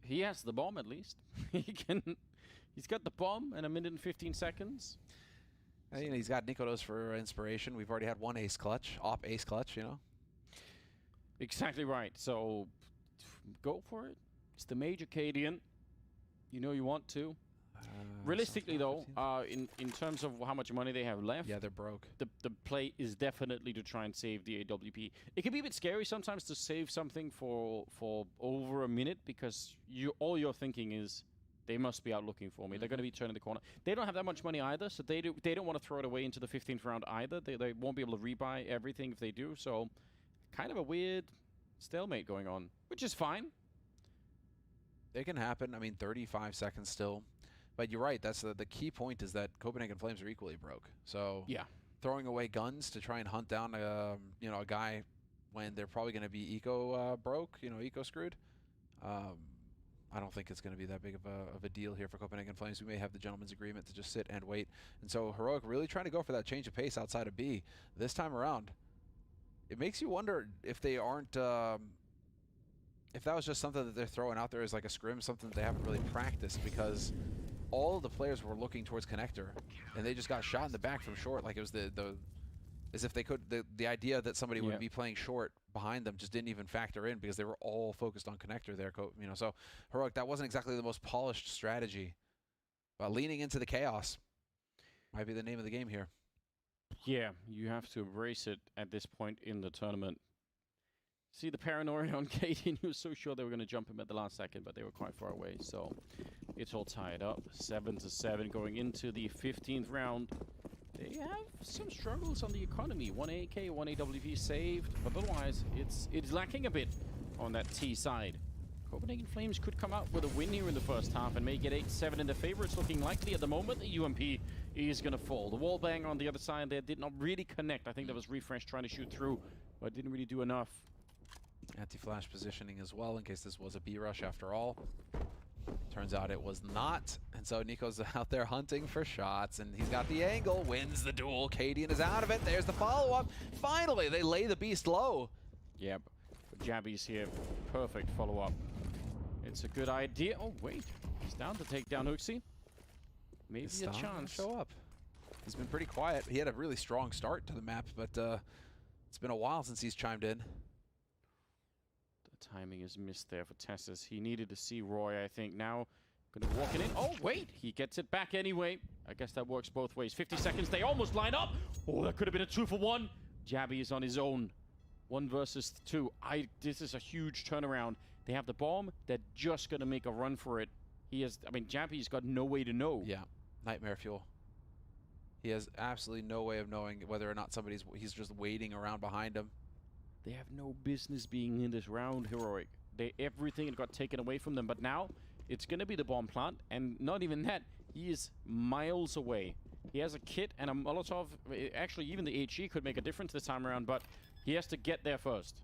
He has the bomb at least. He's got the bomb in 1 minute and 15 seconds. And, you know, he's got Nikodos for inspiration. We've already had one ace clutch, ace clutch, you know. Exactly right. So go for it. It's the major Cadian. You know you want to. Realistically, though, in terms of how much money they have left, yeah, they're broke. The play is definitely to try and save the AWP. It can be a bit scary sometimes to save something for over a minute because all you're thinking is they must be out looking for me. They're going to be turning the corner. They don't have that much money either, so they don't want to throw it away into the 15th round either. They won't be able to rebuy everything if they do. So kind of a weird stalemate going on, which is fine. It can happen. I mean, 35 seconds still. But you're right. That's the key point is that Copenhagen Flames are equally broke. So yeah, throwing away guns to try and hunt down a guy when they're probably going to be eco broke, eco screwed. I don't think it's going to be that big of a deal here for Copenhagen Flames. We may have the gentleman's agreement to just sit and wait. And so Heroic really trying to go for that change of pace outside of B this time around. It makes you wonder if they aren't. If that was just something that they're throwing out there as like a scrim, something that they haven't really practiced, because all of the players were looking towards connector, and they just got shot in the back from short. Like it was as if they could. The idea that somebody would be playing short behind them just didn't even factor in because they were all focused on connector there. So Heroic, that wasn't exactly the most polished strategy, but leaning into the chaos might be the name of the game here. Yeah, you have to embrace it at this point in the tournament. See the paranoia on Cadian. He was so sure they were going to jump him at the last second, but they were quite far away. So it's all tied up. 7-7 going into the 15th round. They have some struggles on the economy. 1 AK, 1 AWP saved, but otherwise it's lacking a bit on that T side. Copenhagen Flames could come out with a win here in the first half and make it 8-7 in the favor. It's looking likely at the moment the UMP is going to fall. The wall bang on the other side there did not really connect. I think that was Refresh trying to shoot through, but didn't really do enough. Anti-flash positioning as well in case this was a B rush after all. Turns out it was not, and so Nico's out there hunting for shots, and he's got the angle, wins the duel. Cadian is out of it. There's the follow-up. Finally, they lay the beast low. Yep, Jabby's here. Perfect follow-up. It's a good idea. Oh, wait. He's down to take down Hooksy. Maybe a chance. Show up. He's been pretty quiet. He had a really strong start to the map, but it's been a while since he's chimed in. The timing is missed there for Tessus. He needed to see Roy, I think. Now, going to walk it in. Oh, wait. He gets it back anyway. I guess that works both ways. 50 seconds. They almost line up. Oh, that could have been a 2-for-1. Jabby is on his own. 1 versus 2. This is a huge turnaround. They have the bomb. They're just going to make a run for it. Jabby's got no way to know. Yeah, nightmare fuel. He has absolutely no way of knowing whether or not he's just waiting around behind him. They have no business being in this round, Heroic. Everything got taken away from them, but now it's going to be the bomb plant, and not even that. He is miles away. He has a kit and a Molotov. Actually, even the HE could make a difference this time around, but he has to get there first.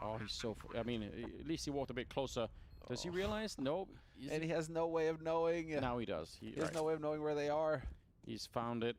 Oh, he's so... at least he walked a bit closer. Does he realize? No. And he has no way of knowing. Now he does. He has no way of knowing where they are. He's found it.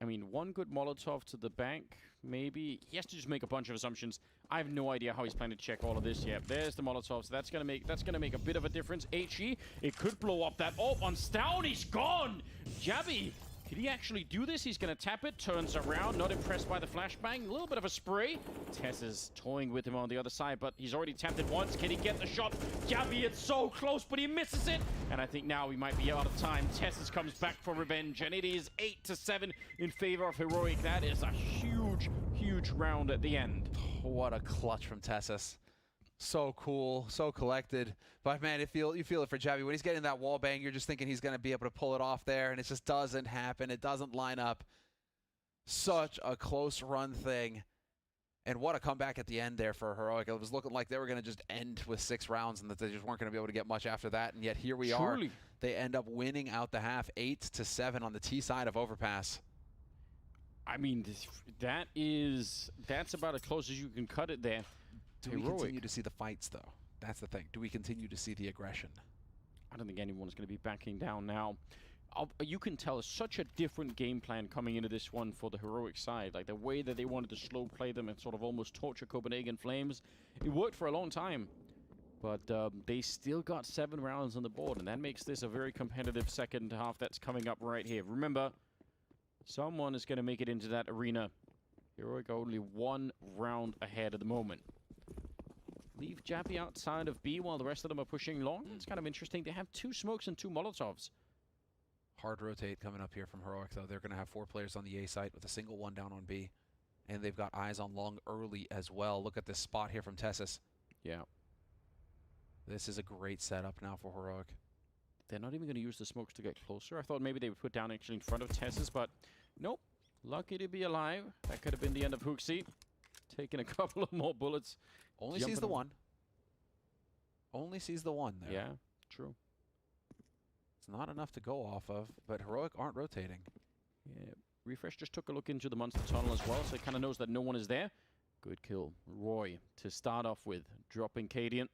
One good Molotov to the bank, maybe. He has to just make a bunch of assumptions. I have no idea how he's planning to check all of this yet. There's the Molotov, so that's gonna make a bit of a difference. HE, it could blow up that. Oh, on Stown, he's gone! Jabby, Can he actually do this? He's going to tap it, turns around, not impressed by the flashbang. A little bit of a spray. Tess is toying with him on the other side, but he's already tapped it once. Can he get the shot? Gabby, it's so close, but he misses it. And I think now we might be out of time. Tessus comes back for revenge, and it is 8-7 in favor of Heroic. That is a huge, huge round at the end. What a clutch from Tessus. So cool, so collected. But man, you feel it for Javi. When he's getting that wall bang, you're just thinking he's going to be able to pull it off there, and it just doesn't happen. It doesn't line up. Such a close run thing. And what a comeback at the end there for Heroic. It was looking like they were going to just end with 6 rounds and that they just weren't going to be able to get much after that. And yet here we are. They end up winning out the half 8-7 on the T side of Overpass. I mean, that's about as close as you can cut it there. Do we continue to see the fights, though? That's the thing. Do we continue to see the aggression? I don't think anyone's going to be backing down now. You can tell it's such a different game plan coming into this one for the Heroic side. Like the way that they wanted to slow play them and sort of almost torture Copenhagen Flames. It worked for a long time. But they still got 7 rounds on the board, and that makes this a very competitive second half that's coming up right here. Remember, someone is going to make it into that arena. Heroic only 1 round ahead at the moment. Leave Jappy outside of B while the rest of them are pushing long. It's kind of interesting. They have 2 smokes and 2 Molotovs. Hard rotate coming up here from Heroic, though. They're going to have 4 players on the A site with a single one down on B. And they've got eyes on long early as well. Look at this spot here from Tessus. Yeah. This is a great setup now for Heroic. They're not even going to use the smokes to get closer. I thought maybe they would put down actually in front of Tessus, but nope. Lucky to be alive. That could have been the end of Hooksy. Taking a couple of more bullets. Only sees the one. Only sees the one there. Yeah, true. It's not enough to go off of, but Heroic aren't rotating. Yeah, Refresh just took a look into the monster tunnel as well, so he kind of knows that no one is there. Good kill. Roy to start off with, dropping Cadian.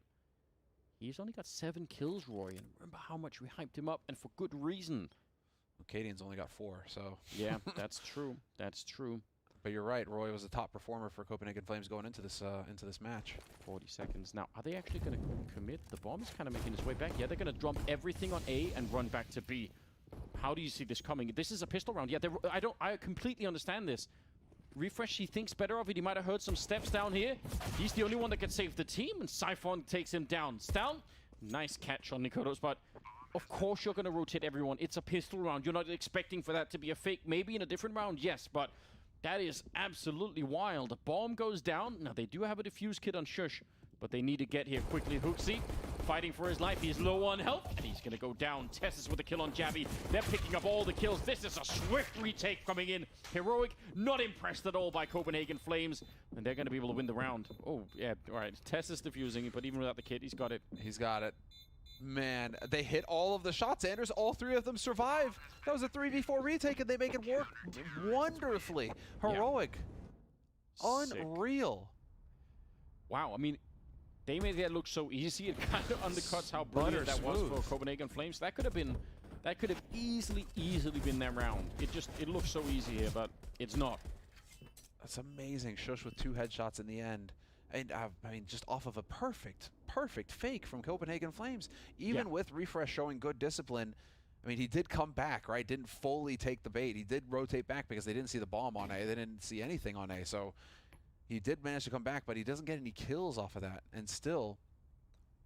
He's only got 7 kills, Roy, and remember how much we hyped him up, and for good reason. Well, Cadian's only got 4, so... Yeah, that's true. That's true. But you're right, Roy was the top performer for Copenhagen Flames going into this match. 40 seconds. Now, are they actually going to commit? The bomb is kind of making its way back. Yeah, they're going to drop everything on A and run back to B. How do you see this coming? This is a pistol round. Yeah, I completely understand this. Refresh, he thinks better of it. He might have heard some steps down here. He's the only one that can save the team, and Siphon takes him down. Stal, nice catch on Nikolos, but of course you're going to rotate everyone. It's a pistol round. You're not expecting for that to be a fake. Maybe in a different round, yes, but that is absolutely wild. The bomb goes down. Now, they do have a defuse kit on Shush, but they need to get here quickly. Hooksy fighting for his life. He's low on health, and he's going to go down. Tessus with a kill on Jabby. They're picking up all the kills. This is a swift retake coming in. Heroic, not impressed at all by Copenhagen Flames, and they're going to be able to win the round. Oh, yeah, all right. Tessus defusing, but even without the kit, he's got it. He's got it. Man, they hit all of the shots, Anders. All 3 of them survive. That was a 3v4 retake, and they make it work wonderfully. Heroic. Yeah. Unreal. Wow, I mean, they made that look so easy. It kind of undercuts how brilliant that was for Copenhagen Flames. That could have easily been that round. It looks so easy here, but it's not. That's amazing. Shush with 2 headshots in the end. And I mean, just off of a perfect fake from Copenhagen Flames. Even with Refresh showing good discipline, I mean, he did come back, right? Didn't fully take the bait. He did rotate back because they didn't see the bomb on A. They didn't see anything on A. So he did manage to come back, but he doesn't get any kills off of that. And still,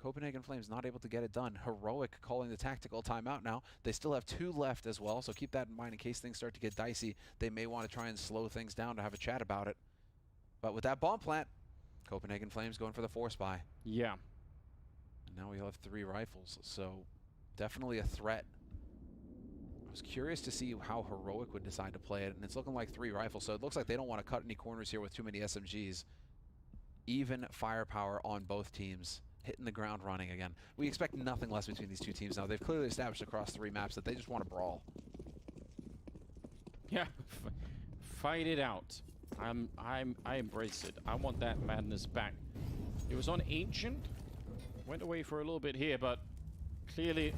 Copenhagen Flames not able to get it done. Heroic calling the tactical timeout now. They still have 2 left as well, so keep that in mind in case things start to get dicey. They may want to try and slow things down to have a chat about it. But with that bomb plant, Copenhagen Flames going for the 4 spy. Yeah. And now we have 3 rifles, so definitely a threat. I was curious to see how Heroic would decide to play it, and it's looking like 3 rifles, so it looks like they don't want to cut any corners here with too many SMGs. Even firepower on both teams, hitting the ground running again. We expect nothing less between these 2 teams now. They've clearly established across 3 maps that they just want to brawl. Yeah, fight it out. I embrace it. I want that madness back. It was on Ancient. Went away for a little bit here, but clearly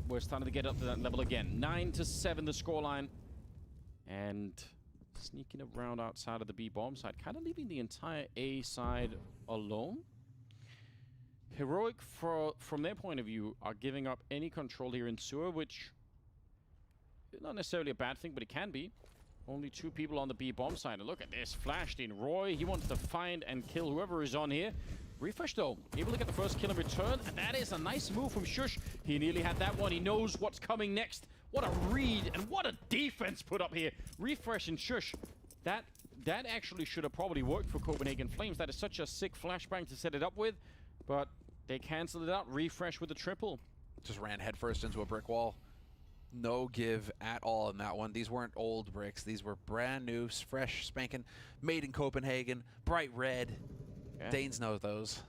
we're starting to get up to that level again. 9-7 the scoreline. And sneaking around outside of the B bomb side, kind of leaving the entire A side alone. Heroic, from their point of view, are giving up any control here in sewer, which is not necessarily a bad thing, but it can be. Only 2 people on the B bomb side. And look at this, flashed in. Roy, he wants to find and kill whoever is on here. Refresh, though, able to get the first kill in return, and that is a nice move from Shush. He nearly had that one. He knows what's coming next. What a read, and what a defense put up here. Refresh and Shush. That actually should have probably worked for Copenhagen Flames. That is such a sick flashbang to set it up with. but they canceled it out. Refresh with a triple. Just ran headfirst into a brick wall. No give at all in that one. These weren't old bricks. These were brand new, fresh, spanking, made in Copenhagen, bright red. Yeah. Danes know those.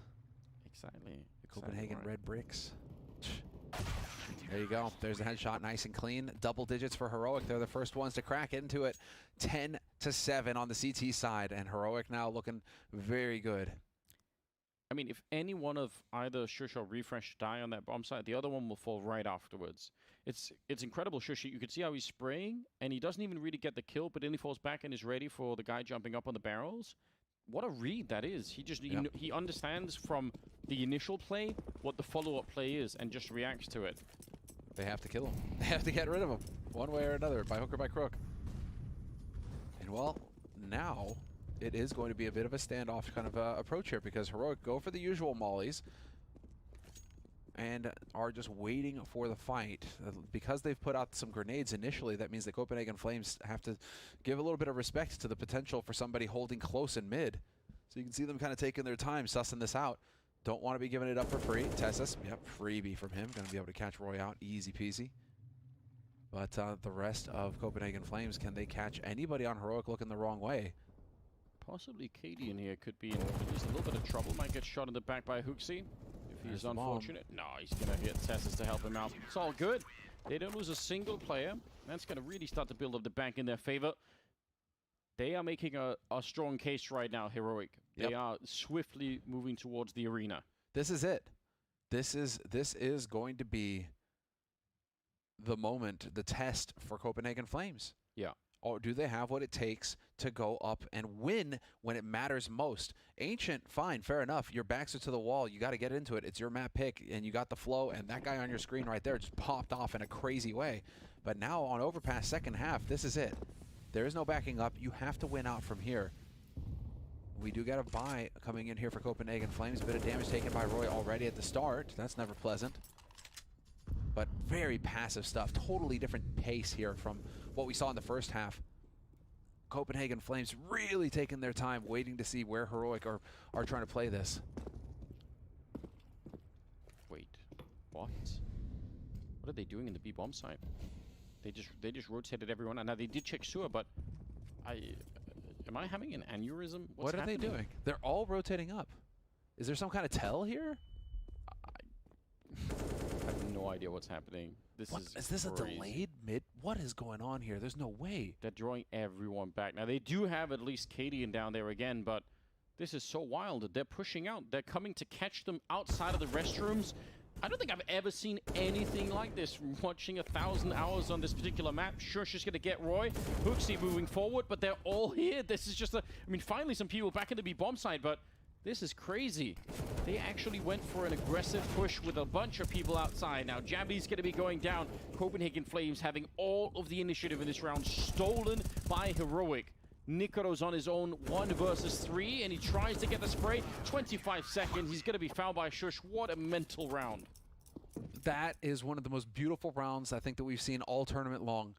Exactly. Copenhagen right. red bricks. There you go. There's the headshot, nice and clean. Double digits for Heroic. They're the first ones to crack into it. 10-7 on the CT side, and Heroic now looking very good. I mean, if any one of either Shush or Refresh die on that bomb site, the other one will fall right afterwards. It's incredible, Shush. You can see how he's spraying, and he doesn't even really get the kill, but then he falls back and is ready for the guy jumping up on the barrels. What a read that is. He just he understands from the initial play what the follow-up play is and just reacts to it. They have to kill him. They have to get rid of him, one way or another, by hook or by crook. And well, now it is going to be a bit of a standoff kind of approach here, because Heroic go for the usual mollies and are just waiting for the fight. Because they've put out some grenades initially, that means the Copenhagen Flames have to give a little bit of respect to the potential for somebody holding close in mid. So you can see them kind of taking their time, sussing this out. Don't want to be giving it up for free. Tessus, yep, freebie from him. Going to be able to catch Roy out, easy peasy. But the rest of Copenhagen Flames, can they catch anybody on Heroic looking the wrong way? Possibly Katie in here could be in at least a little bit of trouble. Might get shot in the back by Hooksy if he's unfortunate. No, he's going to get Tessus to help him out. It's all good. They don't lose a single player. That's going to really start to build up the bank in their favor. They are making a strong case right now, Heroic. They are swiftly moving towards the arena. This is it. This is going to be the moment, the test for Copenhagen Flames. Yeah. Or do they have what it takes to go up and win when it matters most? Ancient, fine, fair enough. Your backs are to the wall. You got to get into it. It's your map pick, and you got the flow, and that guy on your screen right there just popped off in a crazy way. But now on Overpass second half, this is it. There is no backing up. You have to win out from here. We do get a buy coming in here for Copenhagen Flames. A bit of damage taken by Roy already at the start. That's never pleasant. But very passive stuff. Totally different pace here from what we saw in the first half. Copenhagen Flames really taking their time, waiting to see where Heroic are trying to play this. Wait, what? What are they doing in the B bomb site? They just rotated everyone. And now they did check sewer, but am I having an aneurysm? What are they doing? They're all rotating up. Is there some kind of tell here? I have no idea what's happening. Is this a delayed mid? What is going on here? There's no way. They're drawing everyone back. Now, they do have at least Cadian down there again, but this is so wild. They're pushing out. They're coming to catch them outside of the restrooms. I don't think I've ever seen anything like this from watching 1,000 hours on this particular map. Sure, she's going to get Roy. Hooksy moving forward, but they're all here. This is just I mean, finally some people back in the B-bomb side, but this is crazy. They actually went for an aggressive push with a bunch of people outside. Now, Jabby's going to be going down. Copenhagen Flames having all of the initiative in this round stolen by Heroic. Nikaro's on his own, 1 versus 3, and he tries to get the spray. 25 seconds, he's going to be fouled by Shush. What a mental round. That is one of the most beautiful rounds I think that we've seen all tournament long.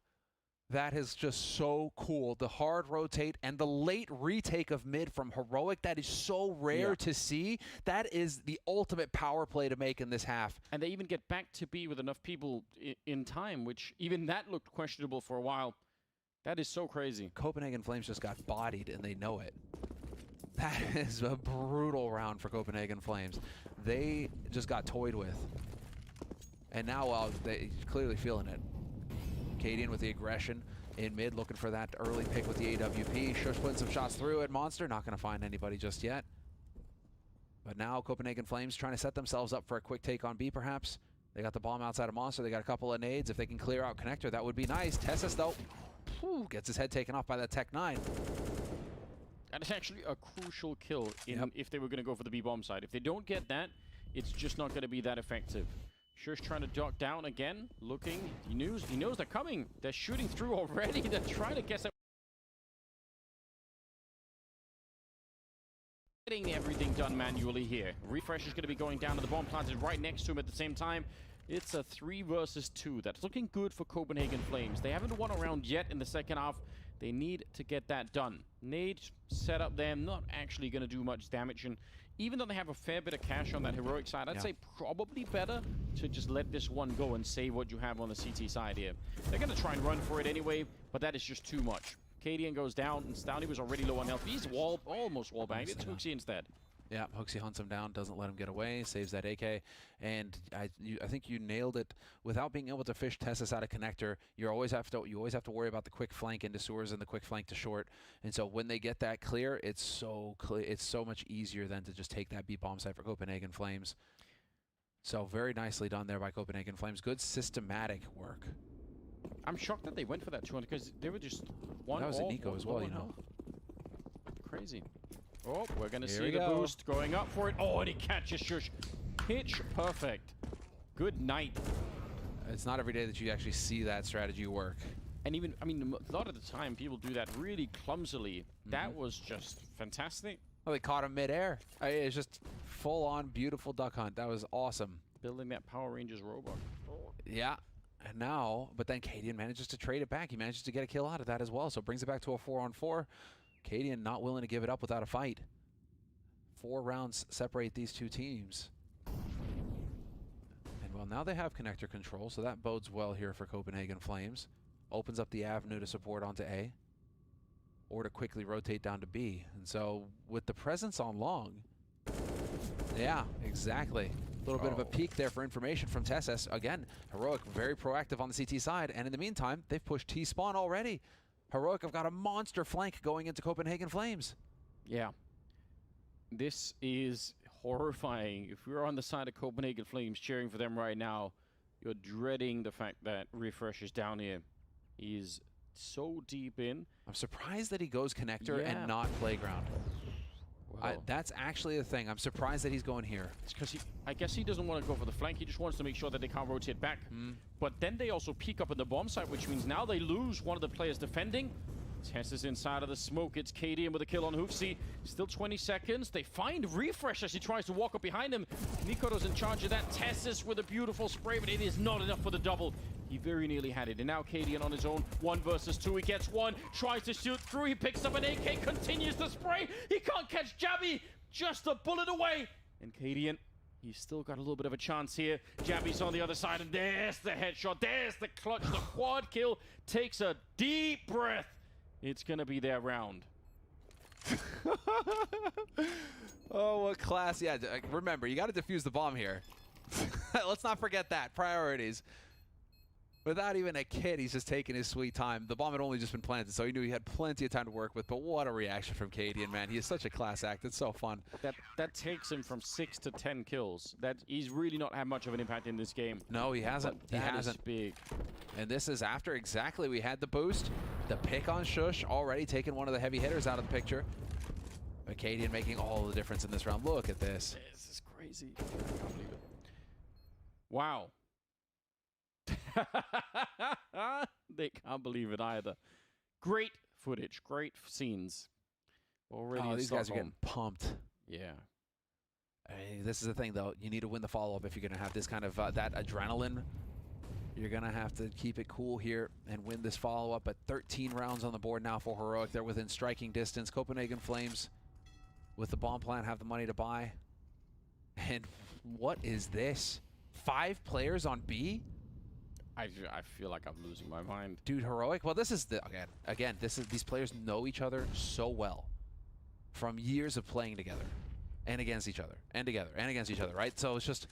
That is just so cool. The hard rotate and the late retake of mid from Heroic, that is so rare to see. That is the ultimate power play to make in this half. And they even get back to B with enough people in time, which even that looked questionable for a while. That is so crazy. Copenhagen Flames just got bodied, and they know it. That is a brutal round for Copenhagen Flames. They just got toyed with. And now they're clearly feeling it. Cadian with the aggression in mid, looking for that early pick with the AWP. Shush putting some shots through at Monster. Not going to find anybody just yet. But now Copenhagen Flames trying to set themselves up for a quick take on B, perhaps. They got the bomb outside of Monster. They got a couple of nades. If they can clear out Connector, that would be nice. Tessus, though, gets his head taken off by that Tech 9. And it's actually a crucial kill if they were going to go for the B-bomb side. If they don't get that, it's just not going to be that effective. Shush trying to duck down again, looking. He knows they're coming. They're shooting through already. They're trying to guess. Getting everything done manually here. Refresh is going to be going down to the bomb planted right next to him at the same time. It's a 3 versus 2. That's looking good for Copenhagen Flames. They haven't won a round yet in the second half. They need to get that done. Nade set up there, not actually going to do much damage even though they have a fair bit of cash on that heroic side, I'd say probably better to just let this one go and save what you have on the CT side here. They're going to try and run for it anyway, but that is just too much. Cadian goes down, and Stouty was already low on health. He's almost wall-banged. It's Hooksy instead. Yeah, Hooksy hunts him down, doesn't let him get away, saves that AK, and I think you nailed it. Without being able to fish Tessus out of connector, you always have to worry about the quick flank into sewers and the quick flank to short. And so when they get that clear, it's so much easier than to just take that B bomb site for Copenhagen Flames. So very nicely done there by Copenhagen Flames. Good systematic work. I'm shocked that they went for that 200 because they were just one. That was a Nico as well, you know. Crazy. Oh, we're going to see the boost going up for it. Oh, and he catches Shush. Pitch perfect. Good night. It's not every day that you actually see that strategy work. And even, I mean, a lot of the time people do that really clumsily. That was just fantastic. Well, they caught him midair. It's just full-on beautiful duck hunt. That was awesome. Building that Power Rangers robot. Yeah. And now, but then Cadian manages to trade it back. He manages to get a kill out of that as well. So it brings it back to a 4-on-4. Cadian not willing to give it up without a fight. 4 rounds separate these two teams. And well, now they have connector control, so that bodes well here for Copenhagen Flames. Opens up the avenue to support onto A, or to quickly rotate down to B. And so with the presence on long, yeah, exactly. A little bit of a peek there for information from Tessus. Again, Heroic very proactive on the CT side, and in the meantime, they've pushed T-spawn already. Heroic have got a monster flank going into Copenhagen Flames. Yeah. This is horrifying. If we were on the side of Copenhagen Flames cheering for them right now, you're dreading the fact that Refresh is down here. He's so deep in. I'm surprised that he goes connector and not playground. That's actually the thing. I'm surprised that he's going here. It's because I guess he doesn't want to go for the flank. He just wants to make sure that they can't rotate back. But then they also peek up in the bomb site, which means now they lose one of the players defending. Tess is inside of the smoke. It's Cadian with a kill on Hoofsy. Still 20 seconds. They find Refresh as he tries to walk up behind him. Nikoto's in charge of that. Tessus with a beautiful spray, but it is not enough for the double. He very nearly had it. And now Cadian on his own. 1 versus 2. He gets one. Tries to shoot through. He picks up an AK. Continues to spray. He can't catch Jabby. Just a bullet away. And Cadian, he's still got a little bit of a chance here. Jabby's on the other side. And there's the headshot. There's the clutch. The quad kill. Takes a deep breath. It's going to be their round. Oh, what class. Yeah, remember, you got to defuse the bomb here. Let's not forget that. Priorities. Without even a kid, he's just taking his sweet time. The bomb had only just been planted, so he knew he had plenty of time to work with. But what a reaction from Cadian, man. He is such a class act. It's so fun. That takes him from 6 to 10 kills. He's really not had much of an impact in this game. No, he hasn't. He hasn't. Is big. And this is after exactly we had the boost. The pick on Shush already taking one of the heavy hitters out of the picture. But Cadian making all the difference in this round. Look at this. This is crazy. I can't believe it. Wow. They can't believe it either. Great footage, great scenes. Already these guys are getting pumped. Yeah. This is the thing, though. You need to win the follow-up if you're going to have this kind of that adrenaline. You're going to have to keep it cool here and win this follow-up. But 13 rounds on the board now for Heroic. They're within striking distance. Copenhagen Flames, with the bomb plant, have the money to buy. And what is this? 5 players on B? I feel like I'm losing my mind. Dude, Heroic. Well, this is again, these players know each other so well from years of playing together and against each other and together and against each other, right? So it's just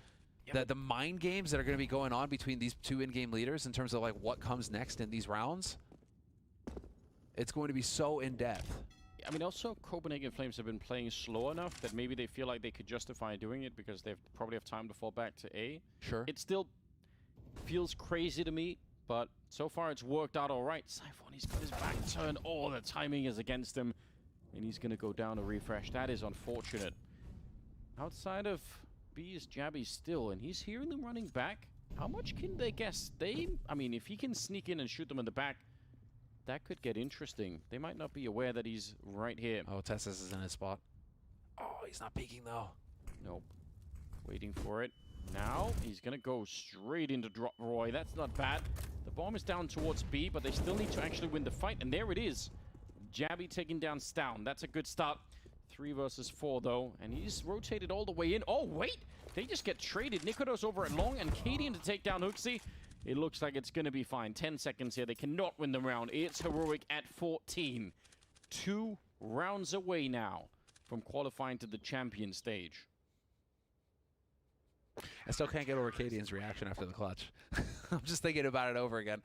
the mind games that are going to be going on between these two in-game leaders in terms of like what comes next in these rounds. It's going to be so in-depth. I mean, also Copenhagen Flames have been playing slow enough that maybe they feel like they could justify doing it because they probably have time to fall back to A. Sure. It still feels crazy to me, but so far it's worked out all right. Siphon, he's got his back turned. Oh, the timing is against him. And he's going to go down to Refresh. That is unfortunate. Outside of B is Jabby still, and he's hearing them running back. How much can they guess? I mean, if he can sneak in and shoot them in the back, that could get interesting. They might not be aware that he's right here. Oh, Tessus is in his spot. Oh, he's not peeking, though. Nope. Waiting for it. Now, he's going to go straight into Drop Roy. That's not bad. The bomb is down towards B, but they still need to actually win the fight. And there it is. Jabby taking down Stown. That's a good start. 3 versus 4 though, and he's rotated all the way in. Oh wait, they just get traded. Nikodos over at long and Cadian to take down Hooksy. It looks like it's gonna be fine. 10 seconds here. They cannot win the round. It's Heroic at 14. 2 rounds away now from qualifying to the champion stage. I still can't get over Cadian's reaction after the clutch. I'm just thinking about it over again.